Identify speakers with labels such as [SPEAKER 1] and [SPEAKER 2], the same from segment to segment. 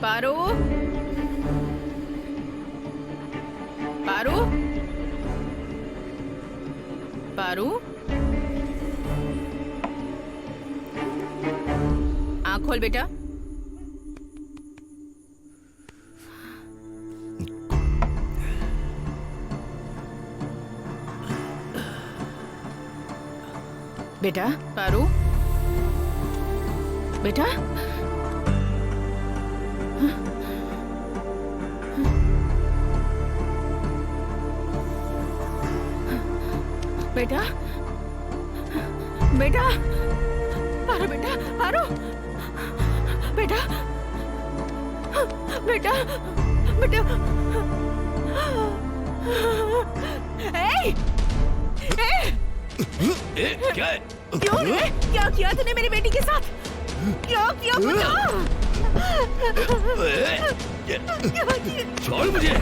[SPEAKER 1] पारू, पारू, पारू, आँख खोल बेटा। बेटा पारू, बेटा बेटा बेटा पारू, बेटा पारू, बेटा बेटा बेटा
[SPEAKER 2] क्या है?
[SPEAKER 1] क्यों रे? क्या किया तूने मेरी बेटी के साथ? क्या किया बता? क्या किया?
[SPEAKER 2] छोड़ मुझे।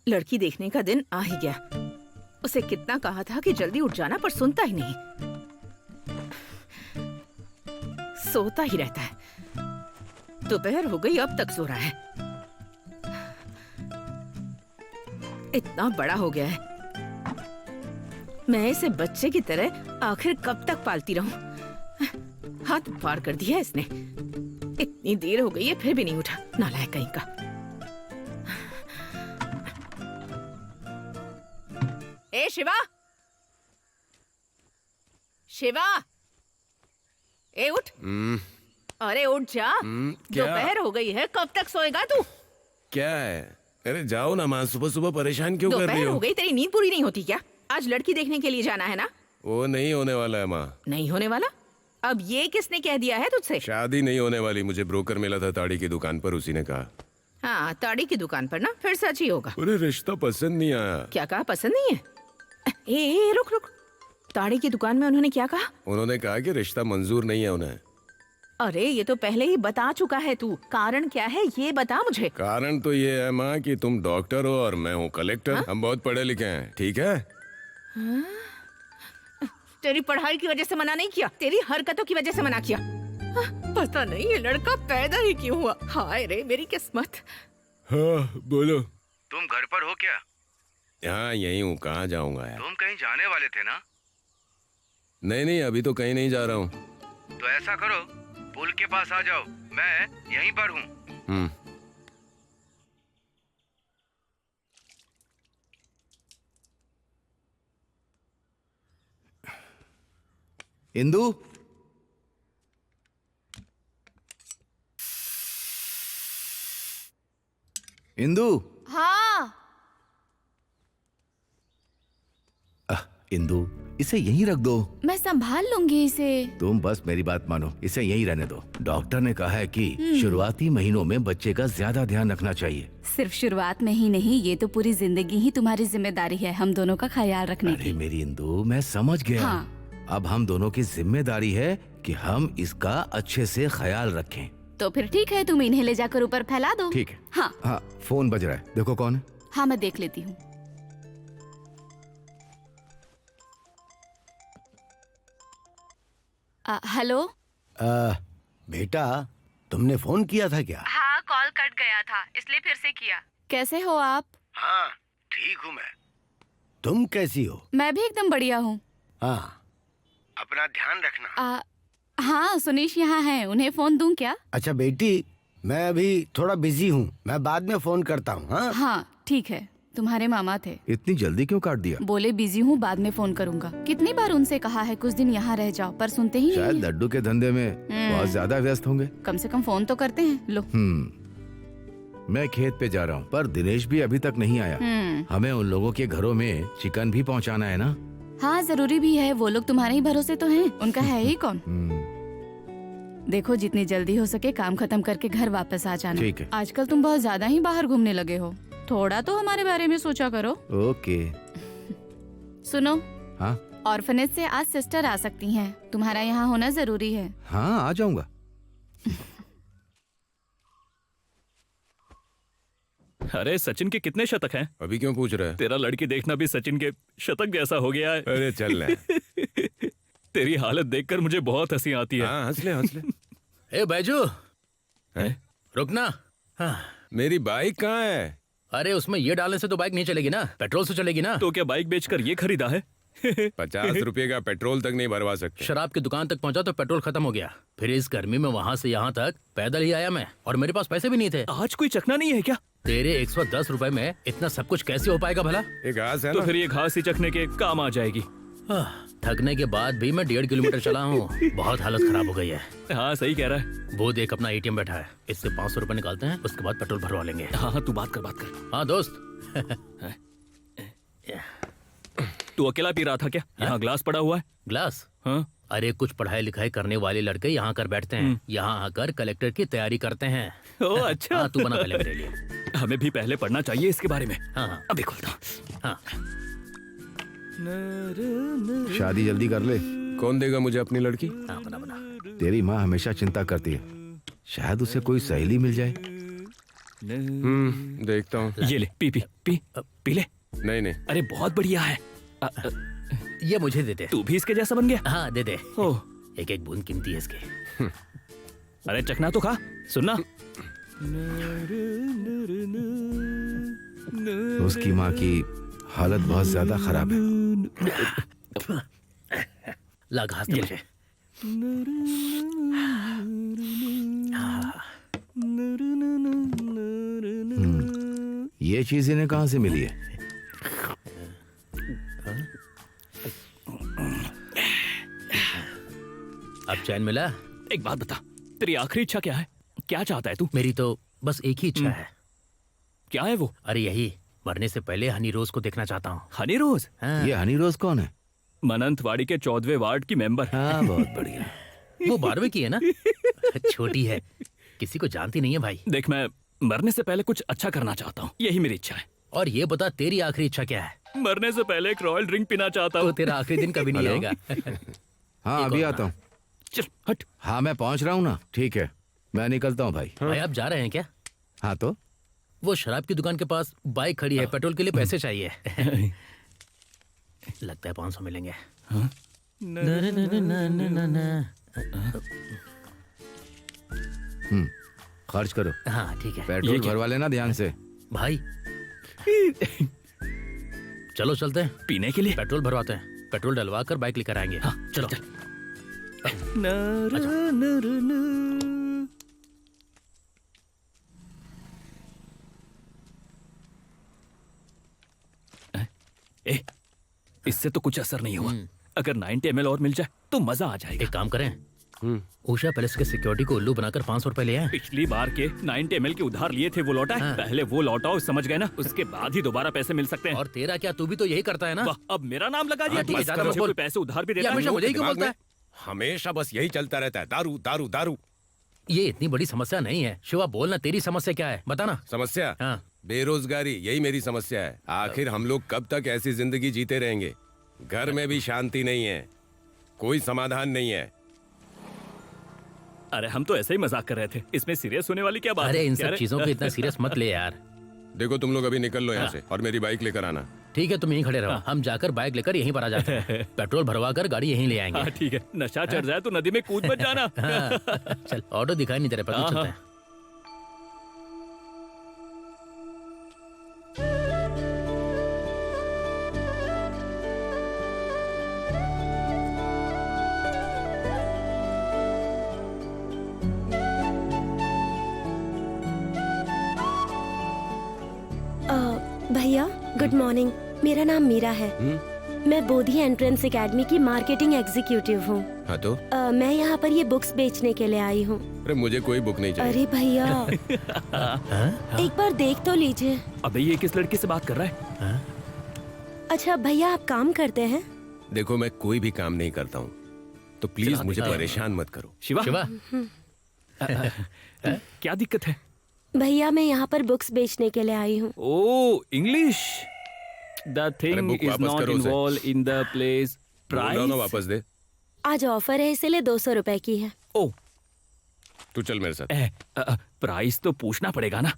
[SPEAKER 1] लड़की देखने का दिन आ ही गया। उसे कितना कहा था कि जल्दी उठ जाना, पर सुनता ही नहीं, सोता ही रहता है। दोपहर हो गई, अब तक सो रहा है। इतना बड़ा हो गया है, मैं इसे बच्चे की तरह आखिर कब तक पालती रहूं? हाथ पार कर दिया इसने। इतनी देर हो गई है फिर भी नहीं उठा, नालायक कहीं का। ए शिवा, शिवा, ए उठ। अरे उठ जा,
[SPEAKER 3] क्या?
[SPEAKER 1] दोपहर हो गई है, कब तक सोएगा तू?
[SPEAKER 3] क्या है? अरे जाओ ना माँ, सुबह सुबह परेशान क्यों कर रही
[SPEAKER 1] दोपहर
[SPEAKER 3] हो?
[SPEAKER 1] हो गई, तेरी नींद पूरी नहीं होती क्या? आज लड़की देखने के लिए जाना है ना?
[SPEAKER 3] वो नहीं होने वाला है माँ।
[SPEAKER 1] नहीं होने वाला? अब ये किसने कह दिया है तुझसे?
[SPEAKER 3] शादी नहीं होने वाली। मुझे ब्रोकर मिला था ताड़ी की दुकान पर, उसी ने कहा।
[SPEAKER 1] हाँ, ताड़ी की दुकान पर ना, फिर सच ही होगा।
[SPEAKER 3] अरे रिश्ता पसंद नहीं आया।
[SPEAKER 1] क्या कहा? पसंद नहीं है? ए, रुक रुक, ताड़ी की दुकान में उन्होंने क्या कहा?
[SPEAKER 3] उन्होंने कहा कि रिश्ता मंजूर नहीं है उन्हें।
[SPEAKER 1] अरे ये तो पहले ही बता चुका है तू। कारण क्या है ये बता मुझे।
[SPEAKER 3] कारण तो ये है माँ कि तुम डॉक्टर हो और मैं हूँ कलेक्टर। हम बहुत पढ़े लिखे हैं, ठीक है?
[SPEAKER 1] तेरी पढ़ाई की वजह से मना नहीं किया, तेरी हरकतों की वजह से मना किया। पता नहीं ये लड़का पैदा ही क्यों हुआ। हाय रे मेरी किस्मत।
[SPEAKER 3] हाँ बोलो।
[SPEAKER 2] तुम घर पर हो क्या?
[SPEAKER 3] हाँ यही हूँ, कहाँ जाऊँगा यार।
[SPEAKER 2] तुम कहीं जाने वाले थे ना?
[SPEAKER 3] नहीं नहीं, अभी तो कहीं नहीं जा रहा हूँ।
[SPEAKER 2] तो ऐसा करो, पुल के पास आ जाओ, मैं यहीं पर हूँ।
[SPEAKER 4] इंदु, इंदु,
[SPEAKER 5] हाँ।
[SPEAKER 4] इंदु, इसे यहीं रख दो।
[SPEAKER 5] मैं संभाल लूंगी इसे।
[SPEAKER 4] तुम बस मेरी बात मानो, इसे यहीं रहने दो। डॉक्टर ने कहा है कि शुरुआती महीनों में बच्चे का ज्यादा ध्यान रखना चाहिए।
[SPEAKER 5] सिर्फ शुरुआत में ही नहीं, ये तो पूरी जिंदगी ही तुम्हारी जिम्मेदारी है, हम दोनों का ख्याल रखने
[SPEAKER 4] अरे
[SPEAKER 5] की।
[SPEAKER 4] मेरी इंदु, मैं समझ गया।
[SPEAKER 5] हाँ।
[SPEAKER 4] अब हम दोनों की जिम्मेदारी है कि हम इसका अच्छे से ख्याल रखें।
[SPEAKER 5] तो फिर ठीक है, तुम इन्हें ले जाकर ऊपर फैला दो।
[SPEAKER 4] ठीक है।
[SPEAKER 5] हाँ
[SPEAKER 4] हाँ, फोन बज रहा है, देखो कौन है।
[SPEAKER 5] हाँ, मैं देख लेती हूँ। हेलो।
[SPEAKER 6] बेटा, तुमने फोन किया था क्या?
[SPEAKER 5] हाँ, कॉल कट गया था, इसलिए फिर से किया। कैसे हो आप?
[SPEAKER 2] हाँ ठीक हूँ मैं।
[SPEAKER 6] तुम कैसी हो?
[SPEAKER 5] मैं भी एकदम बढ़िया हूँ।
[SPEAKER 6] हाँ।
[SPEAKER 2] अपना ध्यान रखना।
[SPEAKER 5] हाँ, सुनीश यहाँ हैं, उन्हें फोन दूं क्या?
[SPEAKER 6] अच्छा बेटी, मैं अभी थोड़ा बिजी हूँ, मैं बाद में फोन करता हूँ। हाँ
[SPEAKER 5] हाँ ठीक है। तुम्हारे मामा थे,
[SPEAKER 4] इतनी जल्दी क्यों काट दिया?
[SPEAKER 5] बोले बिजी हूँ, बाद में फोन करूंगा। कितनी बार उनसे कहा है कुछ दिन यहाँ रह जाओ, पर सुनते ही
[SPEAKER 4] शायद
[SPEAKER 5] नहीं है।
[SPEAKER 4] लड्डू के धंधे में बहुत ज्यादा व्यस्त होंगे।
[SPEAKER 5] कम से कम फोन तो करते हैं। लो।
[SPEAKER 4] मैं खेत पे जा रहा हूँ, पर दिनेश भी अभी तक नहीं आया। हमें उन लोगों के घरों में चिकन भी पहुँचाना है ना।
[SPEAKER 5] हाँ, जरूरी भी है, वो लोग तुम्हारे ही भरोसे तो हैं, उनका है ही कौन। देखो, जितनी जल्दी हो सके काम खत्म करके घर वापस आ जाना।
[SPEAKER 4] ठीक है।
[SPEAKER 5] आजकल तुम बहुत ज्यादा ही बाहर घूमने लगे हो, थोड़ा तो हमारे बारे में सोचा करो।
[SPEAKER 4] ओके।
[SPEAKER 5] सुनो,
[SPEAKER 4] हाँ
[SPEAKER 5] ऑर्फनेज से आज सिस्टर आ सकती हैं, तुम्हारा यहाँ होना जरूरी है।
[SPEAKER 4] हाँ, आ जाऊंगा।
[SPEAKER 7] अरे सचिन के कितने शतक हैं?
[SPEAKER 3] अभी क्यों पूछ रहा है?
[SPEAKER 7] तेरा लड़की देखना भी सचिन के शतक जैसा हो गया है।
[SPEAKER 3] अरे चल रहा।
[SPEAKER 7] तेरी हालत देखकर मुझे बहुत हंसी आती है।
[SPEAKER 3] हाँ, हंस ले हंस ले।
[SPEAKER 8] ए बैजू,
[SPEAKER 3] हैं?
[SPEAKER 8] रुकना। हाँ।
[SPEAKER 3] मेरी बाइक कहाँ है?
[SPEAKER 8] अरे उसमें ये डालने से तो बाइक नहीं चलेगी ना, पेट्रोल से चलेगी ना।
[SPEAKER 7] तो क्या बाइक बेचकर ये खरीदा है?
[SPEAKER 3] 50 रुपए का पेट्रोल तक नहीं भरवा सकते।
[SPEAKER 8] शराब की दुकान तक पहुंचा तो पेट्रोल खत्म हो गया। फिर इस गर्मी में वहाँ से यहाँ तक पैदल ही आया मैं, और मेरे पास पैसे भी नहीं थे।
[SPEAKER 7] आज कोई चखना नहीं है क्या?
[SPEAKER 8] तेरे 110 रुपए में इतना सब कुछ कैसे हो पाएगा भला?
[SPEAKER 3] एक घास है
[SPEAKER 7] तो
[SPEAKER 3] ना?
[SPEAKER 7] फिर ये घास ही चखने के काम आ जाएगी।
[SPEAKER 8] थकने के बाद भी मैं 1.5 किलोमीटर चला हूँ, बहुत हालत खराब हो गई है।
[SPEAKER 7] हाँ सही कह रहा है।
[SPEAKER 8] वो देख, अपना एटीएम बैठा है, इससे 500 रुपए निकालते हैं, उसके बाद पेट्रोल भरवा लेंगे।
[SPEAKER 7] हाँ हाँ, तू बात कर।
[SPEAKER 8] हाँ दोस्त।
[SPEAKER 7] तू अकेला पी रहा था क्या? यहाँ ग्लास पड़ा हुआ है।
[SPEAKER 8] ग्लास?
[SPEAKER 7] हाँ।
[SPEAKER 8] अरे कुछ पढ़ाई लिखाई करने वाले लड़के यहाँ कर बैठते हैं, यहाँ आकर कलेक्टर की तैयारी करते हैं।
[SPEAKER 7] ओह अच्छा।
[SPEAKER 8] हाँ, तू बना पहले मेरे लिए।
[SPEAKER 7] हमें भी पहले पढ़ना चाहिए इसके बारे में।
[SPEAKER 8] हाँ हाँ
[SPEAKER 7] अभी खोलता हूँ।
[SPEAKER 8] हाँ।
[SPEAKER 4] शादी जल्दी कर ले।
[SPEAKER 3] कौन देगा मुझे अपनी लड़की?
[SPEAKER 8] हाँ, बना।
[SPEAKER 4] तेरी माँ हमेशा चिंता करती है, शायद उसे कोई सहेली मिल जाए।
[SPEAKER 3] देखता हूँ।
[SPEAKER 7] ये ले, पी ले।
[SPEAKER 3] नहीं।
[SPEAKER 7] अरे बहुत बढ़िया है।
[SPEAKER 8] ये मुझे दे दे।
[SPEAKER 7] तू भी इसके जैसा बन गया।
[SPEAKER 8] हाँ दे दे।
[SPEAKER 7] ओह,
[SPEAKER 8] एक एक बूंद कीमती है इसके।
[SPEAKER 7] अरे चखना तो खा। सुनना।
[SPEAKER 4] उसकी माँ की हालत बहुत ज्यादा खराब है।
[SPEAKER 8] ला घास दे मुझे।
[SPEAKER 4] ये चीज इन्हें कहाँ से मिली है?
[SPEAKER 8] अब चैन मिला?
[SPEAKER 7] एक बात बता, तेरी आखिरी इच्छा क्या है? क्या चाहता है तू?
[SPEAKER 8] मेरी तो बस एक ही इच्छा है।
[SPEAKER 7] क्या है वो?
[SPEAKER 8] अरे यही, मरने से पहले हनी रोज को देखना चाहता हूँ।
[SPEAKER 7] हनी रोज?
[SPEAKER 8] हाँ।
[SPEAKER 4] ये हनी रोज कौन है?
[SPEAKER 7] मनंतवाड़ी के 14वें वार्ड की मेंबर।
[SPEAKER 4] हाँ, बहुत बढ़िया।
[SPEAKER 8] वो 12वीं की है ना? छोटी है, किसी को जानती नहीं है भाई।
[SPEAKER 7] देख, मैं मरने से पहले कुछ अच्छा करना चाहता हूँ, यही मेरी इच्छा है।
[SPEAKER 8] और ये बता, तेरी आखिरी इच्छा क्या है?
[SPEAKER 7] मरने से पहले एक रॉयल ड्रिंक पीना चाहता
[SPEAKER 8] तो
[SPEAKER 7] हूँ।
[SPEAKER 8] तेरा आखिरी दिन कभी नहीं आएगा।
[SPEAKER 4] हाँ, अभी आता हूँ।
[SPEAKER 7] चल हट।
[SPEAKER 4] हाँ, मैं पहुँच रहा हूँ ना। ठीक है, मैं निकलता हूँ भाई।
[SPEAKER 8] भाई आप जा रहे हैं क्या?
[SPEAKER 4] हाँ तो
[SPEAKER 8] वो शराब की दुकान के पास बाइक खड़ी है, पेट्रोल के लिए पैसे चाहिए। लगता है 500 मिलेंगे।
[SPEAKER 4] खर्च करो।
[SPEAKER 8] हाँ ठीक है
[SPEAKER 4] पेट्रोल
[SPEAKER 7] ये क्या?
[SPEAKER 4] भरवा लेना ध्यान से।
[SPEAKER 8] भाई। चलो चलते हैं,
[SPEAKER 7] पीने के लिए।
[SPEAKER 8] पेट्रोल भरवाते हैं, पेट्रोल डलवा कर बाइक लेकर आएंगे। हाँ चलो।
[SPEAKER 7] ए, इससे तो कुछ असर नहीं हुआ। अगर 90 ml और मिल जाए तो मजा आ जाएगा।
[SPEAKER 8] एक काम करें, उषा पैलेस के सिक्योरिटी को उल्लू बनाकर 500 रुपए ले आए।
[SPEAKER 7] पिछली बार के 90 ml के उधार लिए थे वो लौटा है।
[SPEAKER 8] हाँ।
[SPEAKER 7] पहले वो लौटाओ, समझ गए ना, उसके बाद ही दोबारा पैसे मिल सकते हैं।
[SPEAKER 8] और तेरा क्या, तू भी तो यही करता है ना?
[SPEAKER 7] वाह, अब मेरा नाम लगा दिया।
[SPEAKER 8] हाँ, ठीक है,
[SPEAKER 7] बस
[SPEAKER 8] ज्यादा
[SPEAKER 7] करो,
[SPEAKER 8] मत बोल।
[SPEAKER 7] कोई पैसे उधार भी
[SPEAKER 8] ये
[SPEAKER 7] देता
[SPEAKER 8] हमेशा
[SPEAKER 7] है।
[SPEAKER 8] मुझे ही क्यों
[SPEAKER 3] दिमाग
[SPEAKER 8] बोलता
[SPEAKER 3] में
[SPEAKER 8] है?
[SPEAKER 3] हमेशा बस यही चलता रहता है, दारू दारू दारू।
[SPEAKER 8] ये इतनी बड़ी समस्या नहीं है। शिवा बोल ना, तेरी समस्या क्या है, बता ना।
[SPEAKER 3] समस्या
[SPEAKER 8] हाँ।
[SPEAKER 3] बेरोजगारी, यही मेरी समस्या है। आखिर हम लोग कब तक ऐसी जिंदगी जीते रहेंगे? घर में भी शांति नहीं है, कोई समाधान नहीं है।
[SPEAKER 7] अरे हम तो ऐसे ही मजाक कर रहे थे, इसमें सीरियस होने वाली क्या बात
[SPEAKER 8] अरे
[SPEAKER 7] है?
[SPEAKER 8] इन
[SPEAKER 7] क्या
[SPEAKER 8] सब
[SPEAKER 7] रे?
[SPEAKER 8] चीजों को इतना सीरियस मत ले यार।
[SPEAKER 3] देखो तुम लोग अभी निकल लो यहाँ से और मेरी बाइक लेकर आना।
[SPEAKER 8] ठीक है, तुम यहीं खड़े रहो, हम जाकर बाइक लेकर यहीं पर आ जाते हैं। पेट्रोल भरवा कर गाड़ी यहीं ले आएंगे।
[SPEAKER 7] हाँ ठीक है, नशा चढ़ जाए तो नदी में कूद मत जाना।
[SPEAKER 8] हाँ, चल ऑटो दिखाई नहीं दे रहा,
[SPEAKER 7] हाँ,
[SPEAKER 8] चलते हैं।
[SPEAKER 9] भैया गुड मॉर्निंग, मेरा नाम मीरा है। मैं बोधी एंट्रेंस एकेडमी की मार्केटिंग एग्जीक्यूटिव हूँ।
[SPEAKER 3] हाँ तो
[SPEAKER 9] मैं यहाँ पर ये बुक्स बेचने के लिए आई हूँ।
[SPEAKER 3] अरे मुझे कोई बुक नहीं चाहिए।
[SPEAKER 9] अरे भैया एक बार देख तो लीजिए।
[SPEAKER 7] अबे ये किस लड़की से बात कर रहा है?
[SPEAKER 9] अच्छा भैया, आप काम करते हैं?
[SPEAKER 3] देखो मैं कोई भी काम नहीं करता हूँ, तो प्लीज
[SPEAKER 7] चला
[SPEAKER 3] मुझे
[SPEAKER 7] दिखा।
[SPEAKER 3] परेशान मत करो।
[SPEAKER 7] शिवा,
[SPEAKER 8] शिवा,
[SPEAKER 7] क्या दिक्कत है?
[SPEAKER 9] भैया मैं यहाँ पर बुक्स बेचने के लिए आई हूँ।
[SPEAKER 7] ओ इंग्लिश। द
[SPEAKER 3] अरे,
[SPEAKER 7] थिंग
[SPEAKER 3] बुक
[SPEAKER 7] इज
[SPEAKER 3] वापस
[SPEAKER 7] नॉट
[SPEAKER 3] करो उसे।
[SPEAKER 7] इन्वॉल्व इन द प्लेस
[SPEAKER 3] बोलो ना
[SPEAKER 7] प्राइस।
[SPEAKER 3] वापस दे।
[SPEAKER 9] आज ऑफर है, इसलिए 200 रुपए की है।
[SPEAKER 7] ओ
[SPEAKER 3] तू चल मेरे साथ,
[SPEAKER 7] प्राइस तो पूछना पड़ेगा ना।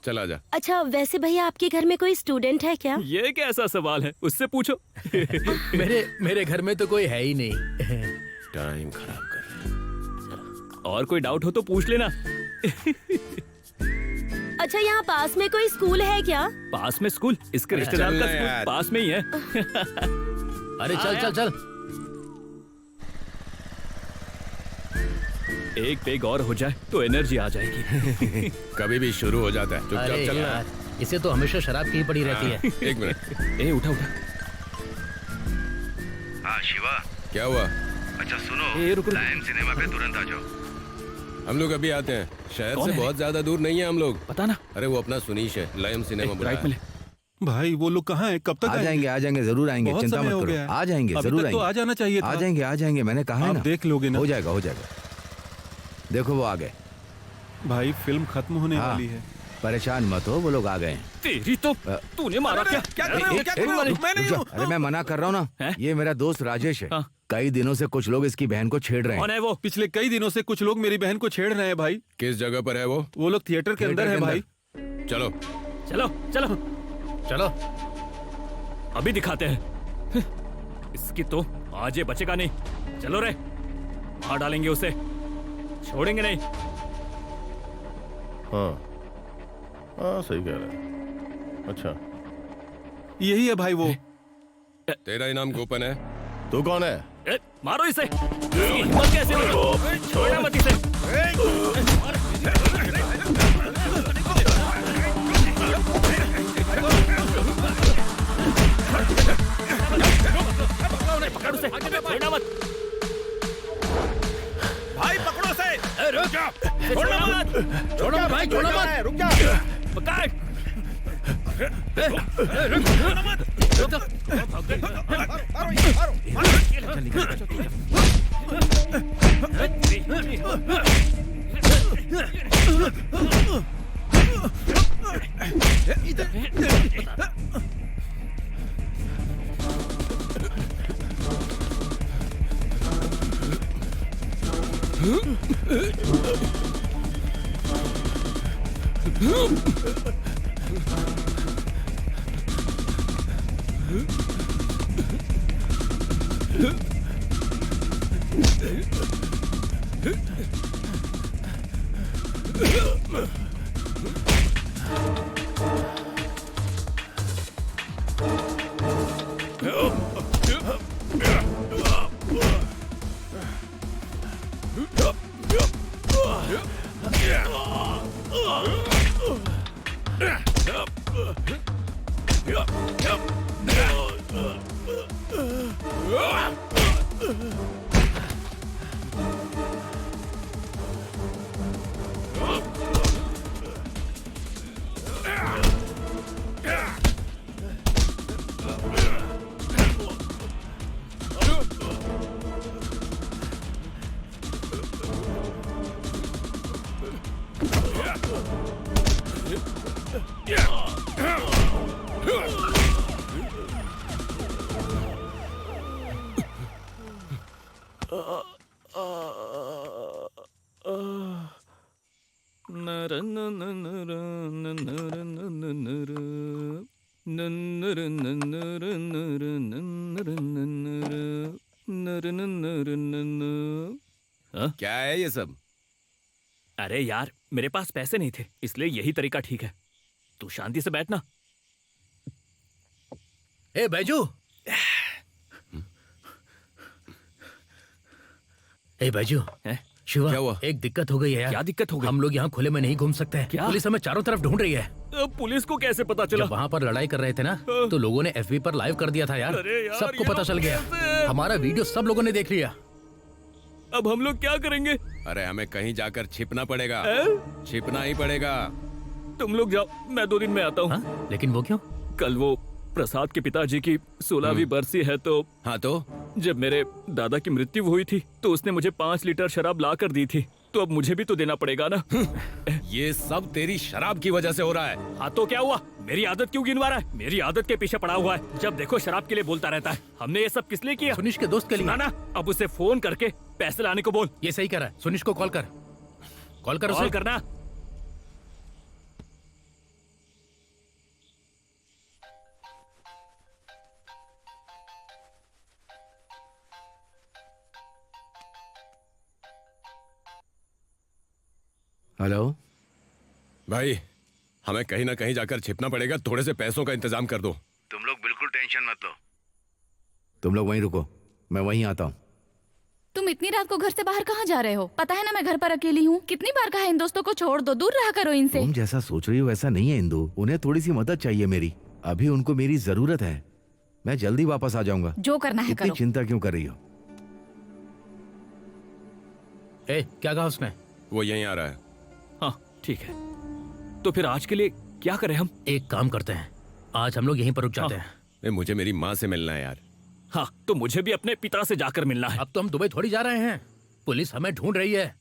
[SPEAKER 3] चल आजा।
[SPEAKER 9] अच्छा वैसे भैया आपके घर में कोई स्टूडेंट है क्या?
[SPEAKER 7] ये कैसा सवाल है, उससे पूछो।
[SPEAKER 8] मेरे घर में तो कोई है ही नहीं।
[SPEAKER 3] टाइम खराब कर रहा है।
[SPEAKER 7] और कोई डाउट हो तो पूछ लेना।
[SPEAKER 9] अच्छा यहाँ पास में कोई स्कूल है क्या?
[SPEAKER 7] पास में स्कूल? इसके
[SPEAKER 3] अरे
[SPEAKER 7] रिश्तेदार
[SPEAKER 3] चल
[SPEAKER 7] का
[SPEAKER 3] ना
[SPEAKER 7] स्कूल
[SPEAKER 3] यार।
[SPEAKER 7] पास में ही है।
[SPEAKER 8] अरे चल चल चल।
[SPEAKER 7] एक पेग और हो जाए तो एनर्जी आ जाएगी।
[SPEAKER 3] कभी भी शुरू हो जाता है,
[SPEAKER 8] अरे
[SPEAKER 3] चुपचाप चलना।
[SPEAKER 8] यार, इसे तो हमेशा शराब की ही पड़ी रहती है।
[SPEAKER 3] एक मिनट,
[SPEAKER 7] ए उठा उठा।
[SPEAKER 2] हाँ शिवा,
[SPEAKER 3] क्या हुआ?
[SPEAKER 2] अच्छा सुनो,
[SPEAKER 7] ए, रुको।
[SPEAKER 2] लायन सिनेमा पे तुरंत आ जाओ।
[SPEAKER 3] हम लोग अभी आते हैं। शहर
[SPEAKER 7] कौन
[SPEAKER 3] से
[SPEAKER 7] है?
[SPEAKER 3] बहुत ज्यादा दूर नहीं है हम लोग।
[SPEAKER 7] पता ना।
[SPEAKER 3] अरे वो अपना सुनीश है, लयम सिनेमा बुलाया
[SPEAKER 7] राइट में ले।
[SPEAKER 10] भाई वो लोग कहाँ हैं? कब तक
[SPEAKER 4] आ जाएंगे जरूर आएंगे,
[SPEAKER 10] बहुत
[SPEAKER 4] चिंता
[SPEAKER 10] समय
[SPEAKER 4] मत
[SPEAKER 10] हो
[SPEAKER 4] करो।
[SPEAKER 10] गया है।
[SPEAKER 4] आ जाएंगे
[SPEAKER 10] अभी
[SPEAKER 4] जरूर
[SPEAKER 10] तक तो
[SPEAKER 4] आएंगे।
[SPEAKER 10] आ जाना चाहिए था।
[SPEAKER 4] आ जाएंगे मैंने कहा है
[SPEAKER 10] आप
[SPEAKER 4] ना।
[SPEAKER 10] देख लोगे ना।
[SPEAKER 4] हो जाएगा। देखो वो आ गए।
[SPEAKER 10] भाई फिल्म खत्म होने
[SPEAKER 4] हाँ।
[SPEAKER 10] वाली है।
[SPEAKER 4] परेशान मत हो, वो लोग आ गए हैं।
[SPEAKER 7] तेरी तो तूने मारा क्या?
[SPEAKER 4] अरे मैं मना कर रहा हूँ ना,
[SPEAKER 7] हैं?
[SPEAKER 4] ये मेरा दोस्त राजेश है।
[SPEAKER 7] हाँ।
[SPEAKER 4] कई दिनों से कुछ लोग इसकी बहन को छेड़ रहे
[SPEAKER 7] कौन
[SPEAKER 4] हैं।
[SPEAKER 7] है वो?
[SPEAKER 10] पिछले कई दिनों से कुछ लोग मेरी बहन को छेड़ रहे हैं भाई।
[SPEAKER 3] किस जगह पर है वो?
[SPEAKER 10] वो लोग थिएटर के अंदर है भाई।
[SPEAKER 3] चलो
[SPEAKER 7] चलो चलो
[SPEAKER 8] चलो
[SPEAKER 7] अभी दिखाते हैं। इसकी तो आज ये बचेगा नहीं। चलो रे, मार डालेंगे उसे, छोड़ेंगे नहीं।
[SPEAKER 11] हाँ सही कह रहा है। अच्छा
[SPEAKER 10] यही है भाई वो।
[SPEAKER 3] तेरा इनाम गोपन है।
[SPEAKER 11] तू कौन है?
[SPEAKER 7] ए, मारो इसे। इसकी हिम्मत कैसे हुई? छोड़ना मत इसे। पकड़ उसे, छोड़ना मत।
[SPEAKER 2] भाई पकड़ो से।
[SPEAKER 7] रुक जा, छोड़ना मत।
[SPEAKER 8] छोड़ो भाई, छोड़ो मत।
[SPEAKER 2] रुक जा।
[SPEAKER 7] पकड़।
[SPEAKER 3] क्या है ये सब?
[SPEAKER 7] अरे यार, मेरे पास पैसे नहीं थे, इसलिए यही तरीका ठीक है। तू शांति से बैठना।
[SPEAKER 8] ए बैजू, ए बैजू,
[SPEAKER 7] हैं?
[SPEAKER 8] शिवा,
[SPEAKER 3] क्या हुआ?
[SPEAKER 8] एक दिक्कत हो गई है यार।
[SPEAKER 7] क्या दिक्कत हो गई?
[SPEAKER 8] हम लोग यहाँ खुले में नहीं घूम सकते हैं।
[SPEAKER 7] क्या?
[SPEAKER 8] पुलिस हमें चारों तरफ ढूंढ रही है।
[SPEAKER 7] पुलिस को कैसे पता चला?
[SPEAKER 8] जब वहाँ पर लड़ाई कर रहे थे ना, तो लोगों ने FB पर लाइव कर दिया था यार।
[SPEAKER 7] अरे यार,
[SPEAKER 8] सबको
[SPEAKER 7] ये
[SPEAKER 8] पता
[SPEAKER 7] लोग
[SPEAKER 8] चल गया।
[SPEAKER 7] कैसे?
[SPEAKER 8] हमारा वीडियो सब लोगों ने देख लिया।
[SPEAKER 7] अब हम लोग क्या करेंगे?
[SPEAKER 3] अरे हमें कहीं जाकर छिपना पड़ेगा।
[SPEAKER 7] हैं?
[SPEAKER 3] छिपना ही पड़ेगा।
[SPEAKER 7] तुम लोग जाओ, मैं 2 दिन में आता हूँ।
[SPEAKER 8] हाँ? लेकिन वो क्यों?
[SPEAKER 7] कल वो प्रसाद के पिताजी की 16वीं बरसी है, तो
[SPEAKER 3] हाँ तो
[SPEAKER 7] जब मेरे दादा की मृत्यु हुई थी तो उसने मुझे 5 लीटर शराब ला कर दी थी, तो अब मुझे भी तो देना पड़ेगा ना।
[SPEAKER 3] ये सब तेरी शराब की वजह से हो रहा है।
[SPEAKER 7] हाँ तो क्या हुआ? मेरी आदत क्यों गिनवा रहा है? मेरी आदत के पीछे पड़ा हुआ है, जब देखो शराब के लिए बोलता रहता है। हमने ये सब किस लिए किया?
[SPEAKER 8] सुनिश के दोस्त के लिए।
[SPEAKER 7] ना ना, अब उसे फोन करके पैसे लाने को बोल।
[SPEAKER 8] ये सही कह रहा है। सुनिश को कॉल कर। कॉल कर
[SPEAKER 7] कॉल
[SPEAKER 8] उसे।
[SPEAKER 7] करना।
[SPEAKER 4] हेलो
[SPEAKER 3] भाई, हमें कहीं ना कहीं जाकर छिपना पड़ेगा। थोड़े से पैसों का इंतजाम कर दो।
[SPEAKER 2] तुम लोग बिल्कुल टेंशन मत लो।
[SPEAKER 4] तुम लोग वहीं रुको, मैं वहीं आता हूँ।
[SPEAKER 5] तुम इतनी रात को घर से बाहर कहाँ जा रहे हो? पता है ना मैं घर पर अकेली हूँ। कितनी बार कहा इन दोस्तों को छोड़ दो, दूर रहा करो इनसे।
[SPEAKER 4] तुम जैसा सोच रही हो वैसा नहीं है इंदु। उन्हें थोड़ी सी मदद चाहिए मेरी। अभी उनको मेरी जरूरत है। मैं जल्दी वापस आ जाऊंगा।
[SPEAKER 5] जो करना है
[SPEAKER 4] इतनी
[SPEAKER 5] करो।
[SPEAKER 4] चिंता क्यों कर रही हो?
[SPEAKER 8] ए, क्या कहा उसने?
[SPEAKER 3] वो यहीं आ रहा है।
[SPEAKER 7] हाँ ठीक है, तो फिर आज के लिए क्या करें हम?
[SPEAKER 8] एक काम करते हैं, आज हम लोग यहीं पर रुक जाते
[SPEAKER 7] हाँ।
[SPEAKER 8] हैं।
[SPEAKER 3] मुझे मेरी माँ से मिलना है यार।
[SPEAKER 7] हाँ, तो मुझे भी अपने पिता से जाकर मिलना है।
[SPEAKER 8] अब तो हम दुबई थोड़ी जा रहे हैं। पुलिस हमें ढूंढ रही है।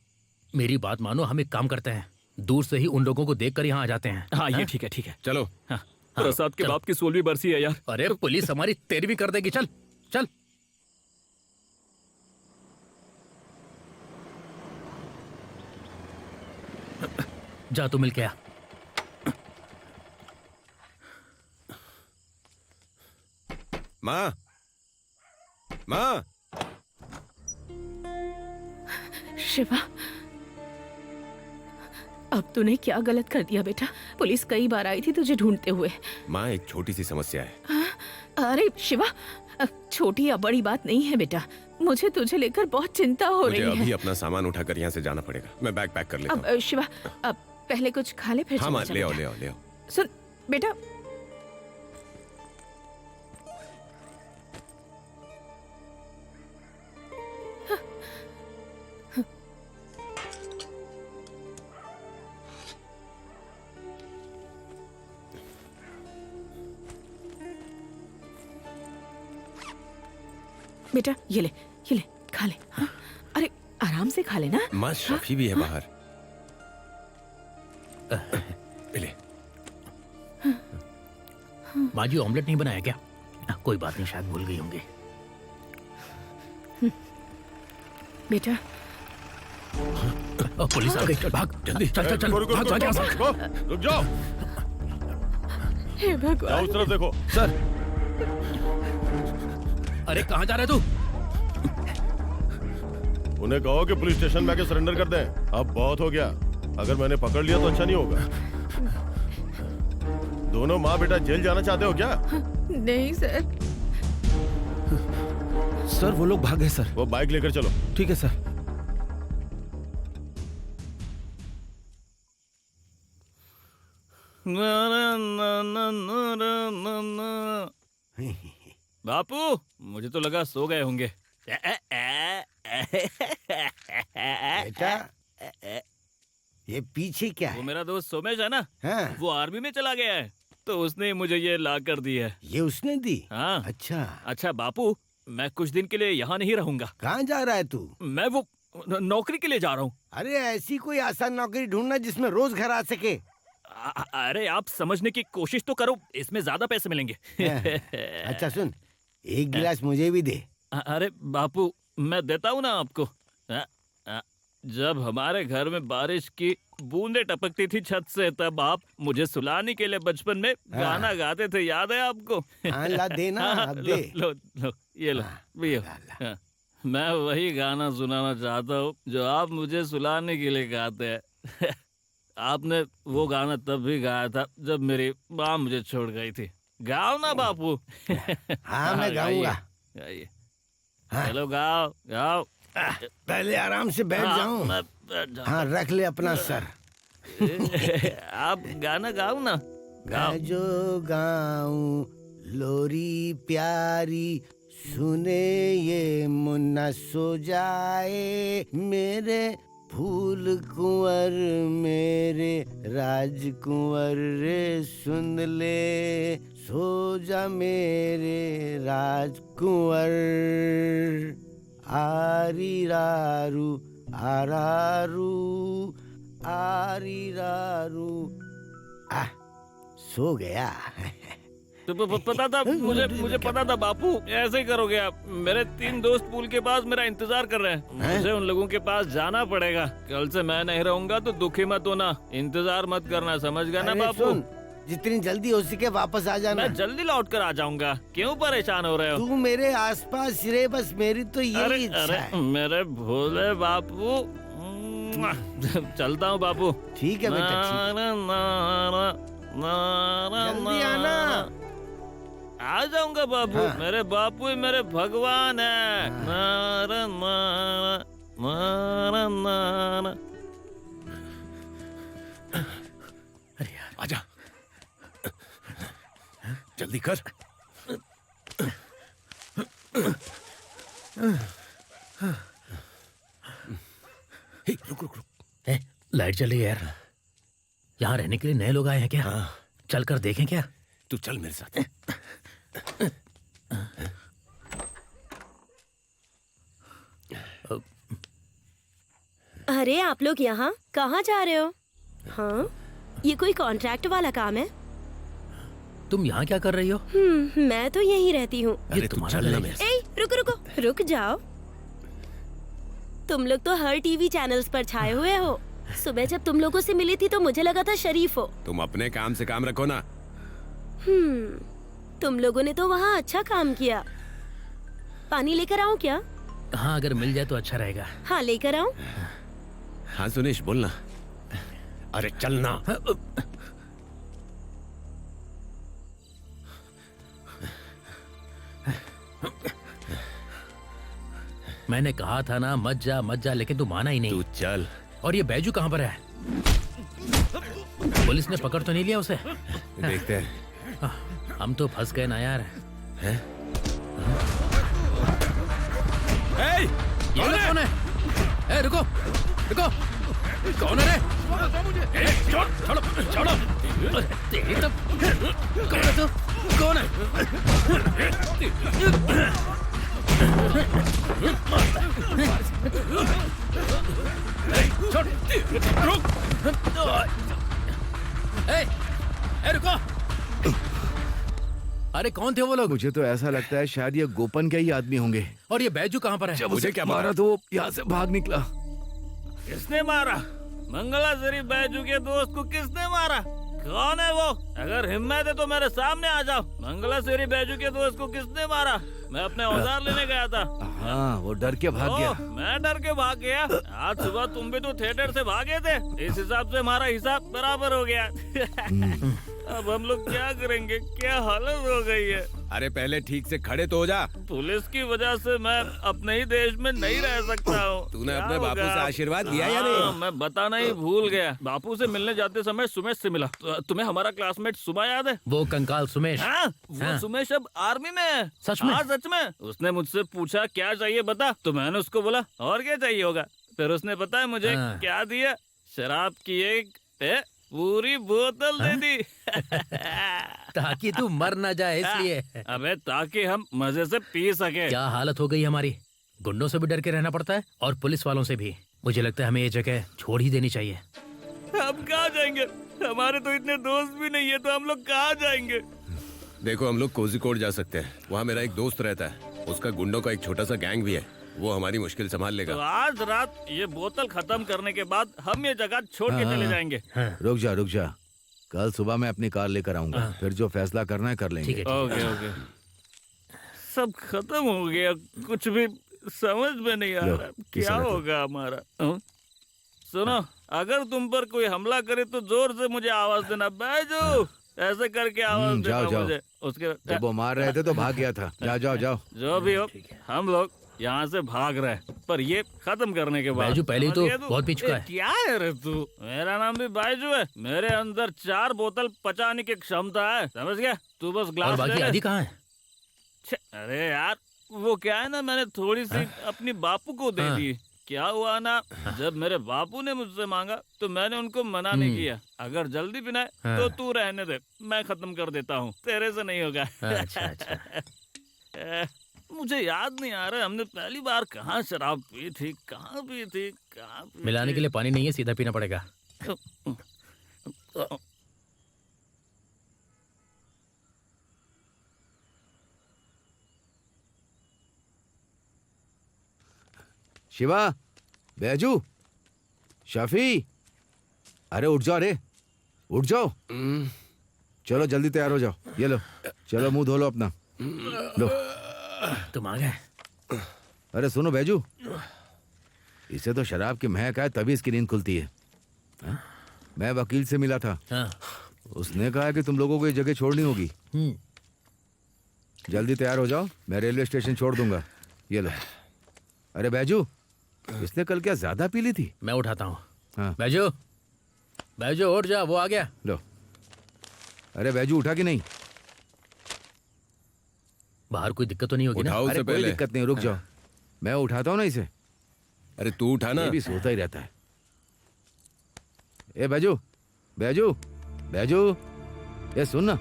[SPEAKER 8] मेरी बात मानो, हम एक काम करते हैं, दूर से ही उन लोगों को देखकर यहाँ आ जाते हैं।
[SPEAKER 7] हाँ ये ठीक है, ठीक है।
[SPEAKER 3] चलो।
[SPEAKER 7] हाँ, प्रसाद के
[SPEAKER 8] चलो।
[SPEAKER 7] बाप की 16वीं बरसी है यार।
[SPEAKER 8] अरे पुलिस हमारी 13वीं कर देगी। चल चल। जा तू मिल के आ।
[SPEAKER 3] माँ, माँ,
[SPEAKER 1] शिवा, अब तूने क्या गलत कर दिया बेटा? पुलिस कई बार आई थी तुझे ढूंढते हुए।
[SPEAKER 3] माँ, एक छोटी सी समस्या है।
[SPEAKER 1] अरे शिवा, छोटी या बड़ी बात नहीं है बेटा। मुझे तुझे लेकर बहुत चिंता हो
[SPEAKER 3] मुझे
[SPEAKER 1] रही
[SPEAKER 3] अभी
[SPEAKER 1] है।
[SPEAKER 3] अपना सामान उठाकर यहाँ से जाना पड़ेगा। मैं बैग पैक कर लेता हूँ।
[SPEAKER 1] अब शिवा, अब पहले कुछ खा ले फिर
[SPEAKER 3] हाँ
[SPEAKER 1] चला
[SPEAKER 3] माँ,
[SPEAKER 1] जा
[SPEAKER 3] ले आओ
[SPEAKER 1] बेटा।
[SPEAKER 3] ले आओ ले आओ।
[SPEAKER 1] सुन बेटा, बेटा ये ले खा ले। हाँ? अरे आराम से खा लेना।
[SPEAKER 3] माँ, शफी भी है बाहर। ले।
[SPEAKER 8] माँ जी, ऑमलेट नहीं बनाया क्या? कोई बात नहीं, शायद भूल गई होंगी।
[SPEAKER 3] बेटा,
[SPEAKER 8] पुलिस आ गई। भाग जल्दी, चल चल चल, भाग भाग यहाँ से।
[SPEAKER 11] रुक जाओ।
[SPEAKER 1] हे भगवान।
[SPEAKER 11] जाओ उस तरफ देखो। सर,
[SPEAKER 8] अरे कहाँ जा रहे तू?
[SPEAKER 11] उन्हें कहो कि पुलिस स्टेशन में आके सरेंडर कर दें। अब बहुत हो गया। अगर मैंने पकड़ लिया तो अच्छा नहीं होगा। दोनों माँ बेटा जेल जाना चाहते हो क्या?
[SPEAKER 1] नहीं सर।
[SPEAKER 10] सर वो लोग भाग गए सर।
[SPEAKER 11] वो बाइक लेकर चलो।
[SPEAKER 10] ठीक है सर।
[SPEAKER 7] बापू, मुझे तो लगा सो गए होंगे।
[SPEAKER 6] बेटा, ये पीछे क्या
[SPEAKER 7] वो
[SPEAKER 6] है?
[SPEAKER 7] मेरा दोस्त सोमेश है ना,
[SPEAKER 6] हाँ,
[SPEAKER 7] वो आर्मी में चला गया है, तो उसने मुझे ये ला कर दी है।
[SPEAKER 6] ये उसने दी?
[SPEAKER 7] हाँ।
[SPEAKER 6] अच्छा।
[SPEAKER 7] अच्छा बापू, मैं कुछ दिन के लिए यहाँ नहीं रहूंगा।
[SPEAKER 6] कहाँ जा रहा है तू?
[SPEAKER 7] मैं वो नौकरी के लिए जा रहा हूँ।
[SPEAKER 6] अरे ऐसी कोई आसान नौकरी ढूंढना जिसमें रोज घर आ सके।
[SPEAKER 7] अरे आप समझने की कोशिश तो करो, इसमें ज्यादा पैसे मिलेंगे।
[SPEAKER 6] अच्छा सुन, एक गिलास मुझे भी दे।
[SPEAKER 7] अरे बापू, मैं देता हूँ ना आपको। जब हमारे घर में बारिश की बूंदें टपकती थी छत से, तब आप मुझे सुलाने के लिए बचपन में गाना गाते थे, याद है आपको?
[SPEAKER 6] हाँ, ला देना, अब
[SPEAKER 7] लो,
[SPEAKER 6] दे।
[SPEAKER 7] लो ये लो पियो। मैं वही गाना सुनाना चाहता हूँ जो आप मुझे सुलाने के लिए गाते हैं। आपने वो गाना तब भी गाया था जब मेरी माँ मुझे छोड़ गई थी। गाओ ना बापू।
[SPEAKER 6] हाँ, मैं गाऊंगा।
[SPEAKER 7] गाइए।
[SPEAKER 6] हाँ।
[SPEAKER 7] चलो गाओ गाओ।
[SPEAKER 6] पहले आराम से बैठ जाऊं।
[SPEAKER 7] मैं बैठ जाऊं।
[SPEAKER 6] हाँ, रख ले अपना सर।
[SPEAKER 7] आप गाना गाओ ना। गाओ।
[SPEAKER 6] मैं जो गाऊं लोरी प्यारी, सुने ये मुन्ना सो जाए, मेरे फूल कुंवर मेरे राजकुंवर रे, सुन ले सो जा मेरे राजकुंवर। आरी रारू आरारू आरी रारू। सो गया।
[SPEAKER 7] तो पता था मुझे पता था बापू ऐसे ही करोगे आप। मेरे 3 दोस्त पूल के पास मेरा इंतजार कर रहे हैं। मुझे उन लोगों के पास जाना पड़ेगा। कल से मैं नहीं रहूंगा तो दुखी मत होना, इंतजार मत करना, समझ गया ना
[SPEAKER 6] अरे
[SPEAKER 7] बापू?
[SPEAKER 6] सुन, जितनी जल्दी हो सके वापस आ जाना।
[SPEAKER 7] मैं जल्दी लौट कर आ जाऊंगा, क्यों परेशान हो रहे हो?
[SPEAKER 6] तू मेरे आसपास रहे, बस मेरी तो यही इच्छा है।
[SPEAKER 7] मेरे भोले बापू। चलता हूँ बापू।
[SPEAKER 6] ठीक है बेटा, ठीक है। जल्दी आना।
[SPEAKER 7] आ जाऊंगा बाबू।
[SPEAKER 6] हाँ।
[SPEAKER 7] मेरे बापू ही मेरे भगवान है। नारा नारा नारा नारा।
[SPEAKER 4] अरे यार, आजा, जल्दी कर। रुक रुक रुक।
[SPEAKER 8] लाइट चल रही है यार। यहाँ रहने के लिए नए लोग आए हैं क्या?
[SPEAKER 4] हाँ,
[SPEAKER 8] चल कर देखें क्या?
[SPEAKER 4] तू चल मेरे साथ।
[SPEAKER 9] अरे आप लोग यहाँ कहाँ जा रहे हो? हाँ, ये कोई कॉन्ट्रैक्ट वाला काम है?
[SPEAKER 8] तुम यहाँ क्या कर रही हो?
[SPEAKER 9] मैं तो यहीं रहती हूँ।
[SPEAKER 8] ये तुम्हारा घर है।
[SPEAKER 9] ए, रुको रुको, रुक जाओ। तुम लोग तो हर टीवी चैनल्स पर छाए हुए हो। सुबह जब तुम लोगों से मिली थी तो मुझे लगा था शरीफ हो।
[SPEAKER 3] तुम अपने काम से काम रखो ना।
[SPEAKER 9] तुम लोगों ने तो वहाँ अच्छा काम किया। पानी लेकर आऊँ क्या?
[SPEAKER 8] हाँ, अगर मिल जाए तो अच्छा रहेगा।
[SPEAKER 9] हाँ, लेकर आऊँ?
[SPEAKER 3] हाँ सुनेश, बोलना।
[SPEAKER 4] अरे चलना।
[SPEAKER 8] मैंने कहा था ना मत जा, लेकिन तू माना ही नहीं।
[SPEAKER 3] तू चल।
[SPEAKER 8] और ये बैजू कहाँ पर है? पुलिस ने पकड़ तो नहीं लिया उसे?
[SPEAKER 3] देखते हैं।
[SPEAKER 8] हम तो फंस गए ना यार। ये लोग कौन है? रुको रुको, कौन है रे? छोड़ो छोड़ो। तेरी तो कौन है तू? कौन है? छोड़, रुक। रुको। अरे कौन थे वो लोग?
[SPEAKER 4] मुझे तो ऐसा लगता है शायद ये गोपन के ही आदमी होंगे।
[SPEAKER 8] और ये बैजू कहाँ पर है?
[SPEAKER 4] जब मुझे क्या मारा तो वो यहाँ से भाग निकला।
[SPEAKER 7] किसने मारा? मंगलाश्री बैजू के दोस्त को किसने मारा? कौन है वो? अगर हिम्मत है तो मेरे सामने आ जाओ। मंगलाश्री बैजू के दोस्त को किसने मारा? मैं अपने औजार लेने गया था।
[SPEAKER 4] हाँ, वो डर के भाग गया।
[SPEAKER 7] मैं डर के भाग गया? आज सुबह तुम भी तो थिएटर से भागे थे। इस हिसाब से हमारा हिसाब बराबर हो गया। अब हम लोग क्या करेंगे? क्या हालत हो गई है।
[SPEAKER 3] अरे पहले ठीक से खड़े तो हो जा।
[SPEAKER 7] पुलिस की वजह से मैं अपने ही देश में नहीं रह सकता हूँ।
[SPEAKER 3] तूने अपने बापू से आशीर्वाद लिया या नहीं?
[SPEAKER 7] मैं बताना ही भूल गया। बापू से मिलने जाते समय सुमेश से मिला। तुम्हें हमारा क्लासमेट सुमा याद है?
[SPEAKER 8] वो कंकाल सुमेश।
[SPEAKER 7] वो सुमेश अब आर्मी में है।
[SPEAKER 8] सच में?
[SPEAKER 7] सच में। उसने मुझसे पूछा क्या चाहिए बता, तो मैंने उसको बोला और क्या चाहिए होगा। फिर उसने पता है मुझे क्या दिया? शराब की एक पूरी बोतल दे दी।
[SPEAKER 8] ताकि तू मर ना जाए इसलिए।
[SPEAKER 7] अबे ताकि हम मजे से पी सके।
[SPEAKER 8] क्या हालत हो गई हमारी। गुंडों से भी डर के रहना पड़ता है और पुलिस वालों से भी। मुझे लगता है हमें ये जगह छोड़ ही देनी चाहिए।
[SPEAKER 7] हम कहाँ जाएंगे? हमारे तो इतने दोस्त भी नहीं है, तो हम लोग कहाँ जाएंगे?
[SPEAKER 3] देखो हम लोग कोझिकोड जा सकते हैं। वहाँ मेरा एक दोस्त रहता है। उसका गुंडों का एक छोटा सा गैंग भी है। वो हमारी मुश्किल संभाल
[SPEAKER 7] तो
[SPEAKER 3] लेगा।
[SPEAKER 7] आज रात ये बोतल खत्म करने के बाद हम ये जगह छोड़ के चले जाएंगे।
[SPEAKER 4] रुक जा। कल सुबह मैं अपनी कार लेकर आऊंगा, फिर जो फैसला करना है कर लेंगे।
[SPEAKER 7] ओके। सब खत्म हो गया, कुछ भी समझ में नहीं आ रहा क्या होगा हमारा। सुनो, अगर तुम पर कोई हमला करे तो जोर से मुझे आवाज देना। बैजू ऐसे करके आवाज देना मुझे। उसके
[SPEAKER 4] जब वो मार रहे थे तो भाग गया था। जाओ।
[SPEAKER 7] जो भी हो, हम लोग यहाँ से भाग रहे हैं, पर ये खत्म करने के बाद।
[SPEAKER 8] बैजू पहले ही तो बहुत पी चुका है।
[SPEAKER 7] क्या है रे तू? मेरा नाम भी बैजू है। मेरे अंदर 4 बोतल पचाने की क्षमता है, समझ गया? तू बस ग्लास
[SPEAKER 8] और बाकी आदि कहाँ है?
[SPEAKER 7] अरे यार, वो क्या है ना, मैंने थोड़ी सी अपनी बापू को दे दी। क्या हुआ ना, जब मेरे बापू ने मुझसे मांगा तो मैंने उनको मना नहीं किया। अगर जल्दी पीना है तो तू रहने दे, मैं खत्म कर देता हूँ, तेरे से नहीं होगा। अच्छा। मुझे याद नहीं आ रहा हमने पहली बार कहाँ शराब पी थी, कहाँ पी थी।
[SPEAKER 8] मिलाने के लिए पानी नहीं है, सीधा पीना पड़ेगा।
[SPEAKER 4] शिवा, बैजू, शफी, अरे उठ जाओ, उठ जाओ। चलो जल्दी तैयार हो जाओ। ये लो, चलो मुंह धो लो अपना। लो,
[SPEAKER 8] तुम आ गए।
[SPEAKER 4] अरे सुनो बैजू, इसे तो शराब की महक है तभी इसकी नींद खुलती है। मैं वकील से मिला था। उसने कहा कि तुम लोगों को ये जगह छोड़नी होगी। जल्दी तैयार हो जाओ, मैं रेलवे स्टेशन छोड़ दूंगा। ये लो। अरे बैजू, इसने कल क्या ज्यादा पी ली थी?
[SPEAKER 8] मैं उठाता हूँ।
[SPEAKER 4] हाँ।
[SPEAKER 8] बैजू उठ जा, वो आ गया।
[SPEAKER 4] लो। अरे बैजू उठा कि नहीं?
[SPEAKER 8] बाहर कोई दिक्कत तो नहीं होगी ना?
[SPEAKER 4] अरे कोई दिक्कत नहीं, रुक जाओ, मैं उठाता हूँ ना इसे।
[SPEAKER 3] अरे तू उठा ना।
[SPEAKER 4] ये भी सोता ही रहता है। ए बैजू, बैजू, बैजू, ये सुन ना।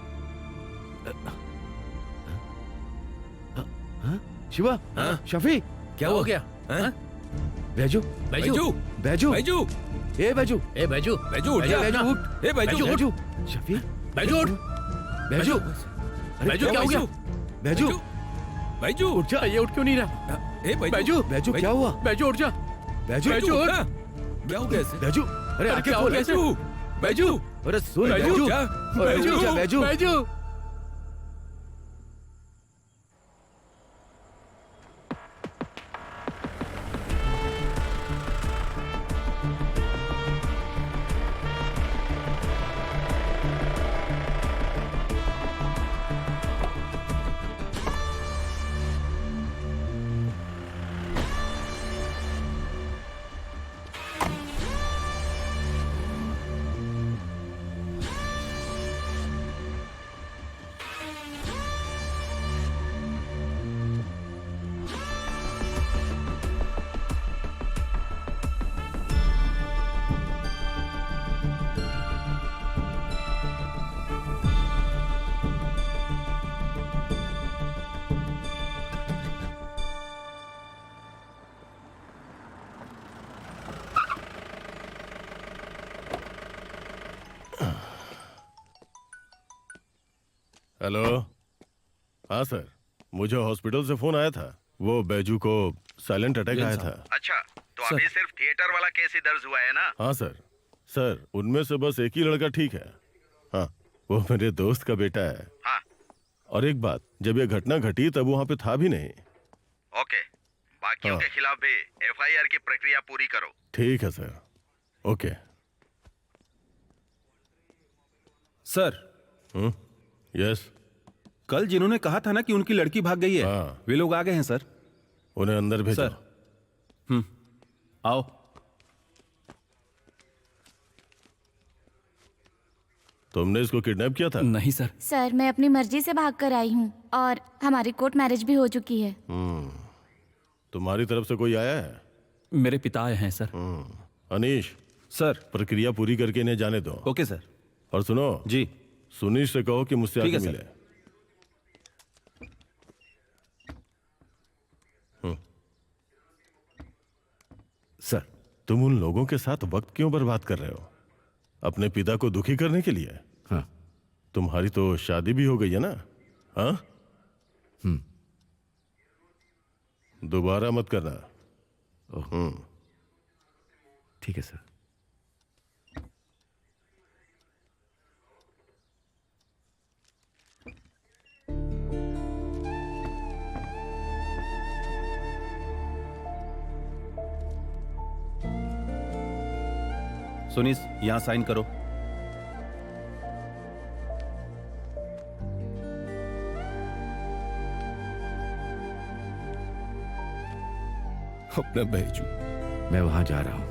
[SPEAKER 4] शिवा, शफी,
[SPEAKER 8] क्या हो गया?
[SPEAKER 4] बैजू,
[SPEAKER 8] बैजू,
[SPEAKER 4] बैजू,
[SPEAKER 3] बैजू,
[SPEAKER 4] ए बैजू,
[SPEAKER 8] ए बैजू,
[SPEAKER 3] बैजू उठ जा।
[SPEAKER 4] बैजू उठ,
[SPEAKER 3] ए बैजू,
[SPEAKER 4] बैजू, शफी,
[SPEAKER 8] बैजू उठ।
[SPEAKER 4] बैजू,
[SPEAKER 8] बैजू क्या हो गया?
[SPEAKER 4] बैजू,
[SPEAKER 3] बैजू
[SPEAKER 4] उठ जा।
[SPEAKER 8] ये उठ क्यों नहीं रहा?
[SPEAKER 3] ए
[SPEAKER 4] बैजू, बैजू क्या हुआ?
[SPEAKER 8] बैजू उठ जा।
[SPEAKER 4] बैजू,
[SPEAKER 8] बैजू उठ।
[SPEAKER 3] क्या हो गया इसे?
[SPEAKER 4] बैजू, अरे आंखें
[SPEAKER 8] क्या हो
[SPEAKER 4] खोल।
[SPEAKER 8] गया?
[SPEAKER 3] बैजू, बैजू,
[SPEAKER 4] अरे सुन
[SPEAKER 8] बैजू,
[SPEAKER 4] बैजू,
[SPEAKER 3] जा।
[SPEAKER 4] अरे उठ जा बैजू।
[SPEAKER 8] बैजू।
[SPEAKER 11] हेलो। हाँ सर, मुझे हॉस्पिटल से फोन आया था। वो बैजू को साइलेंट अटैक आया था।
[SPEAKER 2] अच्छा, तो अभी सिर्फ थिएटर वाला केस ही दर्ज हुआ है ना?
[SPEAKER 11] हाँ सर। सर, उनमें से बस एक ही लड़का ठीक है। हाँ, वो मेरे दोस्त का बेटा है।
[SPEAKER 2] हाँ।
[SPEAKER 11] और एक बात, जब ये घटना घटी तब वहाँ पे था भी नहीं।
[SPEAKER 2] ओके, बाकियों के खिलाफ भी एफआईआर की प्रक्रिया पूरी करो।
[SPEAKER 11] ठीक है सर। ओके।
[SPEAKER 10] सर।
[SPEAKER 11] यस।
[SPEAKER 10] कल जिन्होंने कहा था ना कि उनकी लड़की भाग गई है,
[SPEAKER 11] हाँ।
[SPEAKER 10] वे लोग आ गए हैं सर।
[SPEAKER 11] उन्हें अंदर भेजो।
[SPEAKER 10] सर। आओ।
[SPEAKER 11] तुमने इसको किडनैप किया था?
[SPEAKER 10] नहीं सर।
[SPEAKER 5] सर, मैं अपनी मर्जी से भाग कर आई हूँ और हमारी कोर्ट मैरिज भी हो चुकी है।
[SPEAKER 11] तुम्हारी तरफ से कोई आया है?
[SPEAKER 10] मेरे पिता आए हैं सर।
[SPEAKER 11] अनीश।
[SPEAKER 10] सर।
[SPEAKER 11] प्रक्रिया पूरी करके इन्हें जाने दो।
[SPEAKER 10] Okay sir.
[SPEAKER 11] और सुनो
[SPEAKER 10] जी,
[SPEAKER 11] सुनील से कहो कि मुझसे
[SPEAKER 10] ठीक
[SPEAKER 11] आके
[SPEAKER 10] है,
[SPEAKER 11] मिले।
[SPEAKER 4] सर,
[SPEAKER 11] तुम उन लोगों के साथ वक्त क्यों बर्बाद कर रहे हो? अपने पिता को दुखी करने के लिए?
[SPEAKER 4] हाँ।
[SPEAKER 11] तुम्हारी तो शादी भी हो गई है ना? हाँ। दोबारा मत करना।
[SPEAKER 4] ठीक है सर।
[SPEAKER 10] सुनीस, यहाँ साइन करो।
[SPEAKER 11] अपना बैजू।
[SPEAKER 4] मैं वहां जा रहा हूं।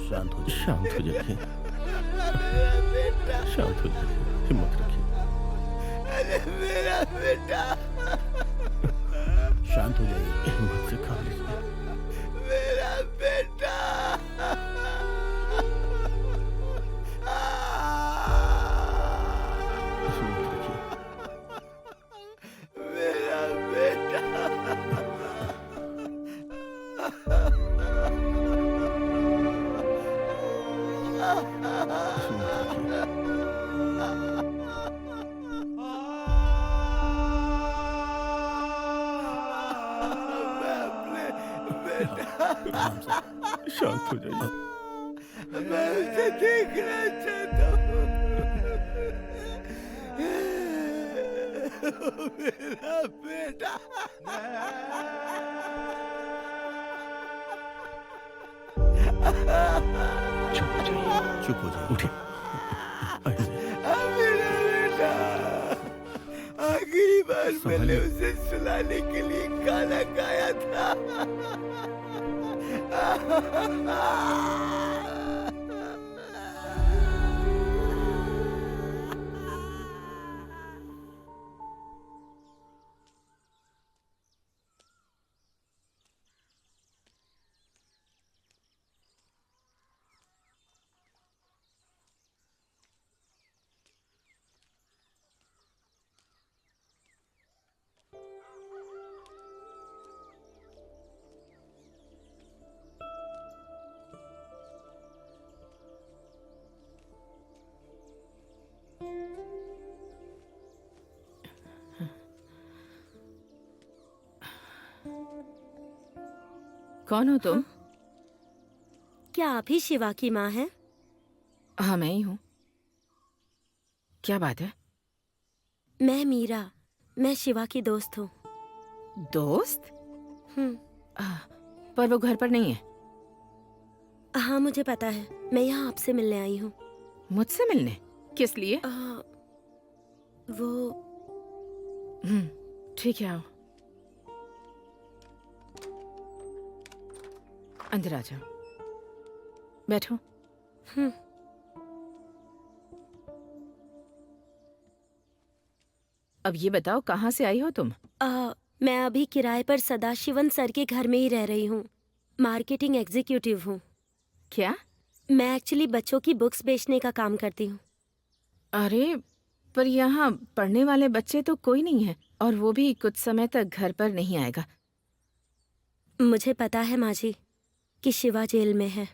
[SPEAKER 11] शांत हो जाइए। शांत हो जाइए, हिम्मत रखिए।
[SPEAKER 6] अरे मेरा बेटा,
[SPEAKER 11] शांत हो जाइए, हिम्मत से खा लीजिए।
[SPEAKER 6] मेरा बेटा।
[SPEAKER 11] हिम्मत रखिए।
[SPEAKER 6] मेरा बेटा।
[SPEAKER 11] शांत हो जाइए।
[SPEAKER 6] मैं उसे देखना चाहता हूँ। मेरा बेटा।
[SPEAKER 11] चुप हो जाइए। उठिए।
[SPEAKER 6] मेरा बेटा। आखिरी बार मैंने उसे सुलाने के लिए गाना गाया था।
[SPEAKER 1] कौन हो तुम?
[SPEAKER 9] क्या आप ही शिवा की माँ हैं?
[SPEAKER 1] हाँ, मैं ही हूँ। क्या बात है?
[SPEAKER 9] मैं मीरा, मैं शिवा की दोस्त हूँ।
[SPEAKER 1] दोस्त? पर वो घर पर नहीं है।
[SPEAKER 9] हाँ, मुझे पता है। मैं यहाँ आपसे मिलने आई हूँ।
[SPEAKER 1] मुझसे मिलने? किस लिए?
[SPEAKER 9] वो
[SPEAKER 1] ठीक है, आओ। अंदर आ जाओ, बैठो। अब ये बताओ, कहाँ से आई हो तुम?
[SPEAKER 9] मैं अभी किराए पर सदाशिवन सर के घर में ही रह रही हूँ। मार्केटिंग एग्जीक्यूटिव हूँ।
[SPEAKER 1] क्या?
[SPEAKER 9] मैं एक्चुअली बच्चों की बुक्स बेचने का काम करती हूँ।
[SPEAKER 1] अरे, पर यहाँ पढ़ने वाले बच्चे तो कोई नहीं है, और वो भी कुछ समय तक घर पर नहीं आएगा।
[SPEAKER 9] मुझे पता है माँ जी कि शिवा जेल में है।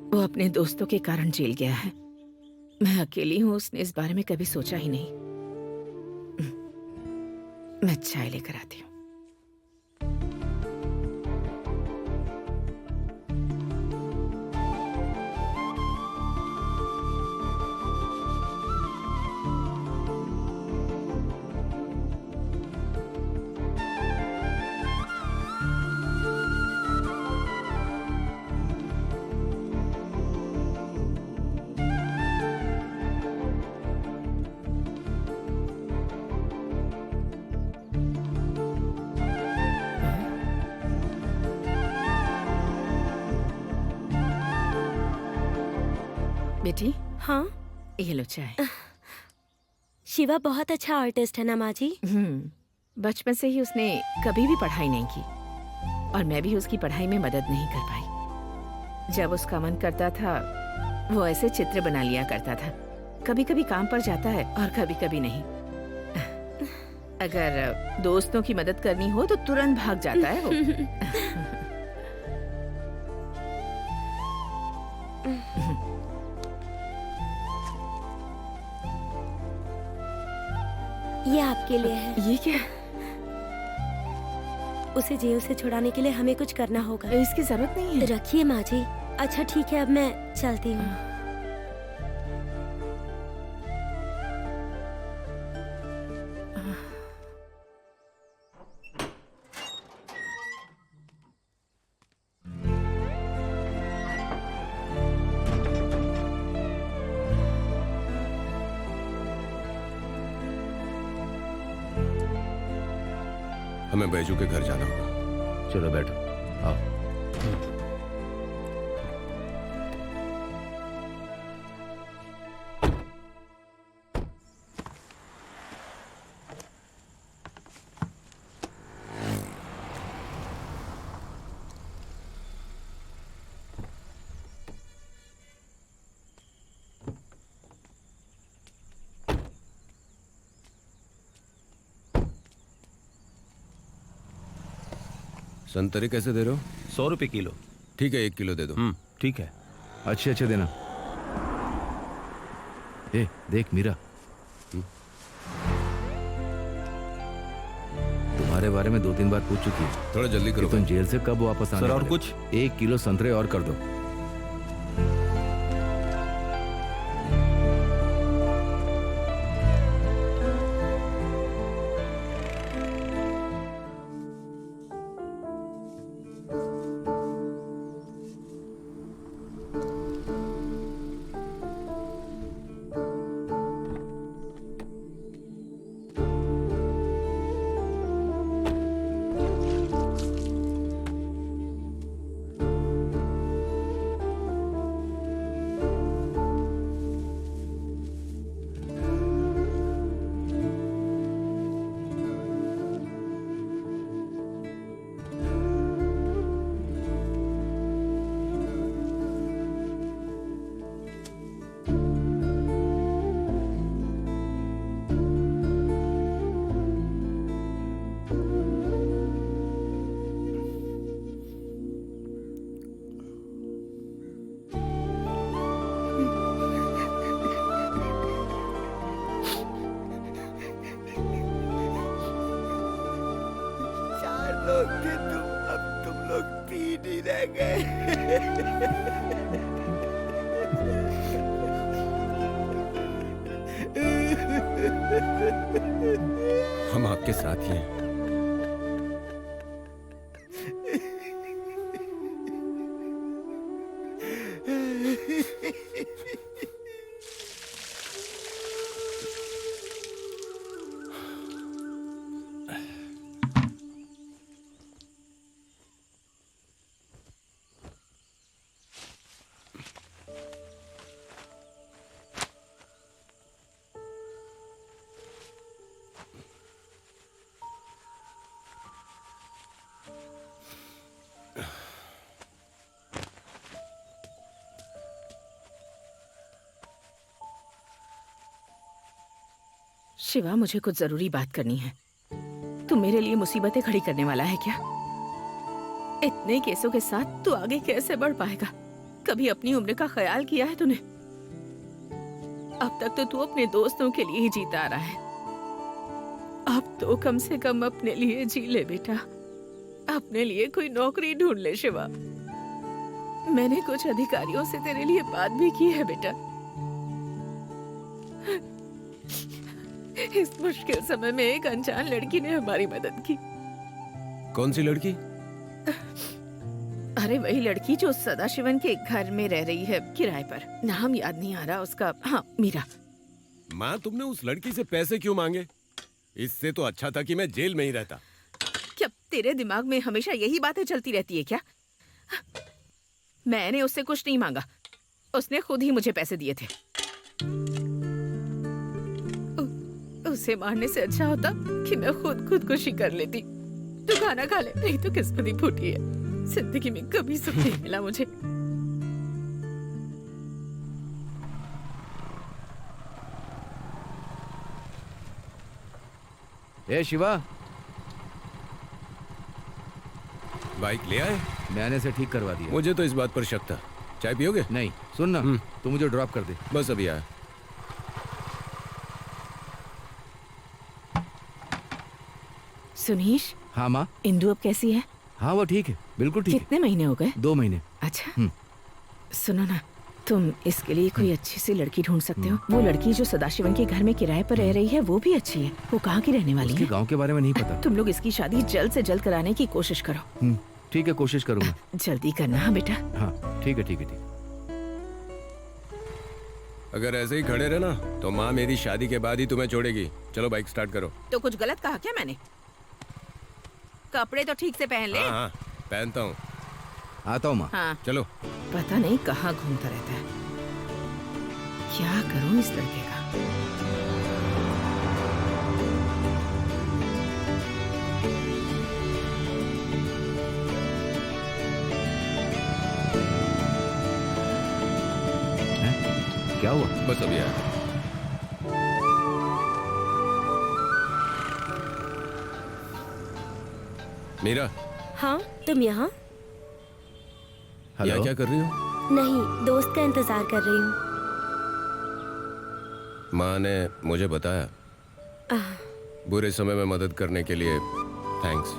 [SPEAKER 1] वो अपने दोस्तों के कारण जेल गया है। मैं अकेली हूँ, उसने इस बारे में कभी सोचा ही नहीं। मैं चाय लेकर आती हूँ। बेटी
[SPEAKER 9] हाँ
[SPEAKER 1] ये लो चाय।
[SPEAKER 9] शिवा बहुत अच्छा आर्टिस्ट है ना माँ जी।
[SPEAKER 1] बचपन से ही उसने कभी भी पढ़ाई नहीं की और मैं भी उसकी पढ़ाई में मदद नहीं कर पाई। जब उसका मन करता था वो ऐसे चित्र बना लिया करता था। कभी कभी काम पर जाता है और कभी कभी नहीं। अगर दोस्तों की मदद करनी हो तो तुरंत भाग जाता है वो।
[SPEAKER 9] ये आपके लिए है।
[SPEAKER 1] ये क्या?
[SPEAKER 9] उसे जेल से छुड़ाने के लिए हमें कुछ करना होगा।
[SPEAKER 1] इसकी जरूरत नहीं है।
[SPEAKER 9] रखिए माँ जी। अच्छा ठीक है, अब मैं चलती हूँ।
[SPEAKER 3] हमें बैजू के घर जाना होगा।
[SPEAKER 4] चलो बैठो, आओ।
[SPEAKER 3] संतरे कैसे दे रहे हो?
[SPEAKER 10] 100 रुपए किलो।
[SPEAKER 3] ठीक है, 1 किलो दे दो।
[SPEAKER 10] ठीक है।
[SPEAKER 4] अच्छे अच्छे देना। ए देख मीरा, तुम्हारे बारे में 2-3 बार पूछ चुकी है।
[SPEAKER 3] थोड़ा जल्दी करो।
[SPEAKER 4] तुम जेल से कब वापस आने
[SPEAKER 10] सर, और
[SPEAKER 4] वाले हो?
[SPEAKER 10] कुछ?
[SPEAKER 4] 1 किलो संतरे और कर दो।
[SPEAKER 3] हम आपके साथ ही हैं।
[SPEAKER 1] शिवा, मुझे कुछ जरूरी बात करनी है। तू मेरे लिए मुसीबतें खड़ी करने वाला है क्या? इतने केसों के साथ तू आगे कैसे बढ़ पाएगा? कभी अपनी उम्र का ख्याल किया है तूने? अब तक तो तू अपने दोस्तों के लिए ही जीता आ रहा है। अब तो कम से कम अपने लिए जी ले बेटा। अपने लिए कोई नौकरी ढूंढ ले शिवा। मैंने कुछ अधिकारियों से तेरे लिए बात भी की है बेटा। इस मुश्किल समय में एक अनजान लड़की ने हमारी मदद की।
[SPEAKER 3] कौन सी लड़की?
[SPEAKER 1] अरे वही लड़की जो सदाशिवन के घर में रह रही है किराए पर। नाम याद नहीं आ रहा उसका। हाँ, मीरा।
[SPEAKER 3] माँ, तुमने उस लड़की से पैसे क्यों मांगे? इससे तो अच्छा था कि मैं जेल में ही रहता।
[SPEAKER 1] क्या तेरे दिमाग में हमेशा यही बातें चलती रहती है क्या? मैंने उससे कुछ नहीं मांगा। उसने खुद ही मुझे पैसे दिए थे। उसे मारने से अच्छा होता कि मैं खुद खुदकुशी कर लेती। तू खाना खा ले, नहीं तो किस्मत ही फूटी है। जिंदगी में कभी सुख नहीं मिला मुझे।
[SPEAKER 4] ए शिवा,
[SPEAKER 3] बाइक ले आए?
[SPEAKER 4] मैंने से ठीक करवा दिया।
[SPEAKER 3] मुझे तो इस बात पर शक था। चाय पियोगे?
[SPEAKER 4] नहीं, सुन ना, तू मुझे ड्रॉप कर दे।
[SPEAKER 3] बस अभी आया।
[SPEAKER 1] सुनीश।
[SPEAKER 4] हाँ माँ।
[SPEAKER 1] इंदु अब कैसी है?
[SPEAKER 4] हाँ वो ठीक है, बिल्कुल ठीक है।
[SPEAKER 1] कितने महीने हो गए?
[SPEAKER 4] 2 महीने।
[SPEAKER 1] अच्छा, सुनो ना, तुम इसके लिए कोई अच्छी सी लड़की ढूंढ सकते हो। वो लड़की जो सदाशिवन के घर में किराए पर रह रही है वो भी अच्छी है। वो कहाँ की रहने वाली
[SPEAKER 4] उसके
[SPEAKER 1] है?
[SPEAKER 4] गांव के बारे में नहीं पता।
[SPEAKER 1] तुम लोग इसकी शादी जल्द से जल्द कराने की कोशिश करो।
[SPEAKER 4] ठीक है, कोशिश करूंगा।
[SPEAKER 1] जल्दी करना हाँ बेटा।
[SPEAKER 4] हाँ ठीक है, ठीक है, ठीक।
[SPEAKER 3] अगर ऐसे ही खड़े रहना तो माँ मेरी शादी के बाद ही तुम्हें छोड़ेगी। चलो बाइक स्टार्ट करो।
[SPEAKER 1] तो कुछ गलत कहा क्या मैंने? कपड़े तो ठीक से पहन ले।
[SPEAKER 3] हाँ हाँ पहनता हूँ।
[SPEAKER 4] आता हूँ माँ।
[SPEAKER 1] हाँ।
[SPEAKER 3] चलो।
[SPEAKER 1] पता नहीं कहाँ घूमता रहता है। क्या करूँ इस लड़के का?
[SPEAKER 4] क्या हुआ?
[SPEAKER 3] बस अभी आया। मीरा।
[SPEAKER 9] हाँ, तुम यहाँ?
[SPEAKER 3] यहाँ क्या कर रही हो?
[SPEAKER 9] नहीं, दोस्त का इंतजार कर रही हूँ।
[SPEAKER 3] माँ ने मुझे बताया। बुरे समय में मदद करने के लिए थैंक्स।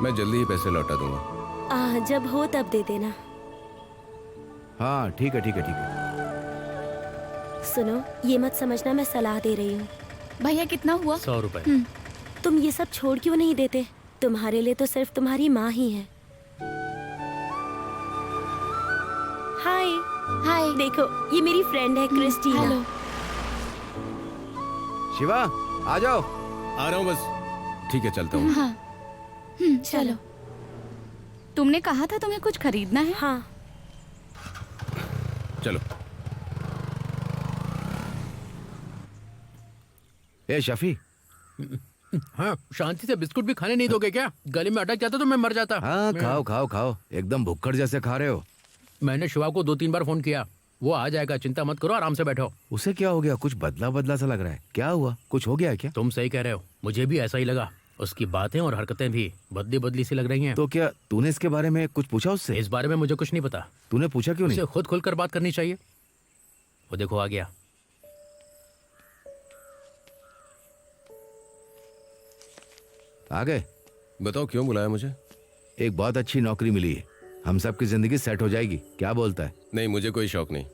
[SPEAKER 3] मैं जल्दी ही पैसे लौटा दूंगा।
[SPEAKER 9] जब हो तब दे देना।
[SPEAKER 4] हाँ ठीक है, ठीक है, ठीक है।
[SPEAKER 9] सुनो, ये मत समझना मैं सलाह दे रही हूँ।
[SPEAKER 5] भैया कितना हुआ?
[SPEAKER 7] 100 रुपए।
[SPEAKER 9] तुम ये सब छोड़ क्यों नहीं देते? तुम्हारे लिए तो सिर्फ तुम्हारी माँ ही है। हाय।
[SPEAKER 5] हाय।
[SPEAKER 9] देखो, ये मेरी फ्रेंड है क्रिस्टीना।
[SPEAKER 5] हेलो।
[SPEAKER 4] शिवा आ जाओ।
[SPEAKER 3] आ रहा हूँ बस। ठीक है चलता हूँ।
[SPEAKER 5] हाँ। चलो। तुमने कहा था तुम्हें कुछ खरीदना है?
[SPEAKER 9] हाँ।
[SPEAKER 3] चलो।
[SPEAKER 4] ए शफी।
[SPEAKER 8] हाँ, शांति से बिस्कुट भी खाने नहीं दोगे क्या? गले में अटक जाता तो मैं मर जाता।
[SPEAKER 4] हाँ खाओ खाओ खाओ, एकदम भुक्कड़ जैसे खा रहे हो।
[SPEAKER 8] मैंने शिवा को 2-3 बार फोन किया, वो आ जाएगा, चिंता मत करो, आराम से बैठो।
[SPEAKER 4] उसे क्या हो गया? कुछ बदला बदला सा लग रहा है। क्या हुआ? कुछ हो गया क्या?
[SPEAKER 8] तुम सही कह रहे हो, मुझे भी ऐसा ही लगा। उसकी बातें और हरकतें भी बदली बदली सी लग रही हैं।
[SPEAKER 4] तो क्या तूने इसके बारे में कुछ पूछा उससे?
[SPEAKER 8] इस बारे में मुझे कुछ नहीं पता।
[SPEAKER 4] तूने पूछा क्यों नहीं?
[SPEAKER 8] उसे खुद खुलकर बात करनी चाहिए। वो देखो आ गया।
[SPEAKER 4] आ गए?
[SPEAKER 3] बताओ क्यों बुलाया मुझे?
[SPEAKER 4] एक बहुत अच्छी नौकरी मिली है, हम सबकी जिंदगी सेट हो जाएगी। क्या बोलता है?
[SPEAKER 3] नहीं, मुझे कोई शौक नहीं।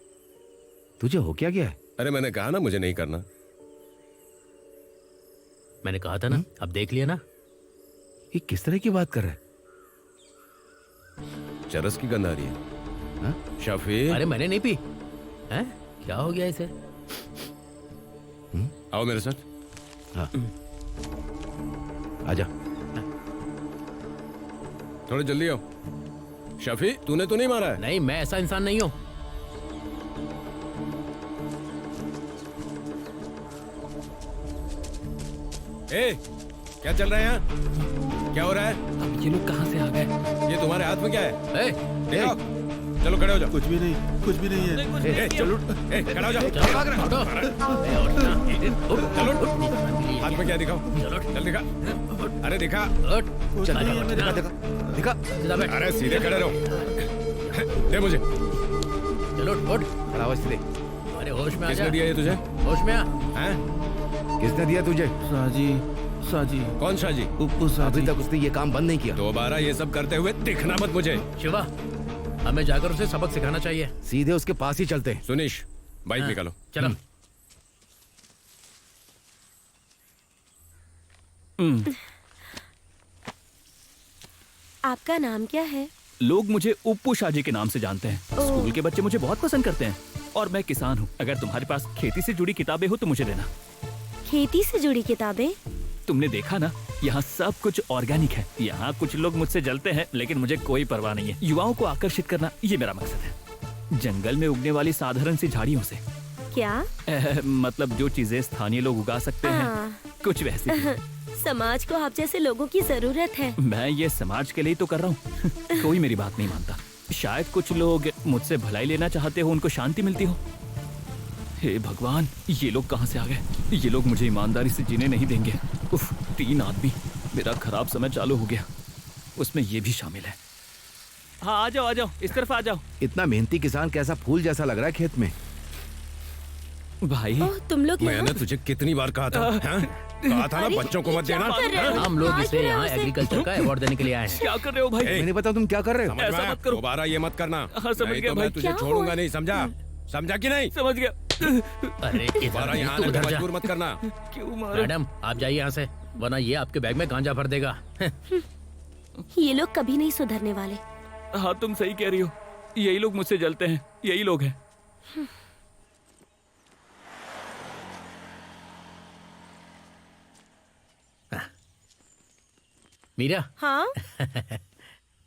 [SPEAKER 4] तुझे हो क्या गया है?
[SPEAKER 3] अरे मैंने कहा ना मुझे नहीं करना।
[SPEAKER 8] मैंने कहा था ना। अब देख लिया ना।
[SPEAKER 4] ये किस तरह की बात कर रहा है?
[SPEAKER 3] चरस की गंध आ रही है।
[SPEAKER 4] हाँ?
[SPEAKER 3] शफी।
[SPEAKER 8] अरे मैंने नहीं पी। हैं? क्या हो गया इसे?
[SPEAKER 3] आओ मेरे साथ।
[SPEAKER 4] हाँ आजा।
[SPEAKER 3] थोड़ा जल्दी आओ। शफी तूने तो नहीं मारा है?
[SPEAKER 8] नहीं, मैं ऐसा इंसान नहीं हूँ।
[SPEAKER 3] ए, क्या चल रहा है यहाँ? क्या हो रहा है?
[SPEAKER 10] अब ये लोग कहाँ से आ गए?
[SPEAKER 3] ये तुम्हारे हाथ में क्या है?
[SPEAKER 8] ए,
[SPEAKER 3] दिखाओ। चलो खड़े हो जाओ।
[SPEAKER 11] कुछ भी नहीं है।
[SPEAKER 3] ए, चलो खड़ा हो जाओ। चलो हाथ में क्या दिखाओ? चल दिखा। अरे दिखा।
[SPEAKER 4] दिखा।
[SPEAKER 3] अरे सीधे खड़े रहो। दे मुझे।
[SPEAKER 8] चलो उठ।
[SPEAKER 4] खड़ा हो इसलिए।
[SPEAKER 8] अरे होश में आ जा।
[SPEAKER 3] किसने दिया ये तुझे?
[SPEAKER 8] होश में आ।
[SPEAKER 3] हैं?
[SPEAKER 4] किसने दिया तुझे?
[SPEAKER 10] साजी।
[SPEAKER 3] कौन शाजी?
[SPEAKER 4] अभी तक उसने ये काम बंद नहीं किया।
[SPEAKER 3] दोबारा ये सब करते हुए दिखना मत मुझे।
[SPEAKER 8] शिवा, हमें जाकर उसे सबक सिखाना चाहिए।
[SPEAKER 4] सीधे उसके पास ही चलते हैं।
[SPEAKER 3] सुनीश, बाइक निकालो।
[SPEAKER 8] चलो।
[SPEAKER 9] आपका नाम क्या है?
[SPEAKER 10] लोग मुझे उप्पू शाजी के नाम से जानते हैं। स्कूल के बच्चे मुझे बहुत पसंद करते हैं। और मैं किसान हूँ। अगर तुम्हारे पास खेती से जुड़ी किताबें हो तो मुझे देना।
[SPEAKER 9] खेती से जुड़ी किताबें?
[SPEAKER 10] तुमने देखा ना, यहाँ सब कुछ ऑर्गेनिक है। यहाँ कुछ लोग मुझसे जलते हैं, लेकिन मुझे कोई परवाह नहीं है। युवाओं को आकर्षित करना ये मेरा मकसद है। जंगल में उगने वाली साधारण सी झाड़ियों से
[SPEAKER 9] क्या?
[SPEAKER 10] मतलब जो चीजें स्थानीय लोग उगा सकते हैं, कुछ वैसी चीजें।
[SPEAKER 9] समाज को आप जैसे लोगों की जरूरत है।
[SPEAKER 10] मैं ये समाज के लिए तो कर रहा हूँ। कोई मेरी बात नहीं मानता। शायद कुछ लोग मुझसे भलाई लेना चाहते हो, उनको शांति मिलती हो। हे भगवान, ये लोग कहाँ से आ गए? ये लोग मुझे ईमानदारी से जीने नहीं देंगे। उफ, 3 आदमी। मेरा खराब समय चालू हो गया, उसमें ये भी शामिल है। हाँ, आ जाओ, इस तरफ आ जाओ।
[SPEAKER 4] इतना मेहनती किसान कैसा फूल जैसा लग रहा है खेत में।
[SPEAKER 10] भाई
[SPEAKER 9] ओह, तुम लोग यहाँ?
[SPEAKER 3] मैंने तुझे कितनी बार कहा था, हाँ? कहा था ना
[SPEAKER 9] अरे,
[SPEAKER 3] बच्चों को
[SPEAKER 9] ये
[SPEAKER 3] मत
[SPEAKER 9] क्या
[SPEAKER 3] देना।
[SPEAKER 9] कर रहे हो?
[SPEAKER 8] हम लोग
[SPEAKER 9] मार
[SPEAKER 8] इसे
[SPEAKER 9] क्यों रहे हो
[SPEAKER 8] यहाँ
[SPEAKER 9] उसे?
[SPEAKER 8] एग्रीकल्चर का अवार्ड देने के लिए आए हैं।
[SPEAKER 10] क्या कर रहे हो भाई?
[SPEAKER 3] ए,
[SPEAKER 4] मैंने पता तुम क्या कर रहे हो।
[SPEAKER 3] समझ
[SPEAKER 10] ऐसा
[SPEAKER 3] में आया?
[SPEAKER 10] मत करो।
[SPEAKER 3] दोबारा ये मत करना।
[SPEAKER 10] हाँ, समझ
[SPEAKER 3] नहीं
[SPEAKER 10] गया
[SPEAKER 3] तो
[SPEAKER 10] भाई।
[SPEAKER 3] मैं तुझे
[SPEAKER 9] क्या
[SPEAKER 3] छोड़ूंगा
[SPEAKER 9] हुआ?
[SPEAKER 3] नहीं, समझा कि नहीं?
[SPEAKER 10] समझ गया।
[SPEAKER 8] अरे
[SPEAKER 3] दोबारा यहाँ आने पे मजबूर मत करना।
[SPEAKER 10] क्यों मारो?
[SPEAKER 8] मैडम, आप जाइए यहाँ से, वरना ये आपके बैग में गांजा भर देगा।
[SPEAKER 9] ये लोग कभी नहीं सुधरने वाले।
[SPEAKER 10] हाँ, तुम सही कह रही हो। यही लोग मुझसे जलते हैं, यही लोग हैं।
[SPEAKER 8] मीरा,
[SPEAKER 9] हाँ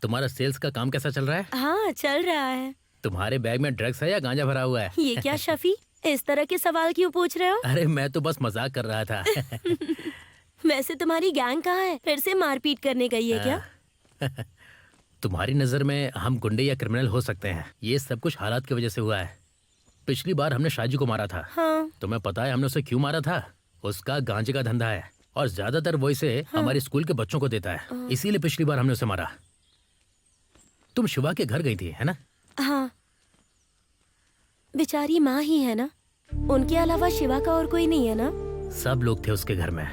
[SPEAKER 8] तुम्हारा सेल्स का काम कैसा चल रहा है?
[SPEAKER 9] हाँ, चल रहा है।
[SPEAKER 8] तुम्हारे बैग में ड्रग्स है या गांजा भरा हुआ है?
[SPEAKER 9] ये क्या शफी, इस तरह के सवाल क्यों पूछ रहे हो?
[SPEAKER 8] अरे मैं तो बस मजाक कर रहा था।
[SPEAKER 9] वैसे तुम्हारी गैंग कहाँ है? फिर से मारपीट करने गई है क्या?
[SPEAKER 8] तुम्हारी नजर में हम गुंडे या क्रिमिनल हो सकते हैं। ये सब कुछ हालात की वजह से हुआ है। पिछली बार हमने शाजी को मारा था।
[SPEAKER 9] हाँ।
[SPEAKER 8] तुम्हें पता है हमने उसे क्यों मारा था? उसका गांजे का धंधा है और ज्यादातर वो इसे हमारे स्कूल के बच्चों को देता है, इसीलिए पिछली बार हमने उसे मारा। तुम शिवा के घर गई थी, है ना?
[SPEAKER 9] हाँ, बेचारी माँ ही है ना, उनके अलावा शिवा का और कोई नहीं है ना?
[SPEAKER 8] सब लोग थे उसके घर में,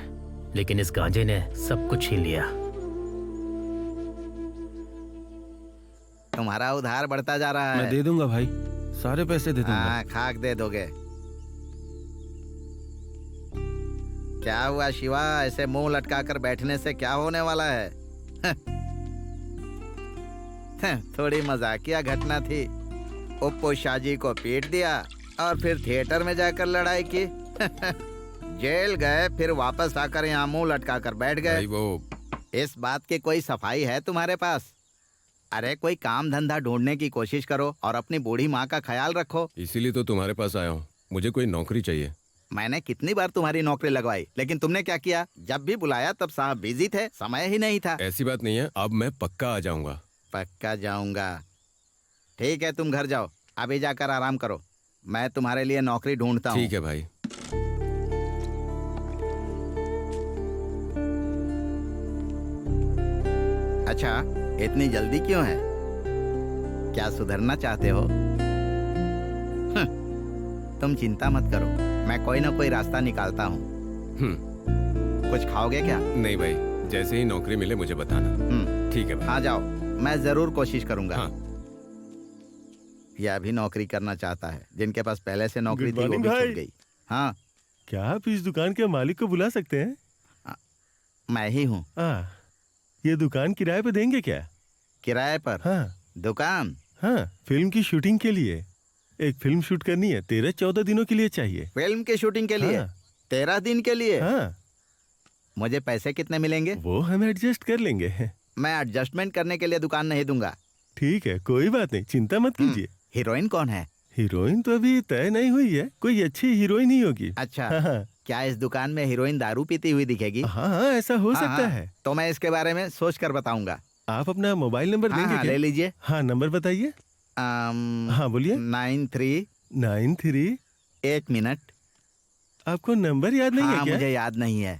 [SPEAKER 8] लेकिन इस गांजे ने सब कुछ छीन लिया।
[SPEAKER 12] तुम्हारा उधार बढ़ता जा रहा है।
[SPEAKER 4] मैं दे दूंगा भाई, सारे पैसे दे दूंगा।
[SPEAKER 12] हाँ, खाक दे दोगे। क्या हुआ शिवा, ऐसे मुंह लटका कर बैठने से क्या होने वाला है? थोड़ी मजाकिया घटना थी। उप्पू शाजी को पीट दिया और फिर थिएटर में जाकर लड़ाई की। जेल गए, फिर वापस आकर यहाँ मुंह लटका कर बैठ गए।
[SPEAKER 3] भाई वो
[SPEAKER 12] इस बात की कोई सफाई है तुम्हारे पास? अरे कोई काम धंधा ढूंढने की कोशिश करो और अपनी बूढ़ी माँ का ख्याल रखो।
[SPEAKER 3] इसीलिए तो तुम्हारे पास आया हूँ। मुझे कोई नौकरी चाहिए।
[SPEAKER 12] मैंने कितनी बार तुम्हारी नौकरी लगवाई, लेकिन तुमने क्या किया? जब भी बुलाया तब साहब बिजी थे, समय ही नहीं था।
[SPEAKER 3] ऐसी बात नहीं है, अब मैं पक्का आ जाऊंगा।
[SPEAKER 12] पक्का जाऊंगा? ठीक है, तुम घर जाओ, अभी जाकर आराम करो। मैं तुम्हारे लिए नौकरी ढूंढता हूँ।
[SPEAKER 3] ठीक है भाई।
[SPEAKER 12] अच्छा, इतनी जल्दी क्यों है? क्या सुधरना चाहते हो? तुम चिंता मत करो, मैं कोई ना कोई रास्ता निकालता हूँ। कुछ खाओगे क्या?
[SPEAKER 3] नहीं भाई, जैसे ही नौकरी मिले मुझे बताना। ठीक है भाई।
[SPEAKER 12] हाँ जाओ, मैं जरूर कोशिश करूंगा।
[SPEAKER 3] हाँ।
[SPEAKER 12] यह भी नौकरी करना चाहता है, जिनके पास पहले से नौकरी
[SPEAKER 11] Good
[SPEAKER 12] थी वो
[SPEAKER 11] morning,
[SPEAKER 12] भी
[SPEAKER 11] भाई।
[SPEAKER 12] छूट गई। हाँ,
[SPEAKER 11] क्या आप इस दुकान के मालिक को बुला सकते हैं?
[SPEAKER 12] मैं ही हूँ।
[SPEAKER 11] ये दुकान किराए पे देंगे क्या?
[SPEAKER 12] किराए पर?
[SPEAKER 11] हाँ।
[SPEAKER 12] दुकान?
[SPEAKER 11] हाँ, फिल्म की शूटिंग के लिए। एक फिल्म शूट करनी है, 13-14 दिनों के लिए चाहिए।
[SPEAKER 12] फिल्म की शूटिंग के लिए?
[SPEAKER 11] हाँ।
[SPEAKER 12] 13 दिन के लिए?
[SPEAKER 11] हाँ।
[SPEAKER 12] मुझे पैसे कितने मिलेंगे?
[SPEAKER 11] वो हम एडजस्ट कर लेंगे।
[SPEAKER 12] मैं एडजस्टमेंट करने के लिए दुकान नहीं दूंगा।
[SPEAKER 11] ठीक है, कोई बात नहीं, चिंता मत कीजिए।
[SPEAKER 12] हीरोइन कौन है?
[SPEAKER 11] हीरोइन तो अभी तय नहीं हुई है, कोई अच्छी हीरोइन ही होगी।
[SPEAKER 12] अच्छा,
[SPEAKER 11] हाँ।
[SPEAKER 12] क्या इस दुकान में हीरोइन दारू पीती हुई दिखेगी?
[SPEAKER 11] हाँ, ऐसा हो सकता है।
[SPEAKER 12] तो मैं इसके बारे में सोच कर बताऊंगा।
[SPEAKER 11] आप अपना मोबाइल नंबर देंगे क्या?
[SPEAKER 12] ले लीजिए।
[SPEAKER 11] हाँ, नंबर बताइए। हाँ बोलिए।
[SPEAKER 12] 93 एक मिनट।
[SPEAKER 11] आपको नंबर याद नहीं है क्या?
[SPEAKER 12] मुझे याद नहीं है।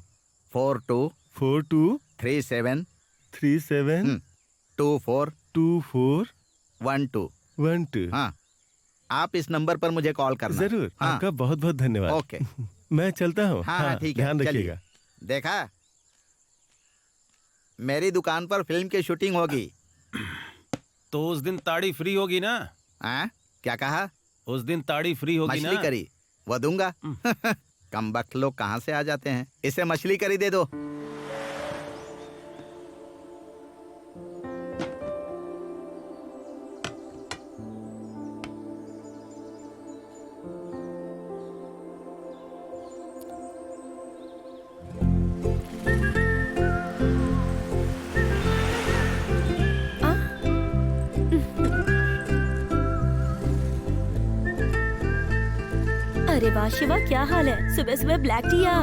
[SPEAKER 12] 42 37 24 12। हाँ, आप इस नंबर पर मुझे कॉल करना।
[SPEAKER 11] जरूर।
[SPEAKER 12] हाँ।
[SPEAKER 11] आपका बहुत बहुत धन्यवाद।
[SPEAKER 12] ओके।
[SPEAKER 11] मैं चलता हूँ।
[SPEAKER 12] हाँ, ठीक है,
[SPEAKER 11] ध्यान
[SPEAKER 12] चलिए।
[SPEAKER 11] रखिएगा।
[SPEAKER 12] देखा, मेरी दुकान पर फिल्म की शूटिंग होगी।
[SPEAKER 13] तो उस दिन ताड़ी फ्री होगी ना?
[SPEAKER 12] क्या कहा?
[SPEAKER 13] उस दिन ताड़ी फ्री होगी ना?
[SPEAKER 12] मछली करी वो दूंगा। कमबख्त लोग कहाँ से आ जाते हैं। इसे मछली करी दे दो।
[SPEAKER 9] अरे वाह शिवा, क्या हाल है? सुबह सुबह ब्लैक टी या?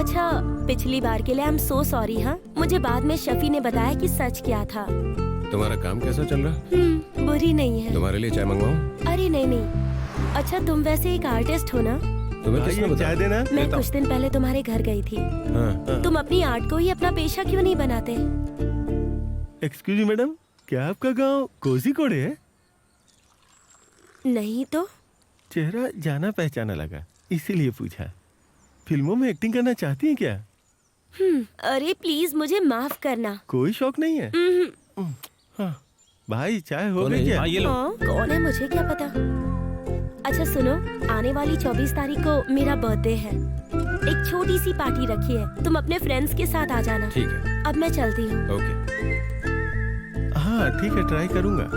[SPEAKER 9] अच्छा, पिछली बार के लिए आई एम सो सॉरी। हाँ, मुझे बाद में शफी ने बताया कि सच क्या था।
[SPEAKER 3] तुम्हारा काम कैसा चल रहा?
[SPEAKER 9] बुरी नहीं है।
[SPEAKER 3] तुम्हारे लिए चाय मंगवाऊं?
[SPEAKER 9] अरे नहीं नहीं। अच्छा, तुम वैसे एक आर्टिस्ट हो ना?
[SPEAKER 3] तुम्हें किसने बताया?
[SPEAKER 11] देना?
[SPEAKER 9] मैं कुछ दिन पहले तुम्हारे घर गई थी।
[SPEAKER 3] हाँ।
[SPEAKER 9] तुम अपनी आर्ट को ही अपना पेशा क्यों नहीं बनाते?
[SPEAKER 11] एक्सक्यूज मी मैडम, क्या आपका गांव कोझीकोड है?
[SPEAKER 9] नहीं तो?
[SPEAKER 11] चेहरा जाना पहचाना लगा, इसीलिए पूछा। फिल्मों में एक्टिंग करना चाहती हैं क्या?
[SPEAKER 9] अरे प्लीज मुझे माफ करना।
[SPEAKER 11] कोई शौक नहीं है? हाँ। भाई चाय हो गई क्या?
[SPEAKER 9] हाँ, कौन है मुझे क्या पता। अच्छा सुनो, आने वाली 24 तारीख को मेरा बर्थडे है। एक छोटी सी पार्टी रखी है, तुम अपने फ्रेंड्स के साथ आ जाना।
[SPEAKER 3] ठीक है।
[SPEAKER 9] अब मैं चलती हूँ।
[SPEAKER 3] ओके।
[SPEAKER 11] हाँ ठीक है, ट्राई करूंगा।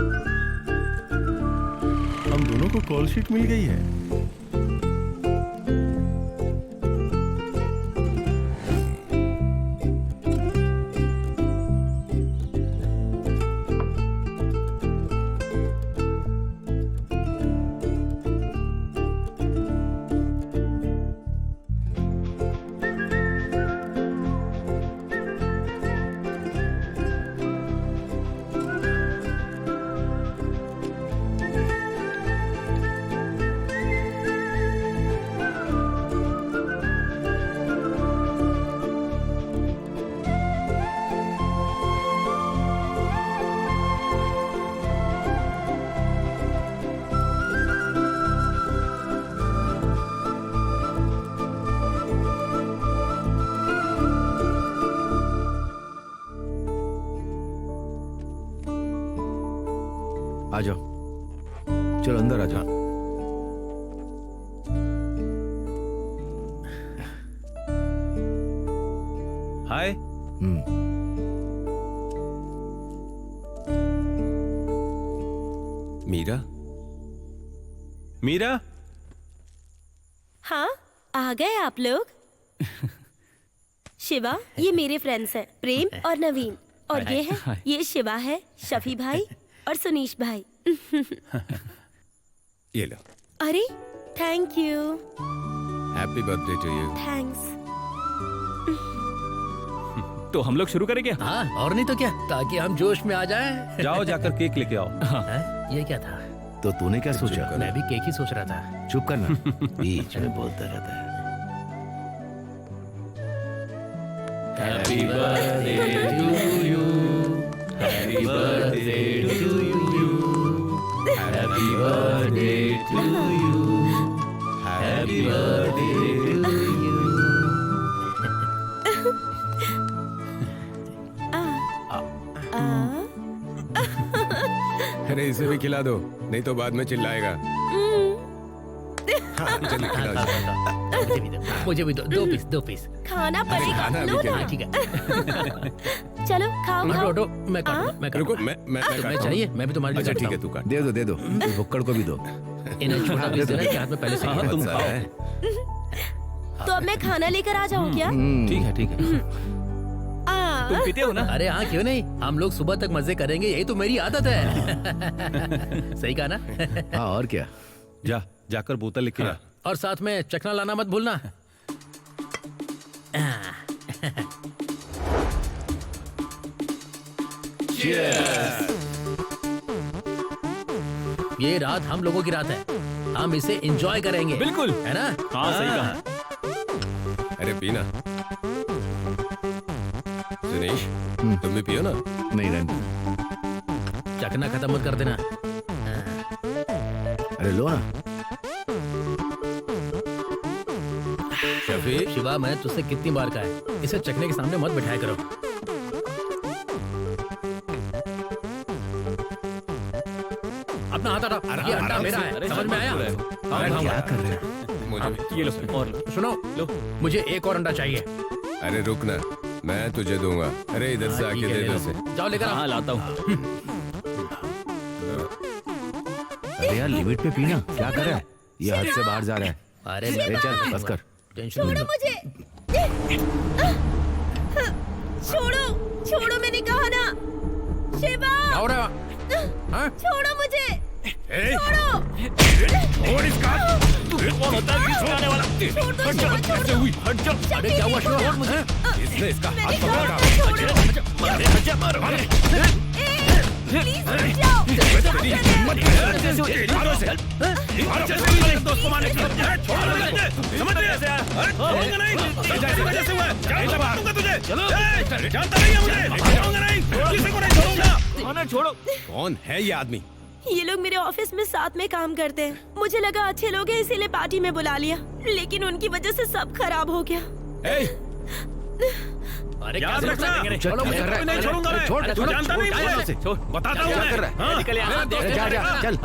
[SPEAKER 11] हम दोनों को कॉल शीट मिल गई है।
[SPEAKER 4] आ जाओ, चलो अंदर आ जाओ।
[SPEAKER 13] हाय।
[SPEAKER 3] मीरा?
[SPEAKER 13] मीरा?
[SPEAKER 9] हाँ, आ गए आप लोग। शिवा, ये मेरे फ्रेंड्स हैं, प्रेम और नवीन। और ये शिवा है, शफी भाई और सुनीश भाई।
[SPEAKER 3] ये लो।
[SPEAKER 9] अरे thank you.
[SPEAKER 3] Happy birthday to you.
[SPEAKER 9] Thanks.
[SPEAKER 10] तो हम लोग शुरू करेंगे?
[SPEAKER 8] हाँ, और नहीं तो क्या, ताकि हम जोश में आ जाएं।
[SPEAKER 13] जाओ जाकर केक लेके आओ।
[SPEAKER 8] हाँ? ये क्या था?
[SPEAKER 4] तो तूने क्या सोचा?
[SPEAKER 8] मैं भी केक ही सोच रहा था।
[SPEAKER 4] चुप करना, बीच में बोलता रहता है।
[SPEAKER 10] Happy birthday to you. Happy birthday to you. Happy birthday to you. Happy birthday to you.
[SPEAKER 3] अरे इसे भी खिला दो, नहीं तो बाद में चिल्लाएगा। हाँ, जल्दी खिला दो।
[SPEAKER 8] मुझे भी दो पीस।
[SPEAKER 9] खाना पड़ेगा, लो ना।
[SPEAKER 8] ठीक है।
[SPEAKER 9] चलो खाओ खाओ।
[SPEAKER 8] रोटो, मैं
[SPEAKER 3] रुको, मैं
[SPEAKER 8] चाहिए, मैं भी तुम्हारे लिए।
[SPEAKER 3] अच्छा ठीक है, तू काट।
[SPEAKER 4] दे दो, भुक्कड़ को भी दो।
[SPEAKER 8] इन्हें छोटा पीस देना कि हाथ में पहले से।
[SPEAKER 10] हाँ, तुम खाओ।
[SPEAKER 9] तो अब मैं खाना लेकर आ जाऊँ क्या?
[SPEAKER 8] ठीक है।
[SPEAKER 10] तुम पीते हो ना?
[SPEAKER 8] अरे हाँ, क्यों नहीं, हम लोग सुबह तक मजे करेंगे, यही तो मेरी आदत है। सही कहा ना?
[SPEAKER 4] हाँ, और क्या।
[SPEAKER 13] जाकर बोतल लेके आ।
[SPEAKER 8] और साथ में चखना लाना मत भूलना। ये रात हम लोगों की रात है, हम इसे एंजॉय करेंगे।
[SPEAKER 10] बिल्कुल,
[SPEAKER 8] है ना?
[SPEAKER 10] हाँ सही कहा।
[SPEAKER 3] अरे पीना। सुनीश, तुम भी पियो ना।
[SPEAKER 4] नहीं रहने।
[SPEAKER 8] चखना खत्म मत कर देना।
[SPEAKER 4] अरे लो ना।
[SPEAKER 3] शफी,
[SPEAKER 8] शिवा, मैंने तुझसे कितनी बार कहा है, इसे चखने के सामने मत बिठाया करो। अपना हाथ हटाओ, ये अंडा मेरा है, समझ में आया?
[SPEAKER 4] क्या कर रहे हैं?
[SPEAKER 3] मुझे
[SPEAKER 10] ये लो, और
[SPEAKER 8] सुनो, मुझे एक और अंडा चाहिए।
[SPEAKER 3] अरे रुक ना, मैं तुझे दूंगा। अरे इधर से आके दे दो इसे।
[SPEAKER 8] जाओ लेकर आओ।
[SPEAKER 10] हाँ लाता हूँ।
[SPEAKER 4] अरे यार, लिमिट पे पीना, क्या कर रहा है? ये हद से बाहर जा रहा है।
[SPEAKER 8] अरे
[SPEAKER 4] चल बस कर।
[SPEAKER 9] छोड़ो मुझे। छोड़ो, मैंने कहा ना। शिवा,
[SPEAKER 8] क्या हो रहा है? हाँ?
[SPEAKER 9] छोड़ो मुझे।
[SPEAKER 3] और इसका
[SPEAKER 10] तू कौन होता है बीच में आने वाला? हट जा, कैसे हुई? हट जा। अरे क्या हुआ शिवा?
[SPEAKER 3] इसने इसका हाथ पकड़ा।
[SPEAKER 10] मारे, हट जा, मारो। दोस्त को मारने की समझ रहे हैं? जानता नहीं है मुझे। छोड़ो।
[SPEAKER 3] कौन है ये आदमी?
[SPEAKER 9] ये लोग मेरे ऑफिस में साथ में काम करते हैं। मुझे लगा अच्छे लोग हैं इसीलिए पार्टी में बुला लिया, लेकिन उनकी वजह से सब खराब हो गया।
[SPEAKER 10] अरे
[SPEAKER 8] याद रखना,
[SPEAKER 10] छोड़ो मुझे,
[SPEAKER 8] नहीं छोड़ूंगा मैं।
[SPEAKER 4] छोड़,
[SPEAKER 8] तू जानता नहीं मुझे। बताता हूँ मैं।
[SPEAKER 10] निकल यहाँ,
[SPEAKER 4] जा, चल,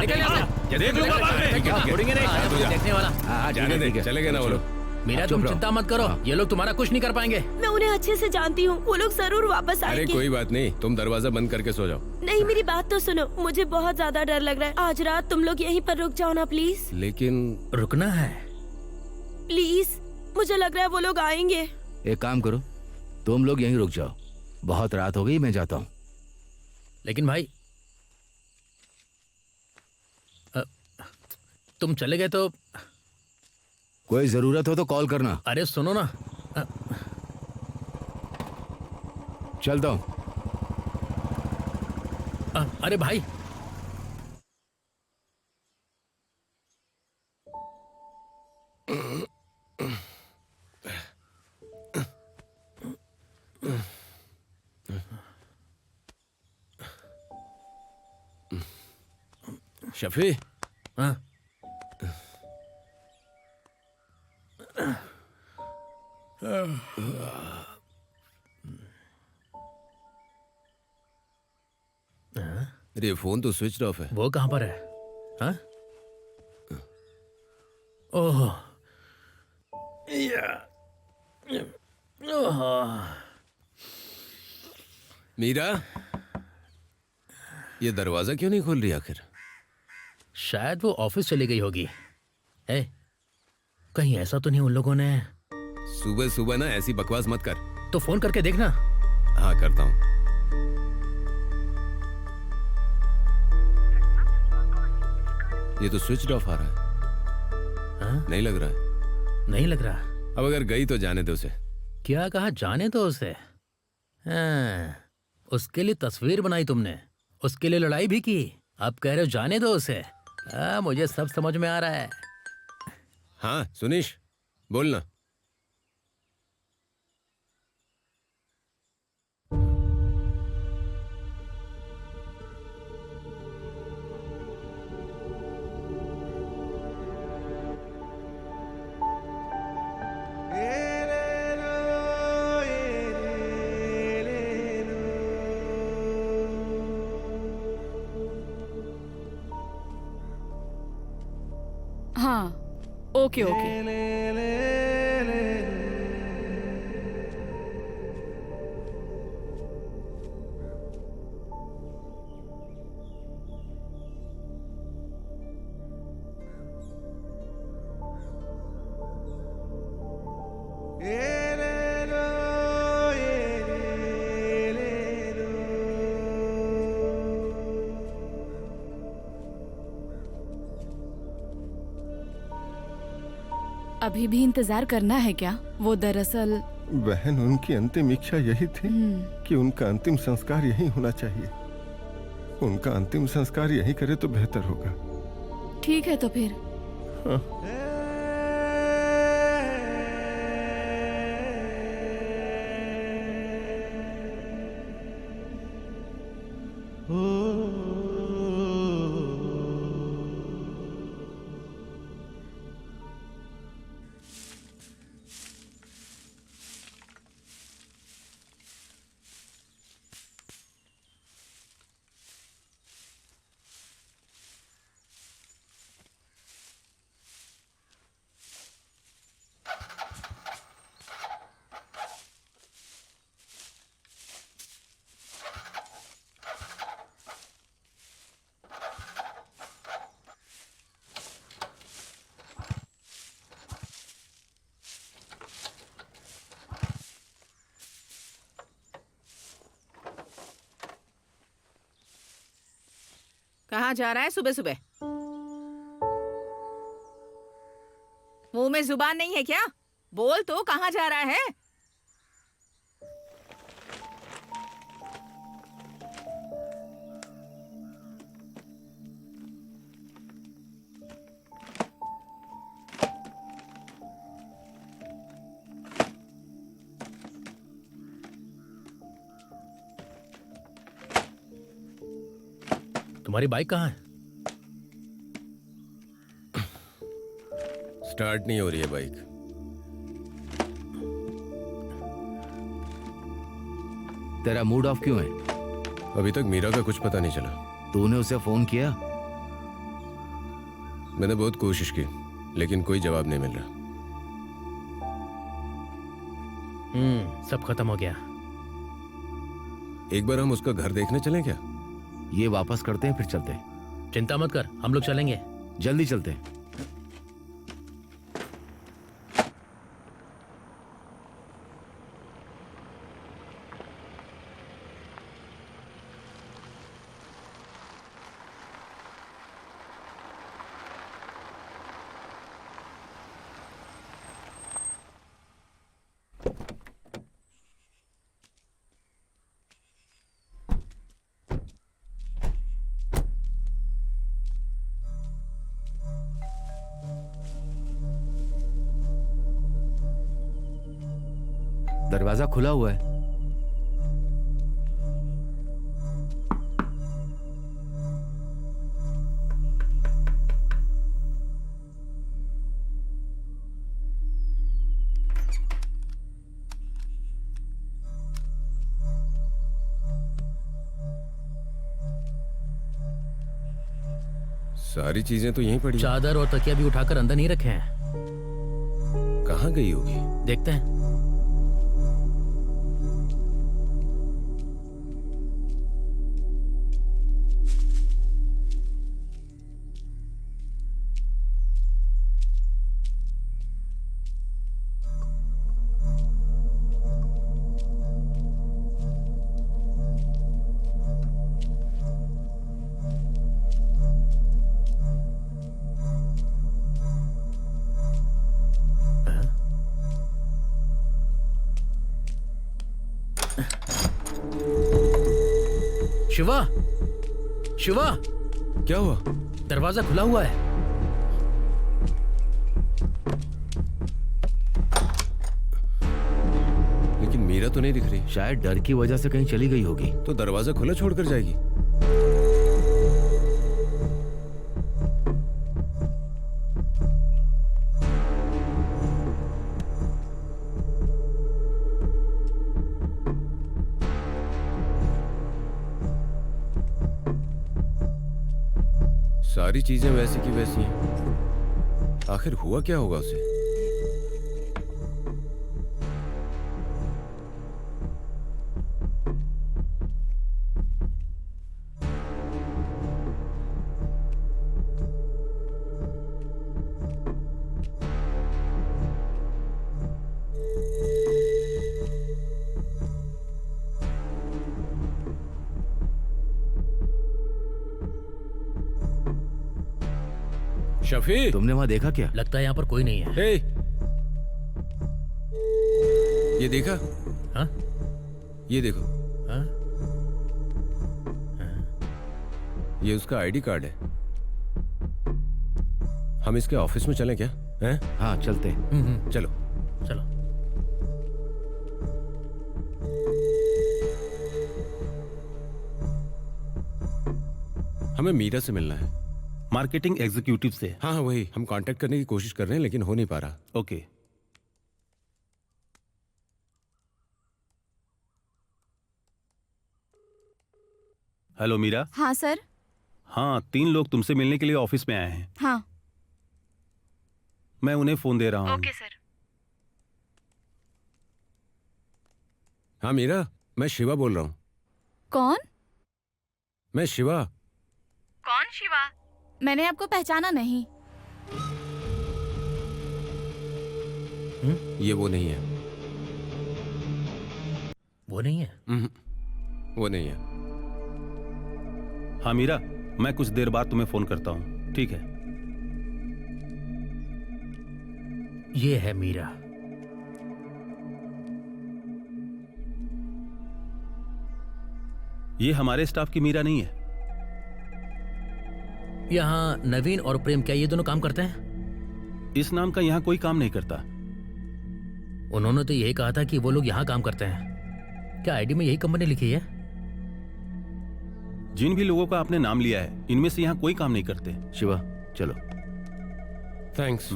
[SPEAKER 10] निकल यहाँ।
[SPEAKER 8] देख लूंगा बाद में।
[SPEAKER 10] छोड़ेंगे नहीं, देखने वाला।
[SPEAKER 3] जाने दे, चले गए ना वो लोग।
[SPEAKER 10] मीरा तुम चिंता मत करो, ये लोग तुम्हारा कुछ नहीं कर पाएंगे।
[SPEAKER 9] मैं उन्हें अच्छे से जानती हूँ, वो लोग जरूर वापस
[SPEAKER 3] अरे
[SPEAKER 9] आएंगे।
[SPEAKER 3] कोई बात नहीं, तुम दरवाजा बंद करके सो जाओ।
[SPEAKER 9] नहीं, मेरी बात तो सुनो, मुझे बहुत ज्यादा डर लग रहा है। आज रात तुम लोग यहीं पर रुक जाओ ना प्लीज।
[SPEAKER 3] लेकिन
[SPEAKER 10] रुकना है?
[SPEAKER 9] प्लीज, मुझे लग रहा है वो लोग आएंगे।
[SPEAKER 4] एक काम करो, तुम लोग यहीं रुक जाओ, बहुत रात हो गई, मैं जाता हूँ।
[SPEAKER 10] लेकिन भाई तुम चले गए तो
[SPEAKER 4] कोई जरूरत हो तो कॉल करना।
[SPEAKER 10] अरे सुनो ना,
[SPEAKER 4] चलता हूँ।
[SPEAKER 10] अरे भाई
[SPEAKER 3] शफी,
[SPEAKER 10] हाँ
[SPEAKER 3] अरे फोन तो स्विच ऑफ है।
[SPEAKER 10] वो कहाँ पर है? हाँ? ओह
[SPEAKER 3] मीरा, ये दरवाजा क्यों नहीं खोल रही आखिर?
[SPEAKER 10] शायद वो ऑफिस चली गई होगी। है कहीं ऐसा तो नहीं उन लोगों ने?
[SPEAKER 3] सुबह सुबह ना ऐसी बकवास मत कर।
[SPEAKER 10] तो फोन करके देखना।
[SPEAKER 3] हाँ करता हूँ। ये तो स्विच ऑफ आ रहा है।
[SPEAKER 10] हाँ?
[SPEAKER 3] नहीं लग रहा है।
[SPEAKER 10] नहीं लग रहा।
[SPEAKER 3] अब अगर गई तो जाने दे उसे।
[SPEAKER 10] क्या कहा? जाने दो उसे? हाँ, उसके लिए तस्वीर बनाई तुमने, उसके लिए लड़ाई भी की, अब कह रहे हो जाने दो उसे। मुझे सब समझ में आ रहा है।
[SPEAKER 3] हाँ सुनीश, बोलना।
[SPEAKER 5] हाँ, ओके ओके। अभी भी इंतजार करना है क्या? वो दरअसल
[SPEAKER 11] बहन, उनकी अंतिम इच्छा यही थी कि उनका अंतिम संस्कार यही होना चाहिए। उनका अंतिम संस्कार यही करे तो बेहतर होगा।
[SPEAKER 5] ठीक है तो फिर।
[SPEAKER 11] हाँ।
[SPEAKER 1] कहाँ जा रहा है सुबह सुबह? मुंह में जुबान नहीं है क्या? बोल तो, कहाँ जा रहा है?
[SPEAKER 8] तुम्हारी बाइक कहाँ है?
[SPEAKER 3] स्टार्ट नहीं हो रही है बाइक।
[SPEAKER 4] तेरा मूड ऑफ क्यों है?
[SPEAKER 3] अभी तक मीरा का कुछ पता नहीं चला।
[SPEAKER 4] तूने उसे फोन किया?
[SPEAKER 3] मैंने बहुत कोशिश की, लेकिन कोई जवाब नहीं मिल रहा।
[SPEAKER 8] सब खत्म हो गया।
[SPEAKER 3] एक बार हम उसका घर देखने चलें क्या?
[SPEAKER 4] ये वापस करते हैं फिर चलते हैं।
[SPEAKER 8] चिंता मत कर, हम लोग चलेंगे।
[SPEAKER 4] जल्दी चलते हैं। दरवाजा खुला हुआ है।
[SPEAKER 3] सारी चीजें तो यहीं पड़ी हैं।
[SPEAKER 8] चादर और तकिया भी उठाकर अंदर नहीं रखे हैं।
[SPEAKER 3] कहाँ गई होगी?
[SPEAKER 8] देखते हैं। शिवा, शिवा,
[SPEAKER 3] क्या हुआ?
[SPEAKER 8] दरवाजा खुला हुआ है।
[SPEAKER 3] लेकिन मीरा तो नहीं दिख रही।
[SPEAKER 4] शायद डर की वजह से कहीं चली गई होगी।
[SPEAKER 3] तो दरवाजा खुला छोड़कर जाएगी? सारी चीजें वैसी की वैसी हैं। आखिर हुआ क्या होगा उसे? शफी,
[SPEAKER 4] तुमने वहां देखा क्या?
[SPEAKER 8] लगता है यहाँ पर कोई नहीं है।
[SPEAKER 3] हे, ये देखा?
[SPEAKER 8] हाँ?
[SPEAKER 3] ये देखो।
[SPEAKER 8] हाँ?
[SPEAKER 3] ये उसका आईडी कार्ड है। हम इसके ऑफिस में चलें क्या? हैं?
[SPEAKER 4] हाँ चलते हैं।
[SPEAKER 3] चलो
[SPEAKER 8] चलो।
[SPEAKER 3] हमें मीरा से मिलना है।
[SPEAKER 13] मार्केटिंग एग्जीक्यूटिव से।
[SPEAKER 3] हाँ हाँ वही। हम कांटेक्ट करने की कोशिश कर रहे हैं लेकिन हो नहीं पा रहा।
[SPEAKER 13] ओके। हेलो मीरा।
[SPEAKER 5] हाँ सर।
[SPEAKER 13] हाँ, 3 लोग तुमसे मिलने के लिए ऑफिस में आए हैं।
[SPEAKER 5] हाँ।
[SPEAKER 13] मैं उन्हें फोन दे रहा हूँ।
[SPEAKER 5] Okay sir.
[SPEAKER 3] हाँ मीरा, मैं शिवा बोल रहा हूँ।
[SPEAKER 5] कौन?
[SPEAKER 3] मैं शिवा।
[SPEAKER 5] कौन शिवा? मैंने आपको पहचाना नहीं।
[SPEAKER 3] ये वो नहीं है।
[SPEAKER 8] वो नहीं है?
[SPEAKER 3] वो नहीं है।
[SPEAKER 13] हाँ मीरा, मैं कुछ देर बाद तुम्हें फोन करता हूँ, ठीक है?
[SPEAKER 8] ये है मीरा।
[SPEAKER 13] ये हमारे स्टाफ की मीरा नहीं है।
[SPEAKER 8] यहाँ नवीन और प्रेम क्या ये दोनों काम करते हैं?
[SPEAKER 13] इस नाम का यहाँ कोई काम नहीं करता।
[SPEAKER 8] उन्होंने तो यही कहा था कि वो लोग यहाँ काम करते हैं। क्या आईडी में यही कंपनी लिखी है?
[SPEAKER 13] जिन भी लोगों का आपने नाम लिया है, इनमें से यहाँ कोई काम नहीं करते।
[SPEAKER 4] शिवा चलो।
[SPEAKER 3] थैंक्स।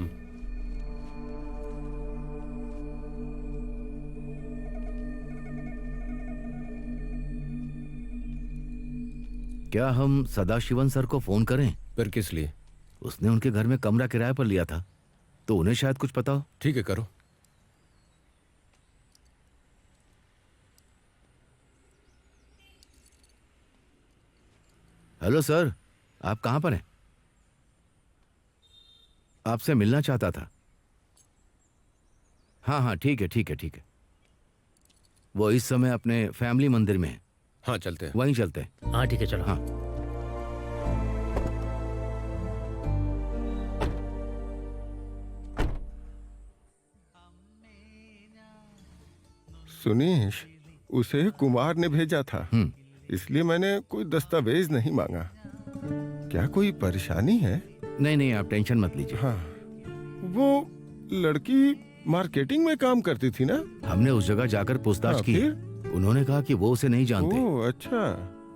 [SPEAKER 4] क्या हम सदाशिवन सर को फोन करें?
[SPEAKER 3] फिर किस लिए?
[SPEAKER 4] उसने उनके घर में कमरा किराए पर लिया था, तो उन्हें शायद कुछ पता हो।
[SPEAKER 3] ठीक है, करो।
[SPEAKER 4] हेलो सर, आप कहां पर हैं? आपसे मिलना चाहता था। हाँ हाँ ठीक है ठीक है ठीक है। वो इस समय अपने फैमिली मंदिर में है।
[SPEAKER 3] हाँ चलते हैं।
[SPEAKER 4] वहीं चलते हैं।
[SPEAKER 8] हाँ ठीक है चलो।
[SPEAKER 4] हाँ
[SPEAKER 11] सुनीश, उसे कुमार ने भेजा था, इसलिए मैंने कोई दस्तावेज नहीं मांगा। क्या कोई परेशानी है?
[SPEAKER 4] नहीं नहीं, आप टेंशन मत लीजिए।
[SPEAKER 11] हाँ, वो लड़की मार्केटिंग में काम करती थी ना?
[SPEAKER 4] हमने उस जगह जाकर पूछताछ की। उन्होंने कहा कि वो उसे नहीं जानते।
[SPEAKER 11] ओह अच्छा,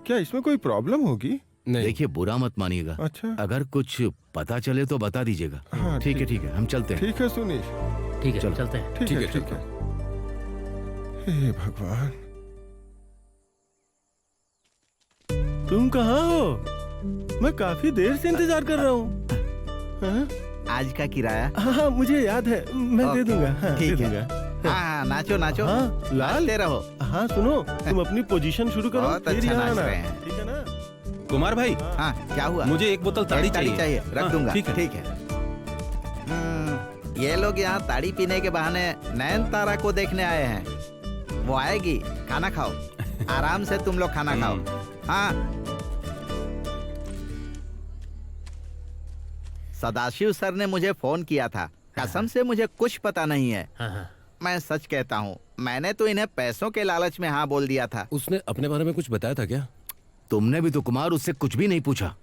[SPEAKER 11] क्या इसमें कोई प्रॉब्लम होगी?
[SPEAKER 4] देखिए बुरा मत मानिएगा।
[SPEAKER 11] अच्छा,
[SPEAKER 4] अगर कुछ पता चले तो बता दीजिएगा।
[SPEAKER 11] हाँ,
[SPEAKER 4] ठीक है, हम चलते हैं।
[SPEAKER 11] ठीक है सुनीश।
[SPEAKER 8] ठीक है
[SPEAKER 4] चलो
[SPEAKER 8] चलते हैं।
[SPEAKER 11] ठीक है ठीक है। हे भगवान, तुम कहाँ हो? मैं काफी देर से इंतजार कर रहा हूँ।
[SPEAKER 12] आज का किराया?
[SPEAKER 11] हाँ मुझे याद है, मैं दे दूंगा। हाँ,
[SPEAKER 12] ठीक
[SPEAKER 11] दे
[SPEAKER 12] है।
[SPEAKER 11] दूंगा।
[SPEAKER 12] हाँ नाचो नाचो।
[SPEAKER 11] हाँ लाल,
[SPEAKER 12] नाचते रहो।
[SPEAKER 11] हाँ सुनो, तुम अपनी पोजीशन शुरू करो।
[SPEAKER 12] बहुत
[SPEAKER 11] फिर
[SPEAKER 12] अच्छा
[SPEAKER 11] यहाँ
[SPEAKER 12] नाच
[SPEAKER 11] आना।
[SPEAKER 12] रहे हैं।
[SPEAKER 11] ठीक है ना?
[SPEAKER 13] कुमार भाई,
[SPEAKER 12] हाँ क्या हुआ?
[SPEAKER 13] मुझे एक बोतल ताड़ी चाहिए।
[SPEAKER 12] रख
[SPEAKER 13] हाँ,
[SPEAKER 12] दूंगा।
[SPEAKER 13] ठीक है।
[SPEAKER 12] ठीक है। ये लोग यहाँ ताड़ी पीने के बहाने नयन तारा को देखने आए हैं। वो आएगी, खाना खाओ। आराम से तुम लोग खाना खाओ। हाँ। सदाशिव सर ने मुझे फोन किया था। कसम से मुझे कुछ पता नहीं है। मैं सच कहता हूँ, मैंने तो इन्हें पैसों के लालच में हाँ बोल दिया था।
[SPEAKER 3] उसने अपने बारे में कुछ बताया था क्या?
[SPEAKER 4] तुमने भी तो कुमार उससे कुछ भी नहीं पूछा।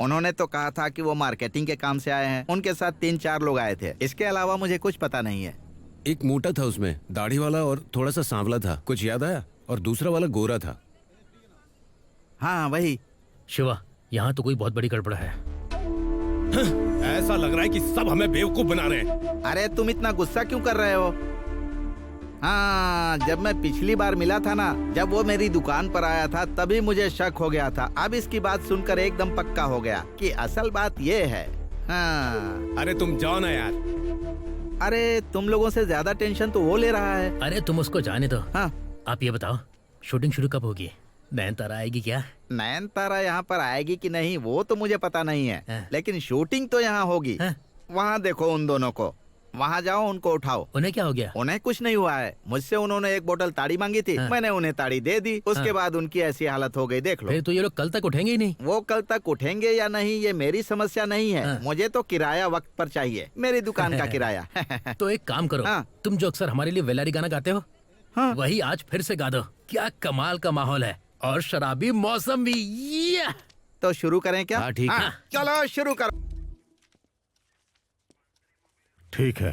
[SPEAKER 12] उन्होंने तो कहा था कि वो मार्केटिंग के काम से आए हैं। उनके साथ 3-4 लोग आए थे। इसके अलावा मुझे कुछ पता नहीं है।
[SPEAKER 3] एक मोटा था उसमें, दाढ़ी वाला, और थोड़ा सा सांवला था, कुछ याद आया? और दूसरा वाला गोरा था।
[SPEAKER 12] हाँ वही।
[SPEAKER 8] शिवा, यहाँ तो कोई बहुत बड़ी गड़बड़ है।
[SPEAKER 3] ऐसा लग रहा है कि सब हमें बेवकूफ बना रहे हैं।
[SPEAKER 12] अरे तुम इतना गुस्सा क्यों कर रहे हो? हाँ, जब मैं पिछली बार मिला था ना, जब वो मेरी दुकान पर आया था, तभी मुझे शक हो गया था। अब इसकी बात सुनकर एकदम पक्का हो गया कि असल बात ये है। हाँ।
[SPEAKER 3] अरे तुम जाओ ना यार।
[SPEAKER 12] अरे तुम लोगों से ज्यादा टेंशन तो वो ले रहा है।
[SPEAKER 8] अरे तुम उसको जाने दो।
[SPEAKER 12] हाँ।
[SPEAKER 8] आप ये बताओ, शूटिंग शुरू कब होगी? नयन तारा आएगी क्या?
[SPEAKER 12] नयन तारा यहाँ पर आएगी कि नहीं वो तो मुझे पता नहीं है, लेकिन शूटिंग तो यहाँ होगी। वहाँ देखो उन दोनों को, वहाँ जाओ, उनको उठाओ।
[SPEAKER 8] उन्हें क्या हो गया?
[SPEAKER 12] उन्हें कुछ नहीं हुआ है। मुझसे उन्होंने एक बोतल ताड़ी मांगी थी, मैंने उन्हें ताड़ी दे दी। उसके बाद उनकी ऐसी हालत हो गई, देख लो।
[SPEAKER 8] फिर तो ये लोग कल तक उठेंगे ही नहीं।
[SPEAKER 12] वो कल तक उठेंगे या नहीं ये मेरी समस्या नहीं है। मुझे तो किराया वक्त पर चाहिए, मेरी दुकान का किराया।
[SPEAKER 8] तो एक काम करो, तुम जो अक्सर हमारे लिए वेलारी गाना गाते हो, वही आज फिर से गा दो। क्या कमाल का माहौल है, और शराबी मौसम भी।
[SPEAKER 12] तो शुरू करें क्या?
[SPEAKER 4] हाँ ठीक है।
[SPEAKER 12] चलो शुरू करो।
[SPEAKER 11] ठीक है,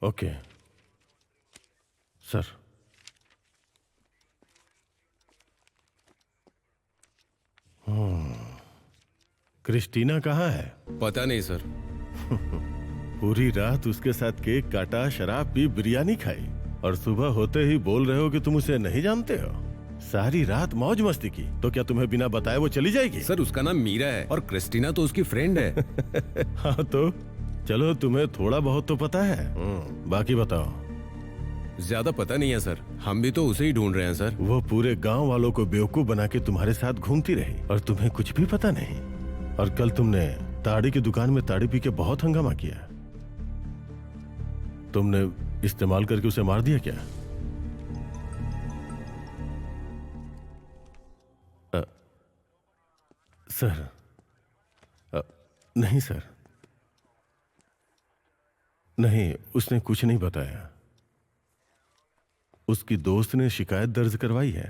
[SPEAKER 11] ओके सर। क्रिस्टीना कहाँ है?
[SPEAKER 3] पता नहीं सर।
[SPEAKER 11] पूरी रात उसके साथ केक काटा, शराब पी, बिरयानी खाई, और सुबह होते ही बोल रहे हो कि तुम उसे नहीं जानते हो। सारी रात मौज मस्ती की, तो क्या तुम्हें बिना बताए वो चली जाएगी?
[SPEAKER 3] सर उसका नाम मीरा है, और क्रिस्टीना तो उसकी फ्रेंड है।
[SPEAKER 11] हाँ तो चलो, तुम्हें थोड़ा बहुत तो पता है। बाकी बताओ।
[SPEAKER 3] ज्यादा पता नहीं है सर, हम भी तो उसे ही ढूंढ रहे हैं सर।
[SPEAKER 11] वो पूरे गांव वालों को बेवकूफ बना के तुम्हारे साथ घूमती रही, और तुम्हें कुछ भी पता नहीं। और कल तुमने ताड़ी की दुकान में ताड़ी पी के बहुत हंगामा किया। तुमने इस्तेमाल करके उसे मार दिया क्या? सर नहीं सर, नहीं, उसने कुछ नहीं बताया। उसकी दोस्त ने शिकायत दर्ज करवाई है।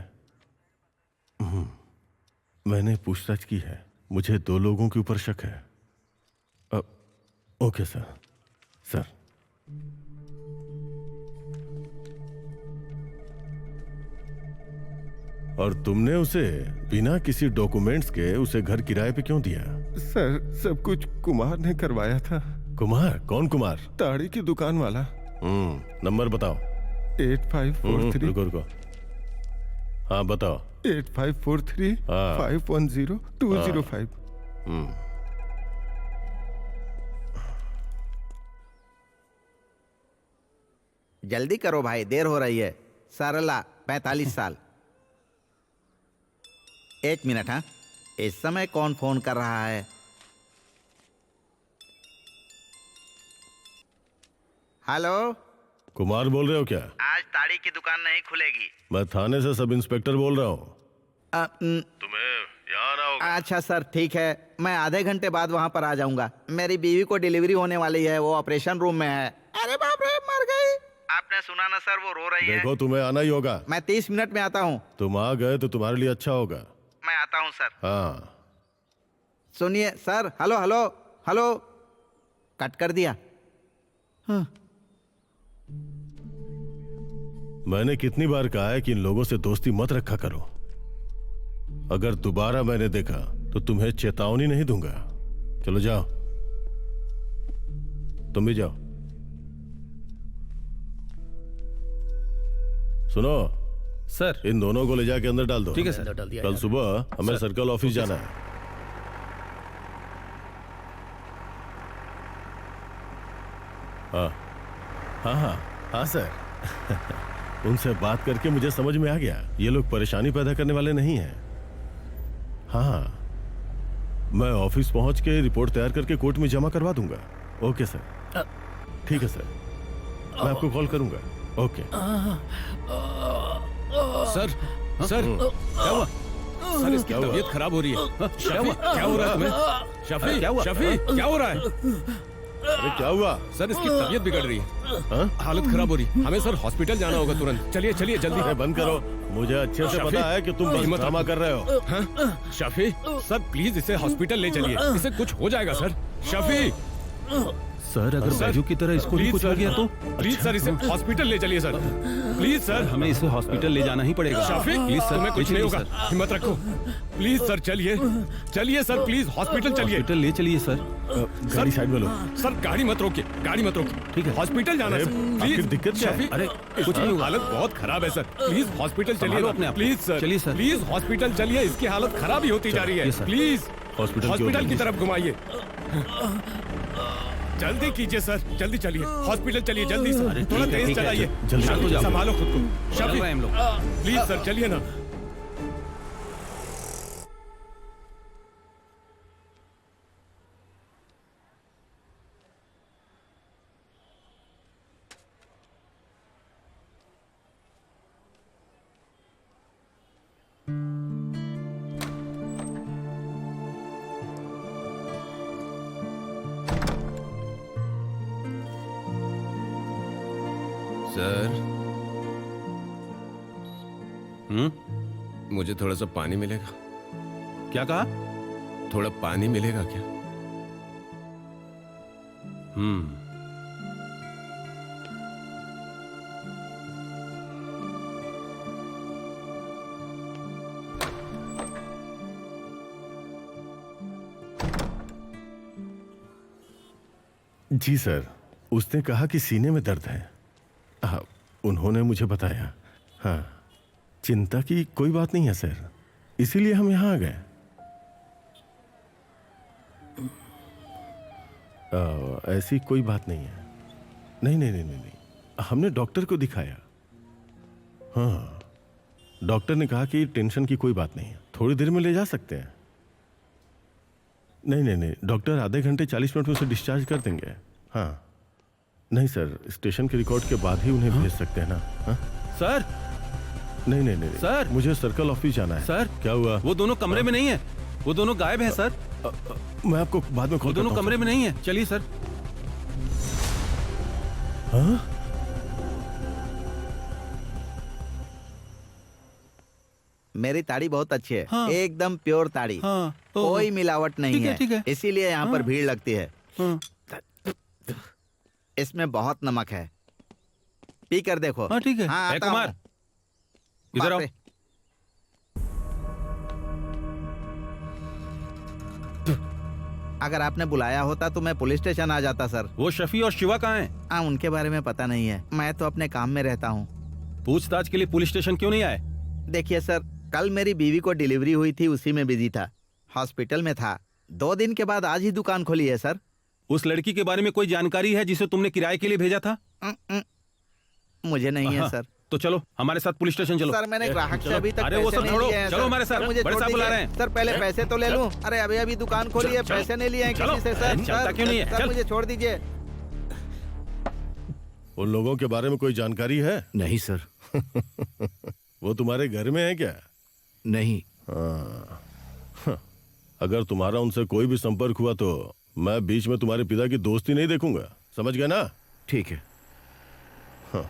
[SPEAKER 11] मैंने पूछताछ की है, मुझे 2 लोगों के ऊपर शक है। Okay sir. सर और तुमने उसे बिना किसी डॉक्यूमेंट्स के उसे घर किराए पे क्यों दिया?
[SPEAKER 14] सर सब कुछ कुमार ने करवाया था।
[SPEAKER 11] कुमार? कौन कुमार?
[SPEAKER 14] ताड़ी की दुकान वाला।
[SPEAKER 11] नंबर बताओ।
[SPEAKER 14] 8543।
[SPEAKER 11] रुको। हाँ बताओ।
[SPEAKER 14] 8543 510 205।
[SPEAKER 12] जल्दी करो भाई, देर हो रही है। सरला 45 साल। 1 मिनट। हाँ, इस समय कौन फोन कर रहा है? हेलो,
[SPEAKER 11] कुमार बोल रहे हो क्या?
[SPEAKER 12] आज ताड़ी की दुकान नहीं खुलेगी।
[SPEAKER 11] मैं थाने से सब इंस्पेक्टर बोल रहा हूँ। तुम्हें यहाँ आना होगा।
[SPEAKER 12] अच्छा सर, ठीक है, मैं आधे घंटे बाद वहाँ पर आ जाऊंगा। मेरी बीवी को डिलीवरी होने वाली है, वो ऑपरेशन रूम में है। अरे बाप रे, मर गई। आपने सुना ना सर, वो रो रही है।
[SPEAKER 11] देखो तुम्हें आना ही होगा।
[SPEAKER 12] मैं 30 मिनट में आता हूँ।
[SPEAKER 11] तुम आ गए तो तुम्हारे लिए अच्छा होगा।
[SPEAKER 12] मैं आता हूँ सर।
[SPEAKER 11] हाँ
[SPEAKER 12] सुनिए sir. Hello hello hello, cut कर दिया। हाँ।
[SPEAKER 11] मैंने कितनी बार कहा है कि इन लोगों से दोस्ती मत रखा करो। अगर दोबारा मैंने देखा तो तुम्हें चेतावनी नहीं दूंगा। चलो जाओ, तुम भी जाओ। सुनो
[SPEAKER 13] सर,
[SPEAKER 11] इन दोनों को ले जाके अंदर डाल दो।
[SPEAKER 13] ठीक है सर।
[SPEAKER 11] कल सुबह हमें सर्कल ऑफिस जाना है। हाँ सर। उनसे बात करके मुझे समझ में आ गया, ये लोग परेशानी पैदा करने वाले नहीं हैं। हाँ, मैं ऑफिस पहुंच के रिपोर्ट तैयार करके कोर्ट में जमा करवा दूंगा। Okay sir. ठीक है सर, मैं आपको कॉल करूंगा। Okay
[SPEAKER 3] sir. क्या हुआ? सर इसकी तबीयत खराब हो रही है। शफी, क्या हो रहा है तुम्हें? शफी, शफी, क्या हो रहा है?
[SPEAKER 11] अरे क्या हुआ?
[SPEAKER 3] सर इसकी तबीयत बिगड़ रही है। हालत खराब हो रही है। हमें सर हॉस्पिटल जाना होगा तुरंत। चलिए चलिए जल्दी।
[SPEAKER 11] बंद करो, मुझे अच्छे से पता है कि तुम बस ड्रामा कर रहे हो।
[SPEAKER 3] हाँ? शफी सर प्लीज इसे हॉस्पिटल ले चलिए, इसे कुछ हो जाएगा सर। शफी
[SPEAKER 13] सर, अगर बैजू की तरह इसको भी कुछ हो गया तो?
[SPEAKER 3] प्लीज सर इसे हॉस्पिटल ले चलिए सर। प्लीज सर,
[SPEAKER 13] हमें इसे हॉस्पिटल ले जाना ही पड़ेगा।
[SPEAKER 3] शफी
[SPEAKER 13] प्लीज सर,
[SPEAKER 3] तुम्हें कुछ नहीं होगा, हिम्मत रखो। प्लीज सर चलिए चलिए सर, प्लीज हॉस्पिटल चलिए।
[SPEAKER 13] हॉस्पिटल ले चलिए सर।
[SPEAKER 11] गाड़ी साइड में लो।
[SPEAKER 3] सर गाड़ी मत रोकिए, गाड़ी मत रोकिए।
[SPEAKER 13] ठीक है,
[SPEAKER 3] हॉस्पिटल जाना है सर। प्लीज
[SPEAKER 11] दिक्कत क्या है?
[SPEAKER 3] अरे कुछ नहीं हुआ, हालत बहुत खराब है सर। प्लीज हॉस्पिटल चलिए। प्लीज सर,
[SPEAKER 13] चलिए सर।
[SPEAKER 3] प्लीज हॉस्पिटल चलिए, इसकी हालत खराब ही होती जा रही है। प्लीज हॉस्पिटल की तरफ घुमाइए। जल्दी कीजिए सर, जल्दी चलिए, हॉस्पिटल चलिए जल्दी से। थोड़ा तेज चलाइए, संभालो खुद को। शफी प्लीज सर चलिए ना। सर मुझे थोड़ा सा पानी मिलेगा?
[SPEAKER 13] क्या कहा?
[SPEAKER 3] थोड़ा पानी मिलेगा क्या?
[SPEAKER 11] जी सर, उसने कहा कि सीने में दर्द है। हाँ, उन्होंने मुझे बताया। हाँ, चिंता की कोई बात नहीं है सर, इसीलिए हम यहाँ आ गए। ऐसी कोई बात नहीं है। नहीं नहीं नहीं नहीं नहीं, हमने डॉक्टर को दिखाया। हाँ, डॉक्टर ने कहा कि टेंशन की कोई बात नहीं है, थोड़ी देर में ले जा सकते हैं। नहीं नहीं नहीं, डॉक्टर आधे घंटे 40 मिनट में उसे डिस्चार्ज कर देंगे। हाँ नहीं सर, स्टेशन के रिकॉर्ड के बाद ही उन्हें भेज सकते हैं ना। हाँ?
[SPEAKER 13] सर
[SPEAKER 11] नहीं नहीं नहीं
[SPEAKER 13] सर,
[SPEAKER 11] मुझे सर्कल ऑफिस जाना है।
[SPEAKER 13] सर
[SPEAKER 11] क्या हुआ?
[SPEAKER 13] वो दोनों कमरे में नहीं है। वो दोनों गायब हैं सर।
[SPEAKER 11] मैं आपको बाद में
[SPEAKER 13] वो
[SPEAKER 11] कॉल
[SPEAKER 13] दोनों
[SPEAKER 11] करता हूँ,
[SPEAKER 13] कमरे में नहीं है। चलिए सर।
[SPEAKER 11] हाँ?
[SPEAKER 12] मेरी ताड़ी बहुत अच्छी है।
[SPEAKER 13] हाँ।
[SPEAKER 12] एकदम प्योर ताड़ी।
[SPEAKER 13] हाँ।
[SPEAKER 12] कोई मिलावट नहीं
[SPEAKER 13] ठीक है,
[SPEAKER 12] है,
[SPEAKER 13] ठीक है।
[SPEAKER 12] इसीलिए यहाँ पर
[SPEAKER 13] हाँ।
[SPEAKER 12] भीड़ लगती है।
[SPEAKER 13] हाँ।
[SPEAKER 12] इसमें बहुत नमक है, पी कर देखो।
[SPEAKER 13] हाँ ठीक है।
[SPEAKER 12] हाँ,
[SPEAKER 13] ए,
[SPEAKER 12] आता
[SPEAKER 13] कुमार
[SPEAKER 12] हूँ।
[SPEAKER 13] इधर आओ।
[SPEAKER 12] बाप रे। अगर आपने बुलाया होता तो मैं पुलिस स्टेशन आ जाता सर।
[SPEAKER 13] वो शफी और शिवा कहाँ हैं?
[SPEAKER 12] हाँ, उनके बारे में पता नहीं है, मैं तो अपने काम में रहता हूँ।
[SPEAKER 13] पूछताछ के लिए पुलिस स्टेशन क्यों नहीं आए?
[SPEAKER 12] देखिए सर, कल मेरी बीवी को डिलीवरी हुई थी, उसी में बिजी था, हॉस्पिटल में था। 2 दिन के बाद आज ही दुकान खोली है सर।
[SPEAKER 13] उस लड़की के बारे में कोई जानकारी है जिसे तुमने किराए के लिए भेजा था?
[SPEAKER 12] मुझे नहीं है
[SPEAKER 13] हाँ,
[SPEAKER 12] सर।
[SPEAKER 13] तो चलो हमारे साथ पुलिस स्टेशन चलो।
[SPEAKER 12] सर मैंने ग्राहक से
[SPEAKER 13] चलो।
[SPEAKER 12] अभी तक
[SPEAKER 13] अरे वो
[SPEAKER 12] पैसे
[SPEAKER 13] सब
[SPEAKER 12] नहीं
[SPEAKER 13] छोड़ो,
[SPEAKER 12] लिए हैं,
[SPEAKER 13] चलो
[SPEAKER 12] सर।
[SPEAKER 13] हमारे साथ।
[SPEAKER 12] सर, मुझे
[SPEAKER 13] बड़े
[SPEAKER 12] छोड़
[SPEAKER 13] साहब बुला
[SPEAKER 12] दीजिए।
[SPEAKER 13] रहे हैं।
[SPEAKER 12] सर पहले पैसे तो ले लूं। अरे अभी अभी दुकान खोली है,
[SPEAKER 13] चलो।
[SPEAKER 12] पैसे नहीं लिए हैं
[SPEAKER 13] चलो।
[SPEAKER 12] किसी से सर।
[SPEAKER 13] चलता
[SPEAKER 12] सर,
[SPEAKER 13] क्यों नहीं है?
[SPEAKER 12] सर
[SPEAKER 13] चल।
[SPEAKER 12] मुझे छोड़ दीजिए।
[SPEAKER 11] उन लोगों के बारे में कोई जानकारी है?
[SPEAKER 4] नहीं सर।
[SPEAKER 11] वो तुम्हारे घर में है क्या?
[SPEAKER 4] नहीं।
[SPEAKER 11] हाँ। अगर तुम्हारा उनसे कोई भी संपर्क हुआ तो मैं बीच में तुम्हारे पिता की दोस्ती नहीं देखूंगा, समझ गए ना?
[SPEAKER 4] ठीक है।
[SPEAKER 11] हाँ।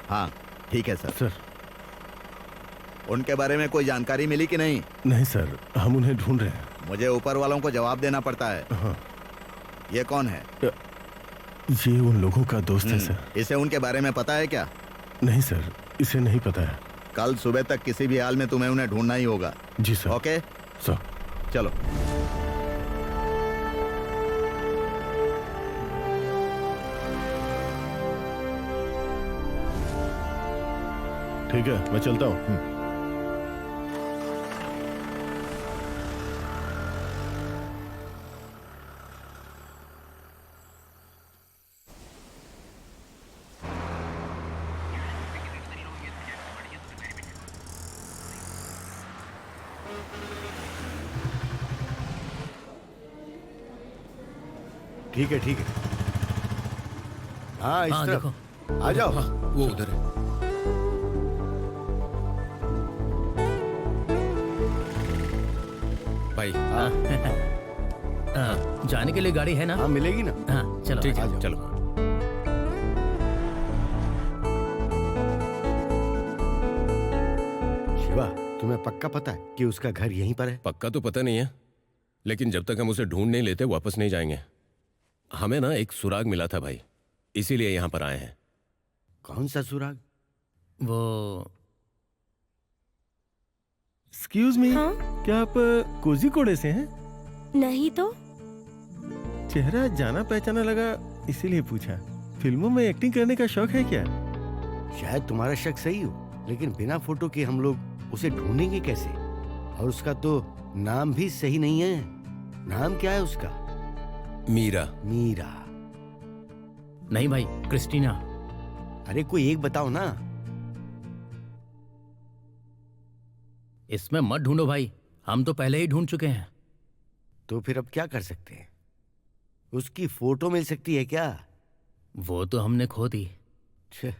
[SPEAKER 12] हाँ ठीक है सर।
[SPEAKER 11] सर
[SPEAKER 12] उनके बारे में कोई जानकारी मिली कि नहीं?
[SPEAKER 11] नहीं सर, हम उन्हें ढूंढ रहे हैं।
[SPEAKER 12] मुझे ऊपर वालों को जवाब देना पड़ता है।
[SPEAKER 11] हाँ।
[SPEAKER 12] ये कौन है?
[SPEAKER 11] ये उन लोगों का दोस्त है सर।
[SPEAKER 12] इसे उनके बारे में पता है क्या?
[SPEAKER 11] नहीं सर, इसे नहीं पता है।
[SPEAKER 12] कल सुबह तक किसी भी हाल में तुम्हें उन्हें ढूंढना ही होगा।
[SPEAKER 11] जी सर।
[SPEAKER 12] ओके
[SPEAKER 11] सर
[SPEAKER 12] चलो।
[SPEAKER 11] ठीक है, मैं चलता हूँ।
[SPEAKER 6] ठीक है ठीक है। हाँ इस
[SPEAKER 8] हाँ,
[SPEAKER 6] तरफ
[SPEAKER 8] देखो।
[SPEAKER 6] आ जाओ।
[SPEAKER 8] हाँ, वो उधर है।
[SPEAKER 3] भाई
[SPEAKER 8] हाँ, जाने के लिए गाड़ी है ना?
[SPEAKER 6] हाँ मिलेगी ना।
[SPEAKER 8] हाँ चलो।
[SPEAKER 3] ठीक
[SPEAKER 8] आ
[SPEAKER 3] है,
[SPEAKER 8] जाओ।
[SPEAKER 3] चलो।
[SPEAKER 6] शिवा, तुम्हें पक्का पता है कि उसका घर यहीं पर है?
[SPEAKER 3] पक्का तो पता नहीं है, लेकिन जब तक हम उसे ढूंढ नहीं लेते वापस नहीं जाएंगे। हमें ना एक सुराग मिला था भाई, इसीलिए यहाँ पर आए हैं।
[SPEAKER 6] कौन सा सुराग?
[SPEAKER 8] वो
[SPEAKER 14] एक्सक्यूज मी,
[SPEAKER 9] हाँ?
[SPEAKER 14] क्या आप कोझीकोडे से हैं?
[SPEAKER 9] नहीं तो।
[SPEAKER 14] चेहरा जाना पहचाना लगा, इसीलिए पूछा। फिल्मों में एक्टिंग करने का शौक है क्या?
[SPEAKER 6] शायद तुम्हारा शक सही हो, लेकिन बिना फोटो के हम लोग उसे ढूंढेंगे कैसे? और उसका तो नाम भी सही नहीं है। नाम क्या है उसका?
[SPEAKER 3] मीरा।
[SPEAKER 6] मीरा?
[SPEAKER 8] नहीं भाई, क्रिस्टीना।
[SPEAKER 6] अरे कोई एक बताओ ना।
[SPEAKER 8] इसमें मत ढूंढो भाई, हम तो पहले ही ढूंढ चुके हैं।
[SPEAKER 6] तो फिर अब क्या कर सकते हैं? उसकी फोटो मिल सकती है क्या?
[SPEAKER 8] वो तो हमने खो दी।
[SPEAKER 6] छे।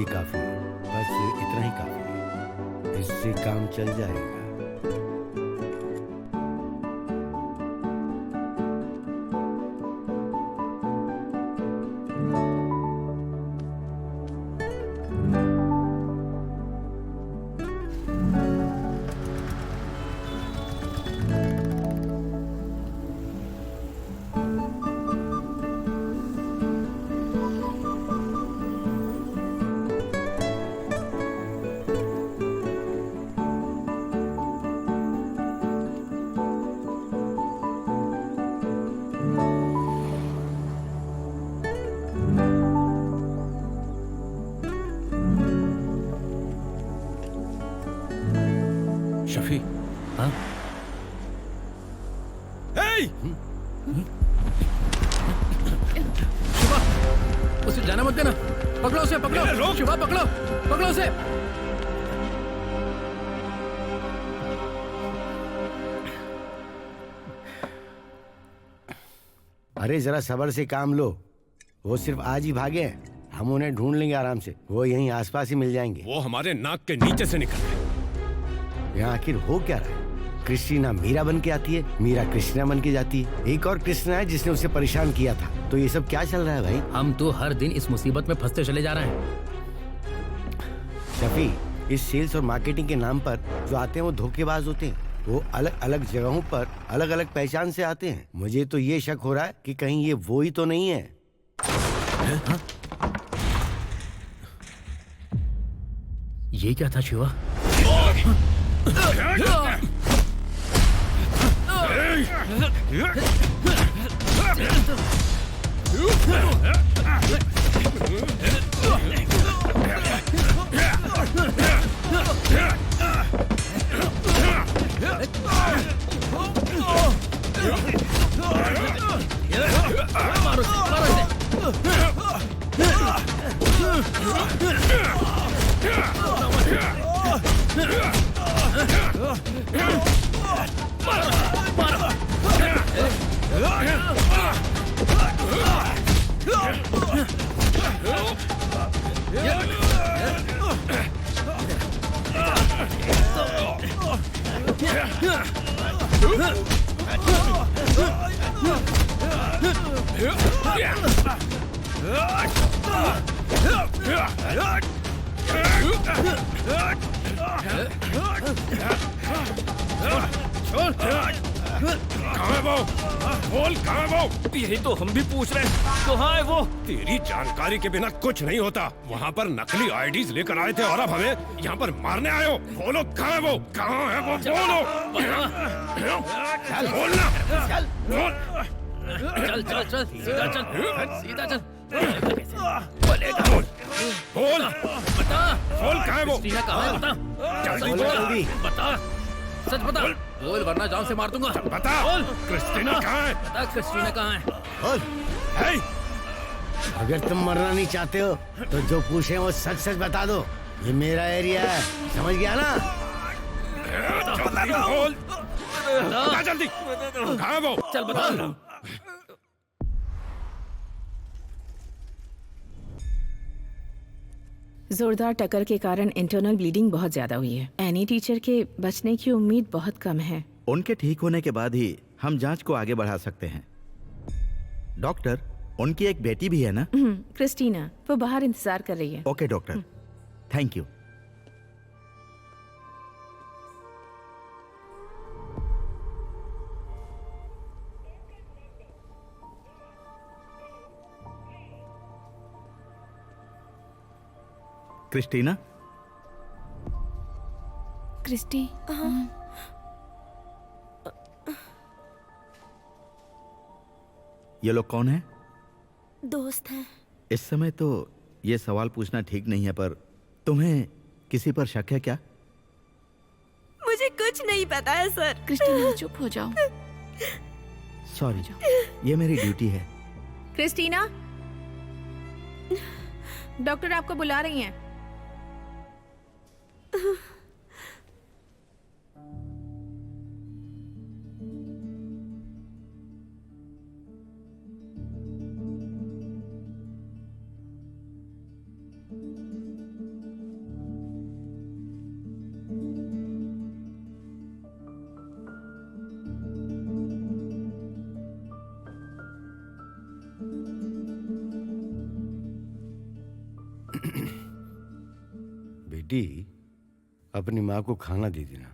[SPEAKER 6] ये काफी है, बस इतना ही काफी है, इससे काम चल जाएगा।
[SPEAKER 8] शफी, हाँ? शिवा, उसे जाना मत देना। पकड़ो उसे, पकड़ो। शिवा, पकड़ो, पकड़ो उसे।
[SPEAKER 6] अरे जरा सब्र से काम लो, वो सिर्फ आज ही भागे हैं। हम उन्हें ढूंढ लेंगे आराम से, वो यहीं आसपास ही मिल जाएंगे।
[SPEAKER 3] वो हमारे नाक के नीचे से निकल गए।
[SPEAKER 6] यहाँ आखिर हो क्या रहा है? क्रिस्टीना मीरा बन के आती है, मीरा कृष्णा बन के जाती है। एक और कृष्णा है जिसने उसे परेशान किया था। तो ये सब क्या चल रहा है भाई?
[SPEAKER 8] हम तो हर दिन इस मुसीबत में फंसते चले जा रहे हैं।
[SPEAKER 6] शफी, इस सेल्स और मार्केटिंग के नाम पर जो आते हैं वो धोखेबाज होते हैं। वो अलग अलग जगहों पर अलग अलग पहचान से आते हैं। मुझे तो ये शक हो रहा है कि कहीं ये वो ही तो नहीं है।
[SPEAKER 8] हाँ? ये क्या था शिवा?
[SPEAKER 3] यही तो हम भी पूछ रहे हैं, कहाँ है वो? तेरी जानकारी के बिना कुछ नहीं होता। वहाँ पर नकली आईडीज लेकर आए थे और अब हमें यहाँ पर मारने आए हो। बोलो कहाँ है वो? कहाँ है वो? बोलो। बोलना। बोल।
[SPEAKER 8] चल चल चल, सीधा चल, सीधा चल।
[SPEAKER 3] बोल। बोल।
[SPEAKER 8] बता।
[SPEAKER 3] बोल कहाँ है वो?
[SPEAKER 8] क्रिस्टीना कहाँ है? बता।
[SPEAKER 3] जल्दी
[SPEAKER 8] बता।
[SPEAKER 3] बोल।
[SPEAKER 8] बता। सच बता। बोल वरना जान से मार दूंगा।
[SPEAKER 3] बता।
[SPEAKER 8] बोल।
[SPEAKER 3] क्रिस्टीना कहाँ है?
[SPEAKER 8] बता क्रिस्टीना कहाँ है?
[SPEAKER 6] बोल।
[SPEAKER 3] हे!
[SPEAKER 6] अगर तुम मरना नहीं चाहते हो तो जो पूछे वो सच सच बता दो। ये मेरा एरिया है, समझ गया ना?
[SPEAKER 3] जल्दी बोल। बता जल्दी। कहाँ है वो?
[SPEAKER 8] चल बता।
[SPEAKER 1] जोरदार टक्कर के कारण इंटरनल ब्लीडिंग बहुत ज्यादा हुई है। एनी टीचर के बचने की उम्मीद बहुत कम है।
[SPEAKER 15] उनके ठीक होने के बाद ही हम जांच को आगे बढ़ा सकते हैं। डॉक्टर, उनकी एक बेटी भी है ना?
[SPEAKER 1] क्रिस्टीना, वो बाहर इंतजार कर रही है।
[SPEAKER 15] Okay doctor, thank you. Christina?
[SPEAKER 5] Christy,
[SPEAKER 15] ये लोग कौन है?
[SPEAKER 9] दोस्त हैं।
[SPEAKER 15] इस समय तो ये सवाल पूछना ठीक नहीं है, पर तुम्हें किसी पर शक है क्या?
[SPEAKER 9] मुझे कुछ नहीं पता है सर।
[SPEAKER 5] क्रिस्टीना चुप हो जाओ।
[SPEAKER 15] सॉरी, ये मेरी ड्यूटी है।
[SPEAKER 1] क्रिस्टीना, डॉक्टर आपको बुला रही हैं।
[SPEAKER 6] बेटी, अपनी माँ को खाना दे देना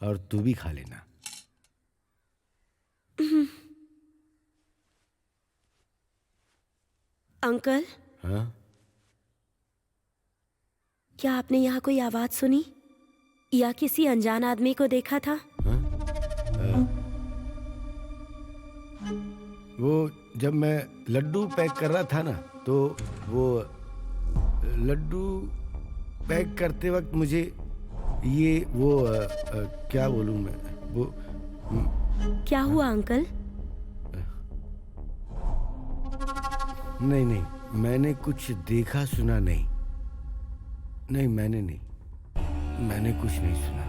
[SPEAKER 6] और तू भी खा लेना।
[SPEAKER 9] अंकल,
[SPEAKER 6] हाँ?
[SPEAKER 9] क्या आपने यहाँ कोई आवाज सुनी या किसी अनजान आदमी को देखा था?
[SPEAKER 6] वो जब मैं लड्डू पैक कर रहा था ना, तो वो लड्डू पैक करते वक्त मुझे ये वो क्या बोलूं मैं, वो
[SPEAKER 9] क्या हुआ अंकल?
[SPEAKER 6] नहीं नहीं, मैंने कुछ देखा सुना नहीं। नहीं, मैंने कुछ नहीं सुना।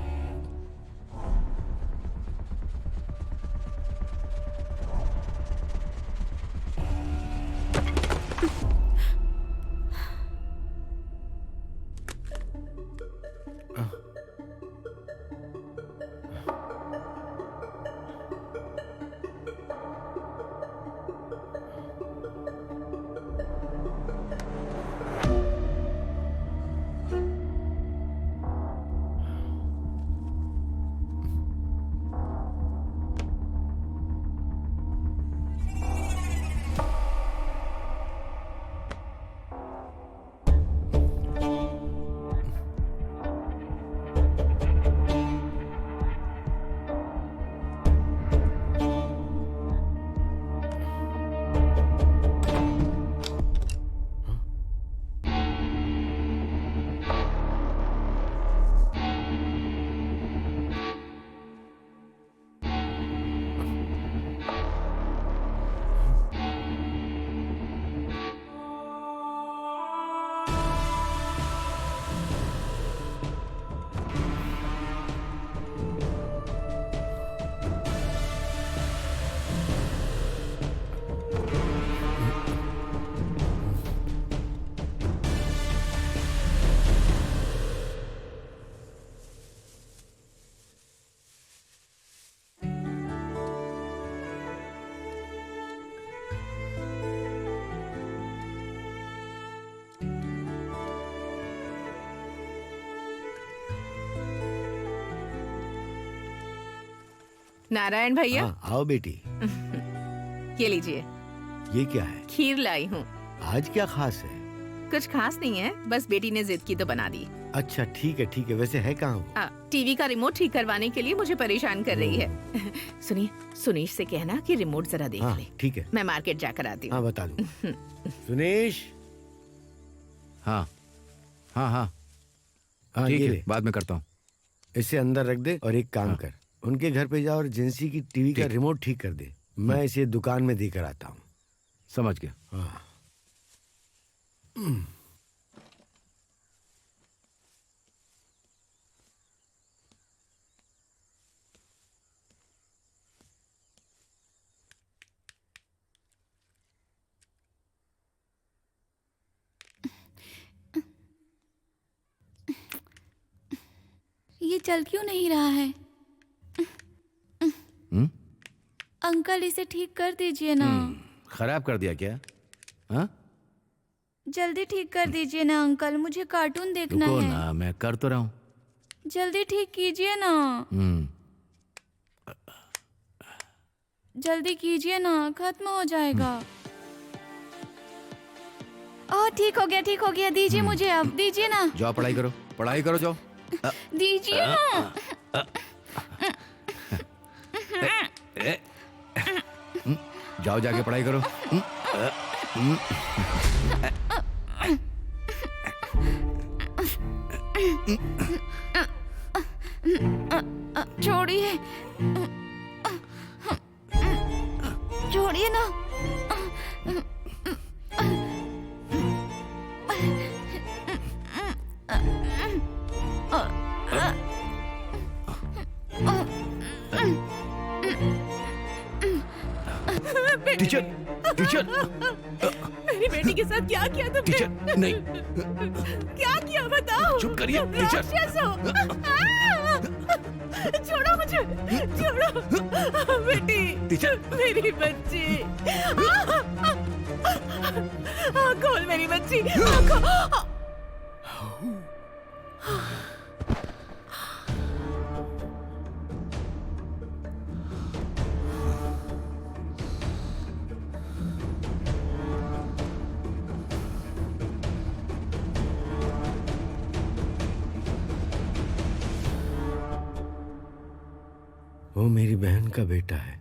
[SPEAKER 1] नारायण भैया।
[SPEAKER 6] हाँ, आओ बेटी।
[SPEAKER 1] ये लीजिए।
[SPEAKER 6] ये क्या है?
[SPEAKER 1] खीर लाई हूँ।
[SPEAKER 6] आज क्या खास है?
[SPEAKER 1] कुछ खास नहीं है, बस बेटी ने जिद की तो बना दी।
[SPEAKER 6] अच्छा ठीक है। वैसे है कहाँ वो?
[SPEAKER 1] टीवी का रिमोट ठीक करवाने के लिए मुझे परेशान कर रही है। सुनिए, सुनीश से कहना कि रिमोट जरा देख ले।
[SPEAKER 6] ठीक है,
[SPEAKER 1] मैं मार्केट जाकर आती हूँ।
[SPEAKER 6] हाँ बता दूँ। सुनीश।
[SPEAKER 4] हाँ, ठीक है, बाद में करता हूँ।
[SPEAKER 6] इसे अंदर रख दे और एक काम कर, उनके घर पे जा और एजेंसी की टीवी का रिमोट ठीक कर दे। मैं इसे दुकान में देकर आता हूँ।
[SPEAKER 4] समझ गया।
[SPEAKER 6] हाँ।
[SPEAKER 5] ये चल क्यों नहीं रहा है? अंकल इसे ठीक कर दीजिए ना।
[SPEAKER 4] खराब कर दिया क्या? हाँ?
[SPEAKER 5] जल्दी ठीक कर दीजिए ना अंकल, मुझे कार्टून देखना
[SPEAKER 4] रुको
[SPEAKER 5] है।
[SPEAKER 4] ना, मैं कर तो रहा हूँ।
[SPEAKER 5] जल्दी ठीक कीजिए ना। जल्दी कीजिए ना, खत्म हो जाएगा। ओह ठीक हो गया, दीजिए मुझे, अब दीजिए ना।
[SPEAKER 4] जाओ पढ़ाई करो जाओ।
[SPEAKER 5] दीजिए ना।
[SPEAKER 4] जाओ जाके पढ़ाई करो।
[SPEAKER 5] छोड़िए ना।
[SPEAKER 4] टीचर
[SPEAKER 1] मेरी बेटी के साथ क्या किया तुमने?
[SPEAKER 4] टीचर नहीं,
[SPEAKER 1] क्या किया बताओ।
[SPEAKER 4] चुप करिए टीचर।
[SPEAKER 1] राक्षस हो। छोड़ो मुझे, छोड़ो बेटी।
[SPEAKER 4] टीचर,
[SPEAKER 1] मेरी बच्ची। खोल मेरी बच्ची।
[SPEAKER 6] वो मेरी बहन का बेटा है।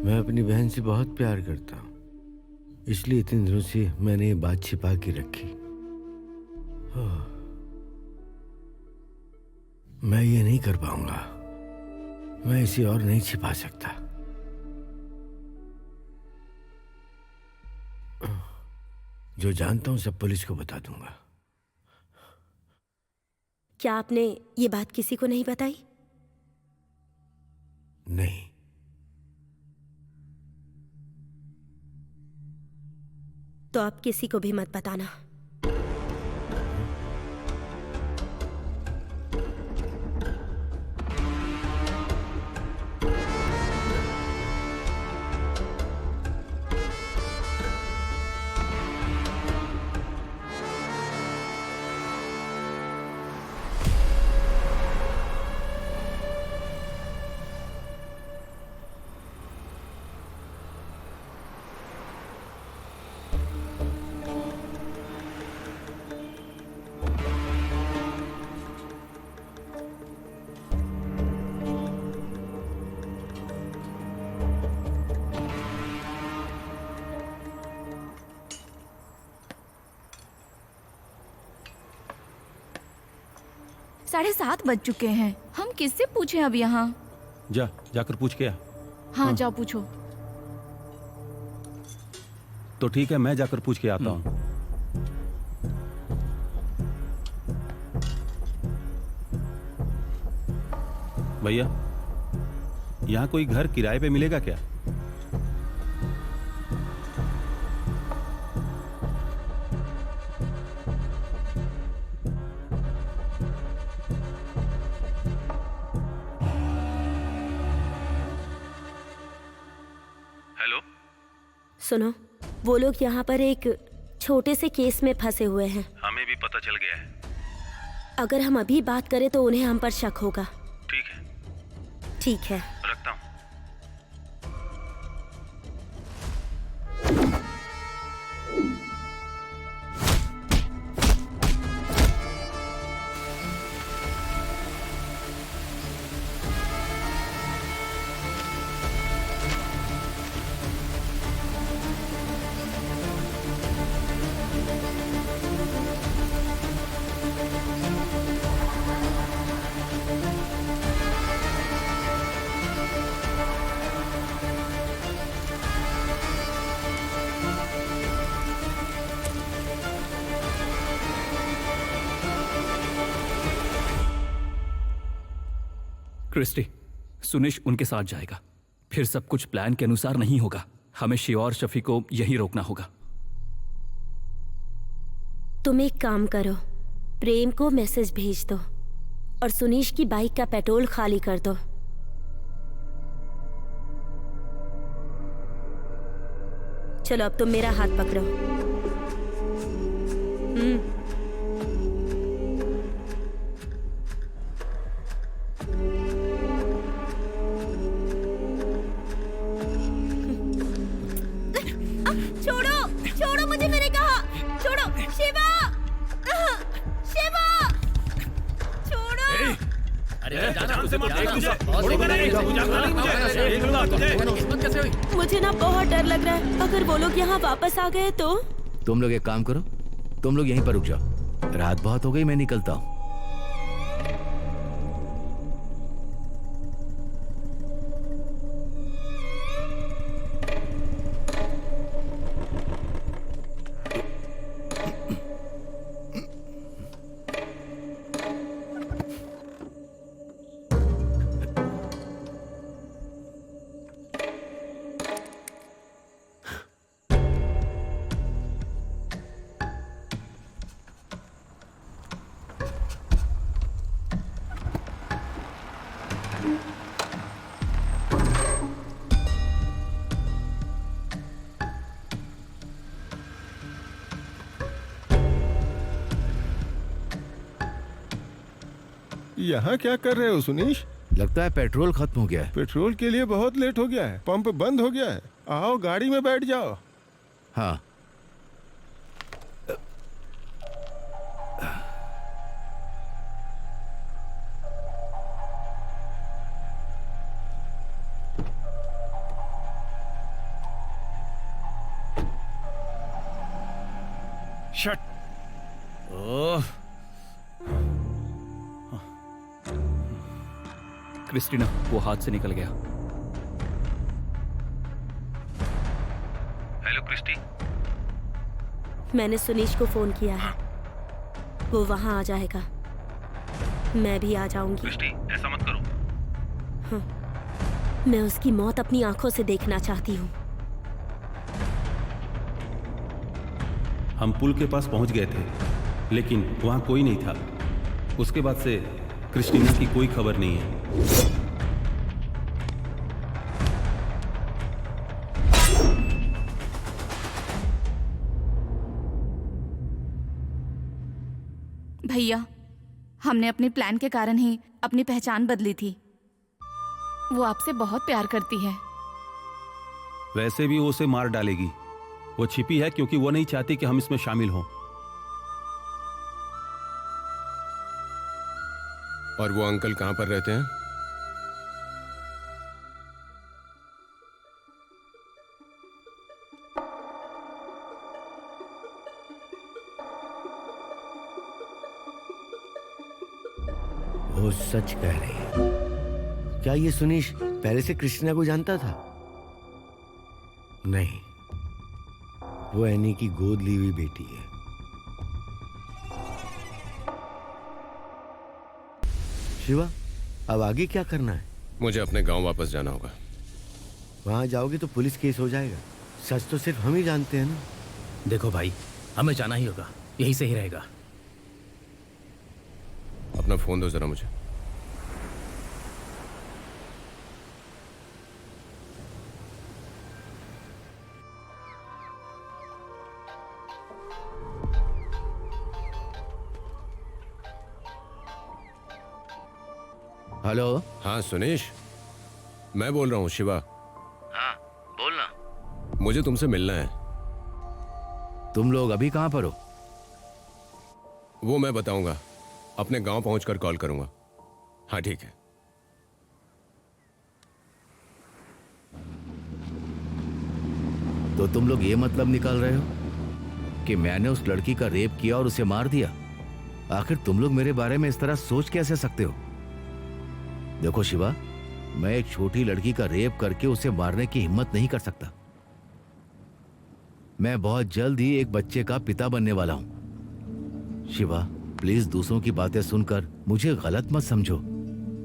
[SPEAKER 6] मैं अपनी बहन से बहुत प्यार करता हूँ, इसलिए इतने दिनों से मैंने ये बात छिपा के रखी। मैं ये नहीं कर पाऊंगा, मैं इसे और नहीं छिपा सकता। जो जानता हूं सब पुलिस को बता दूंगा।
[SPEAKER 9] क्या आपने ये बात किसी को नहीं बताई?
[SPEAKER 6] नहीं।
[SPEAKER 9] तो आप किसी को भी मत बताना।
[SPEAKER 5] साढ़े 7 बज चुके हैं, हम किससे पूछें अब यहाँ?
[SPEAKER 13] जाकर पूछ के आ।
[SPEAKER 5] हाँ जाओ पूछो।
[SPEAKER 13] तो ठीक है, मैं जाकर पूछ के आता हूँ। भैया, यहाँ कोई घर किराए पे मिलेगा क्या?
[SPEAKER 9] सुनो, वो लोग यहाँ पर एक छोटे से केस में फंसे हुए हैं।
[SPEAKER 2] हमें भी पता चल गया है।
[SPEAKER 9] अगर हम अभी बात करें तो उन्हें हम पर शक होगा।
[SPEAKER 2] ठीक है।
[SPEAKER 9] ठीक है,
[SPEAKER 2] रखता हूँ।
[SPEAKER 10] क्रिस्टी, सुनिश उनके साथ जाएगा। फिर सब कुछ प्लान के अनुसार नहीं होगा। हमें शिवा और शफी को यहीं रोकना होगा।
[SPEAKER 9] तुम एक काम करो, प्रेम को मैसेज भेज दो और सुनीश की बाइक का पेट्रोल खाली कर दो। चलो अब तुम मेरा हाथ पकड़ो। छोड़ो, छोड़ो मुझे, मैंने कहा छोड़ो। शिवा, शिवा, छोड़ो। मुझे ना बहुत डर लग रहा है। अगर वो लोग यहाँ वापस आ गए तो?
[SPEAKER 4] तुम लोग एक काम करो, तुम लोग यहीं पर रुक जाओ। रात बहुत हो गई, मैं निकलता हूँ।
[SPEAKER 14] यहाँ क्या कर रहे हो सुनीश?
[SPEAKER 4] लगता है पेट्रोल खत्म हो गया है।
[SPEAKER 14] पेट्रोल के लिए बहुत लेट हो गया है, पंप बंद हो गया है। आओ गाड़ी में बैठ जाओ।
[SPEAKER 4] हाँ।
[SPEAKER 3] शट।
[SPEAKER 10] ओह, क्रिस्टीना, वो हाथ से निकल गया।
[SPEAKER 2] Hello Christy.
[SPEAKER 9] मैंने सुनीश को फोन किया है, वो वहां आ जाएगा। मैं भी आ जाऊंगी।
[SPEAKER 2] क्रिस्टी, ऐसा मत करो।
[SPEAKER 9] हाँ। मैं उसकी मौत अपनी आंखों से देखना चाहती हूँ।
[SPEAKER 13] हम पुल के पास पहुंच गए थे, लेकिन वहां कोई नहीं था। उसके बाद से क्रिस्टीना की कोई खबर नहीं है।
[SPEAKER 5] भैया, हमने अपने प्लान के कारण ही अपनी पहचान बदली थी। वो आपसे बहुत प्यार करती है।
[SPEAKER 13] वैसे भी वो उसे मार डालेगी। वो छिपी है क्योंकि वो नहीं चाहती कि हम इसमें शामिल हों।
[SPEAKER 3] और वो अंकल कहां पर रहते हैं?
[SPEAKER 6] वो सच कह रही है। क्या ये सुनीश पहले से क्रिस्टीना को जानता था? नहीं, वो एनी की गोद ली हुई बेटी है। शिवा, अब आगे क्या करना है?
[SPEAKER 3] मुझे अपने गांव वापस जाना होगा।
[SPEAKER 6] वहां जाओगे तो पुलिस केस हो जाएगा। सच तो सिर्फ हम ही जानते हैं ना।
[SPEAKER 8] देखो भाई, हमें जाना ही होगा, यही सही रहेगा।
[SPEAKER 3] अपना फोन दो जरा मुझे।
[SPEAKER 4] हेलो।
[SPEAKER 3] हाँ सुनीश, मैं बोल रहा हूँ। शिवा।
[SPEAKER 2] हाँ बोलना।
[SPEAKER 3] मुझे तुमसे मिलना है।
[SPEAKER 4] तुम लोग अभी कहां पर हो?
[SPEAKER 3] वो मैं बताऊंगा, अपने गांव पहुंचकर कॉल करूंगा। हाँ ठीक है।
[SPEAKER 4] तो तुम लोग ये मतलब निकाल रहे हो कि मैंने उस लड़की का रेप किया और उसे मार दिया? आखिर तुम लोग मेरे बारे में इस तरह सोच कैसे सकते हो? देखो शिवा, मैं एक छोटी लड़की का रेप करके उसे मारने की हिम्मत नहीं कर सकता। मैं बहुत जल्द ही एक बच्चे का पिता बनने वाला हूं। शिवा, प्लीज दूसरों की बातें सुनकर मुझे गलत मत समझो।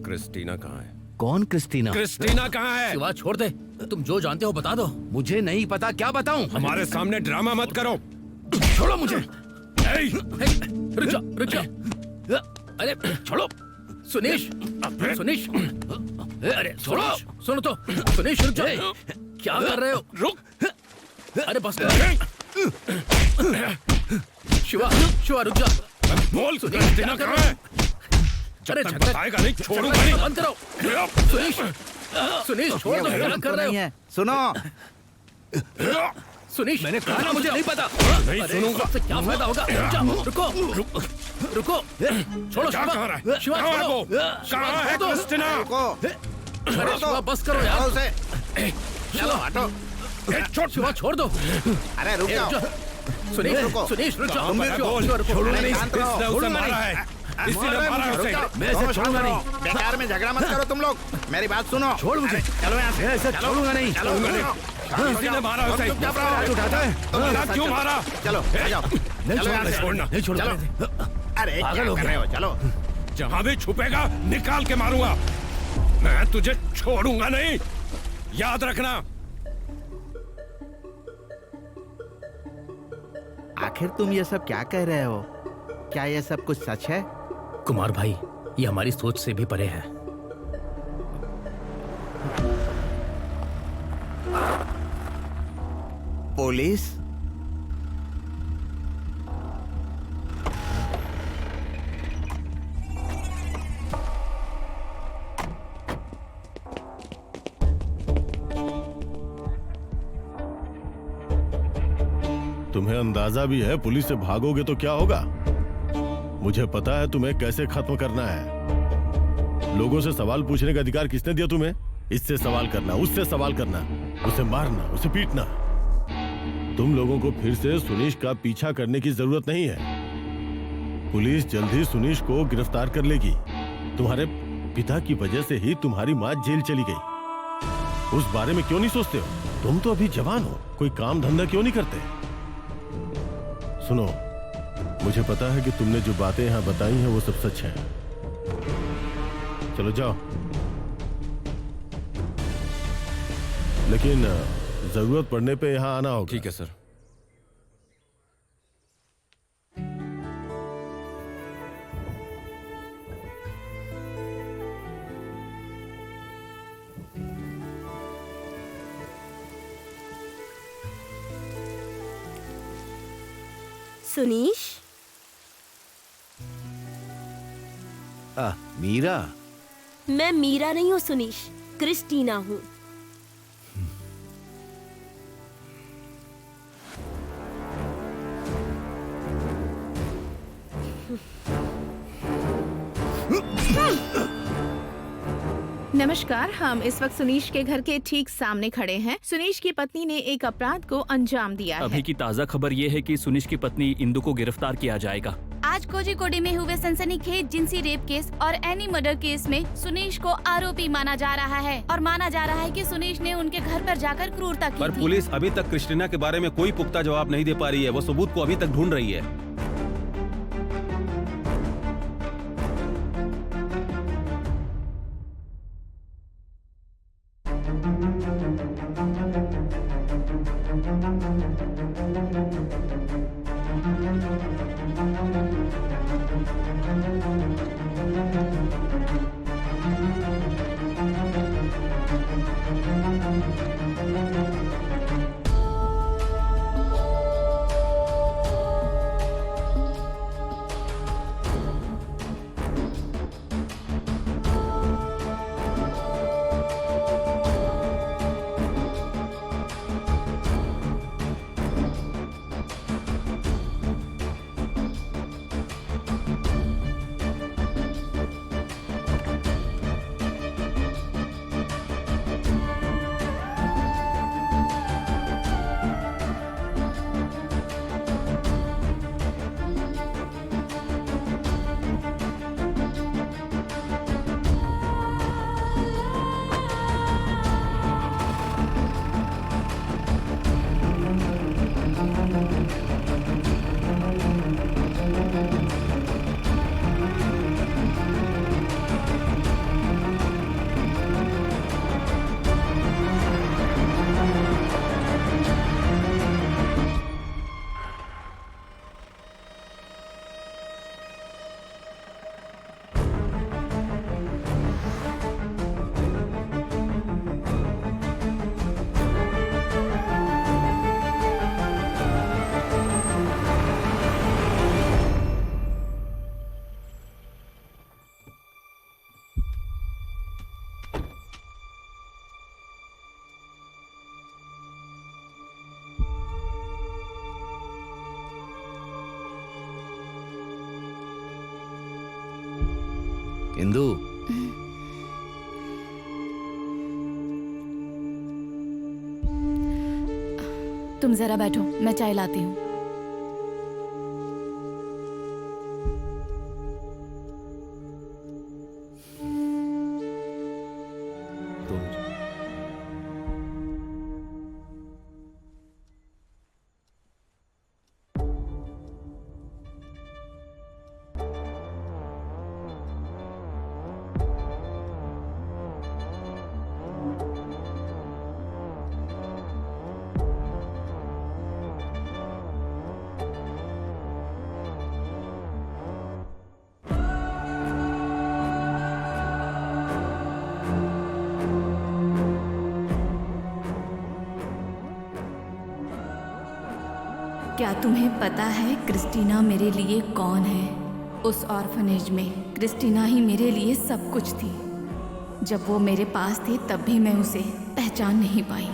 [SPEAKER 3] क्रिस्टीना कहाँ है?
[SPEAKER 4] कौन क्रिस्टीना?
[SPEAKER 3] क्रिस्टीना कहाँ है?
[SPEAKER 8] शिवा छोड़ दे, तुम जो जानते हो बता दो।
[SPEAKER 4] मुझे नहीं पता, क्या बताऊं?
[SPEAKER 3] हमारे सामने ड्रामा मत करो।
[SPEAKER 4] छोड़ो मुझे।
[SPEAKER 8] रुक जा, रुक जा। अरे छोड़ो सुनीश, सुनीश, अरे छोड़ो। सुनो तो, सुनीश रुक जा। क्या कर रहे हो? रुक। अरे बस। शिवा, शिवा रुक जा।
[SPEAKER 3] बोल सुनीश, क्या कर रहा है?
[SPEAKER 8] अरे
[SPEAKER 3] बताएगा नहीं, छोड़ूंगा नहीं।
[SPEAKER 8] बंद करो। सुनीश, सुनीश छोड़ दो, क्या कर रहे हो?
[SPEAKER 12] सुनो
[SPEAKER 8] सुनीश, मैंने कहा ना मुझे नहीं पता।
[SPEAKER 3] नहीं सुनूंगा।
[SPEAKER 8] क्या फायदा होगा? रुको, रुको, छोड़ो। शिवा, शिवा छोड़ो।
[SPEAKER 3] कहाँ है क्रिस्टीना?
[SPEAKER 8] अरे शिवा बस करो यार।
[SPEAKER 12] चलो हटो।
[SPEAKER 8] शिवा छोड़ दो।
[SPEAKER 12] अरे रुक जाओ।
[SPEAKER 8] सुनीश,
[SPEAKER 12] रुको।
[SPEAKER 8] सुनीश रुक जाओ।
[SPEAKER 3] छोड़ूंगा नहीं। इसने उसे मारा है, इसी ने मारा है उसे।
[SPEAKER 12] मैं इसे छोड़ूंगा नहीं। बेकार में झगड़ा मत करो तुम लोग। मेरी बात सुनो।
[SPEAKER 4] छोड़ मुझे।
[SPEAKER 12] चलो यहाँ से।
[SPEAKER 4] ऐसे छोड़ूंगा नहीं।
[SPEAKER 3] इसी ने मारा उसे।
[SPEAKER 4] उठाता है।
[SPEAKER 3] क्यों मारा?
[SPEAKER 12] चलो आ जाओ।
[SPEAKER 4] नहीं छोड़ना, नहीं छोड़ना।
[SPEAKER 12] अरे
[SPEAKER 4] पागल हो
[SPEAKER 12] क्या कर रहे हो? चलो।
[SPEAKER 3] जहां भी छुपेगा निकाल के मारूंगा। मैं तुझे छोड़ूंगा नहीं, याद रखना।
[SPEAKER 12] आखिर तुम ये सब क्या कह रहे हो? क्या ये सब कुछ सच है?
[SPEAKER 8] कुमार भाई, ये हमारी सोच से भी परे है।
[SPEAKER 12] पुलिस?
[SPEAKER 11] तुम्हें अंदाजा भी है पुलिस से भागोगे तो क्या होगा? मुझे पता है तुम्हें कैसे खत्म करना है। लोगों से सवाल पूछने का अधिकार किसने दिया तुम्हें? इससे सवाल करना, उससे सवाल करना, उसे मारना, उसे पीटना। तुम लोगों को फिर से सुनीश का पीछा करने की जरूरत नहीं है। पुलिस जल्द ही सुनीश को गिरफ्तार कर लेगी। तुम्हारे पिता की वजह से ही तुम्हारी माँ जेल चली गई। उस बारे में क्यों नहीं सोचते हो? तुम तो अभी जवान हो, कोई काम धंधा क्यों नहीं करते? सुनो, मुझे पता है कि तुमने जो बातें यहाँ बताई हैं वो सब सच है। चलो जाओ, लेकिन जरूरत पड़ने पे यहाँ आना होगा।
[SPEAKER 3] ठीक है सर।
[SPEAKER 9] सुनीश,
[SPEAKER 4] मीरा।
[SPEAKER 9] मैं मीरा नहीं हूँ सुनीश, क्रिस्टीना हूँ।
[SPEAKER 1] नमस्कार, हम इस वक्त सुनीश के घर के ठीक सामने खड़े हैं। सुनीश की पत्नी ने एक अपराध को अंजाम दिया है।
[SPEAKER 10] अभी की ताज़ा खबर ये है कि सुनीश की पत्नी इंदु को गिरफ्तार किया जाएगा।
[SPEAKER 5] आज कोझिकोड में हुए सनसनीखेज जिंसी रेप केस और एनी मर्डर केस में सुनीश को आरोपी माना जा रहा है और माना जा रहा है कि सुनीश ने उनके घर पर जाकर क्रूरता की
[SPEAKER 13] पर
[SPEAKER 5] थी।
[SPEAKER 13] पुलिस अभी तक क्रिस्टीना के बारे में कोई पुख्ता जवाब नहीं दे पा रही है। वो सबूत को अभी तक ढूंढ रही है।
[SPEAKER 4] इंदु,
[SPEAKER 5] तुम जरा बैठो, मैं चाय लाती हूँ। क्या तुम्हें पता है क्रिस्टीना मेरे लिए कौन है? उस ऑर्फनेज में क्रिस्टीना ही मेरे लिए सब कुछ थी। जब वो मेरे पास थी तब भी मैं उसे पहचान नहीं पाई।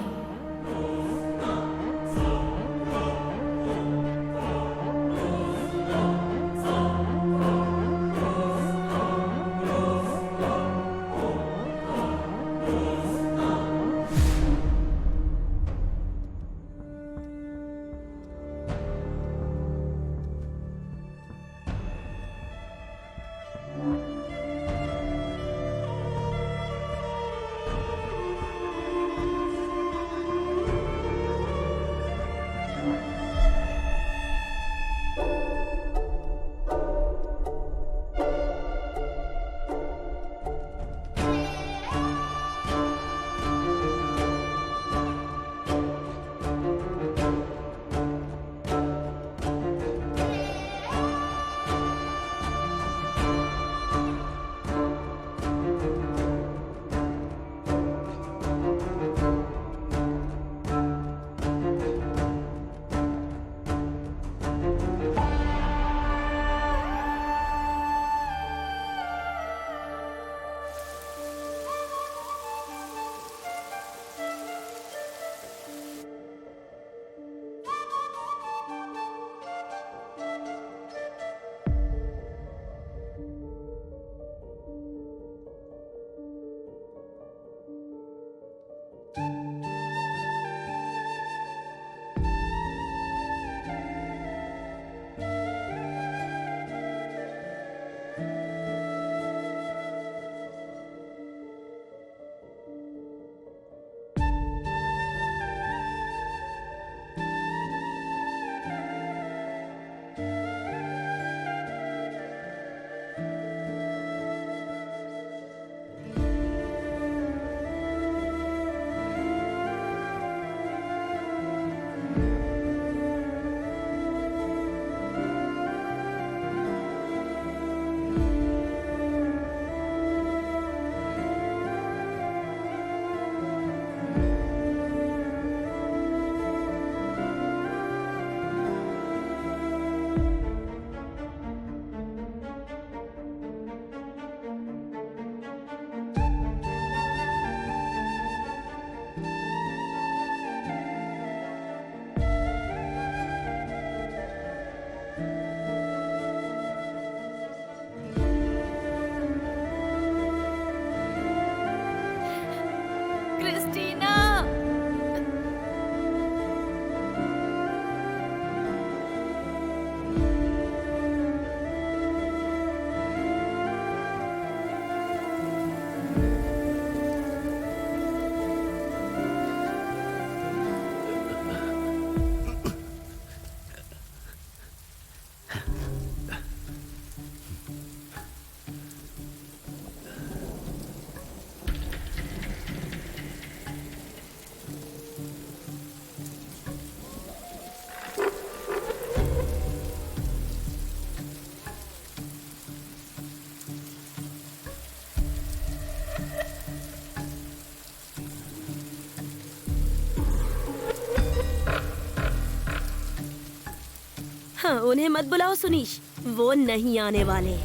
[SPEAKER 9] उन्हें मत बुलाओ सुनीश, वो नहीं आने वाले।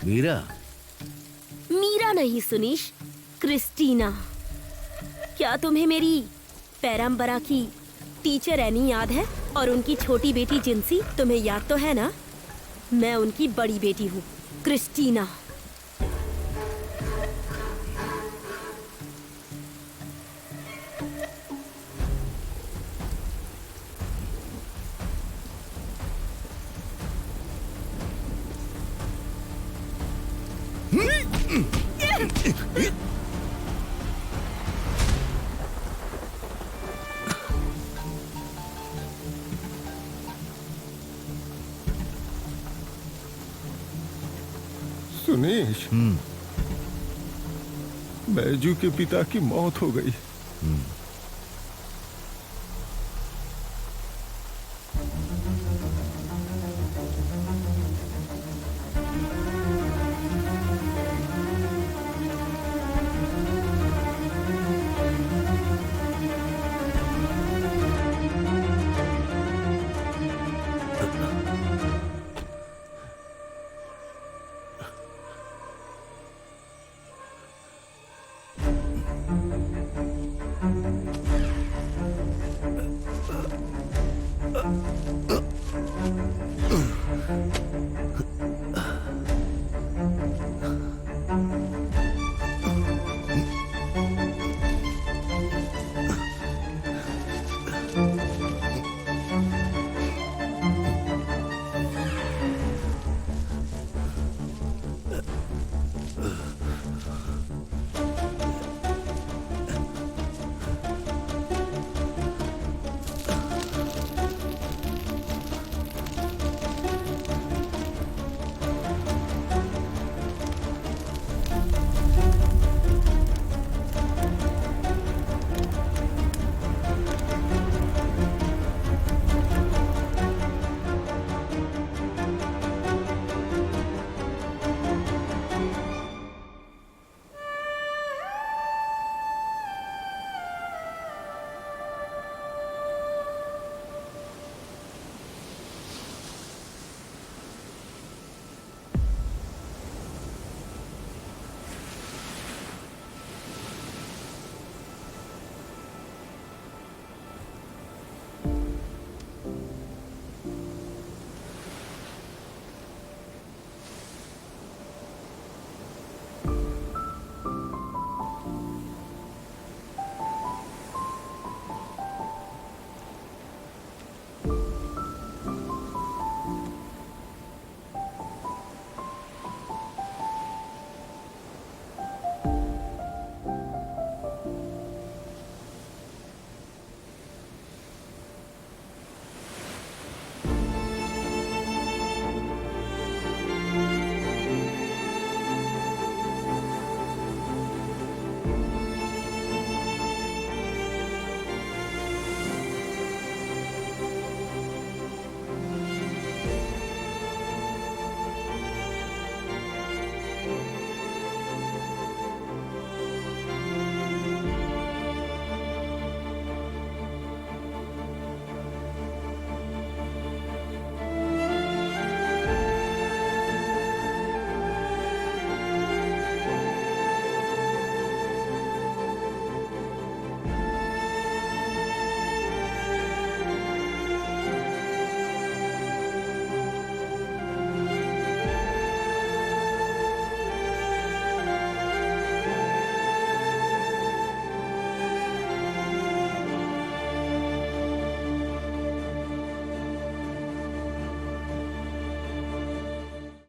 [SPEAKER 6] मीरा?
[SPEAKER 9] मीरा नहीं सुनीश, क्रिस्टीना। क्या तुम्हें मेरी पैरम्बरा की टीचर एनी याद है? और उनकी छोटी बेटी जिंसी तुम्हें याद तो है ना? मैं उनकी बड़ी बेटी हूँ, क्रिस्टीना।
[SPEAKER 14] सुनीश, बैजू के पिता की मौत हो गई।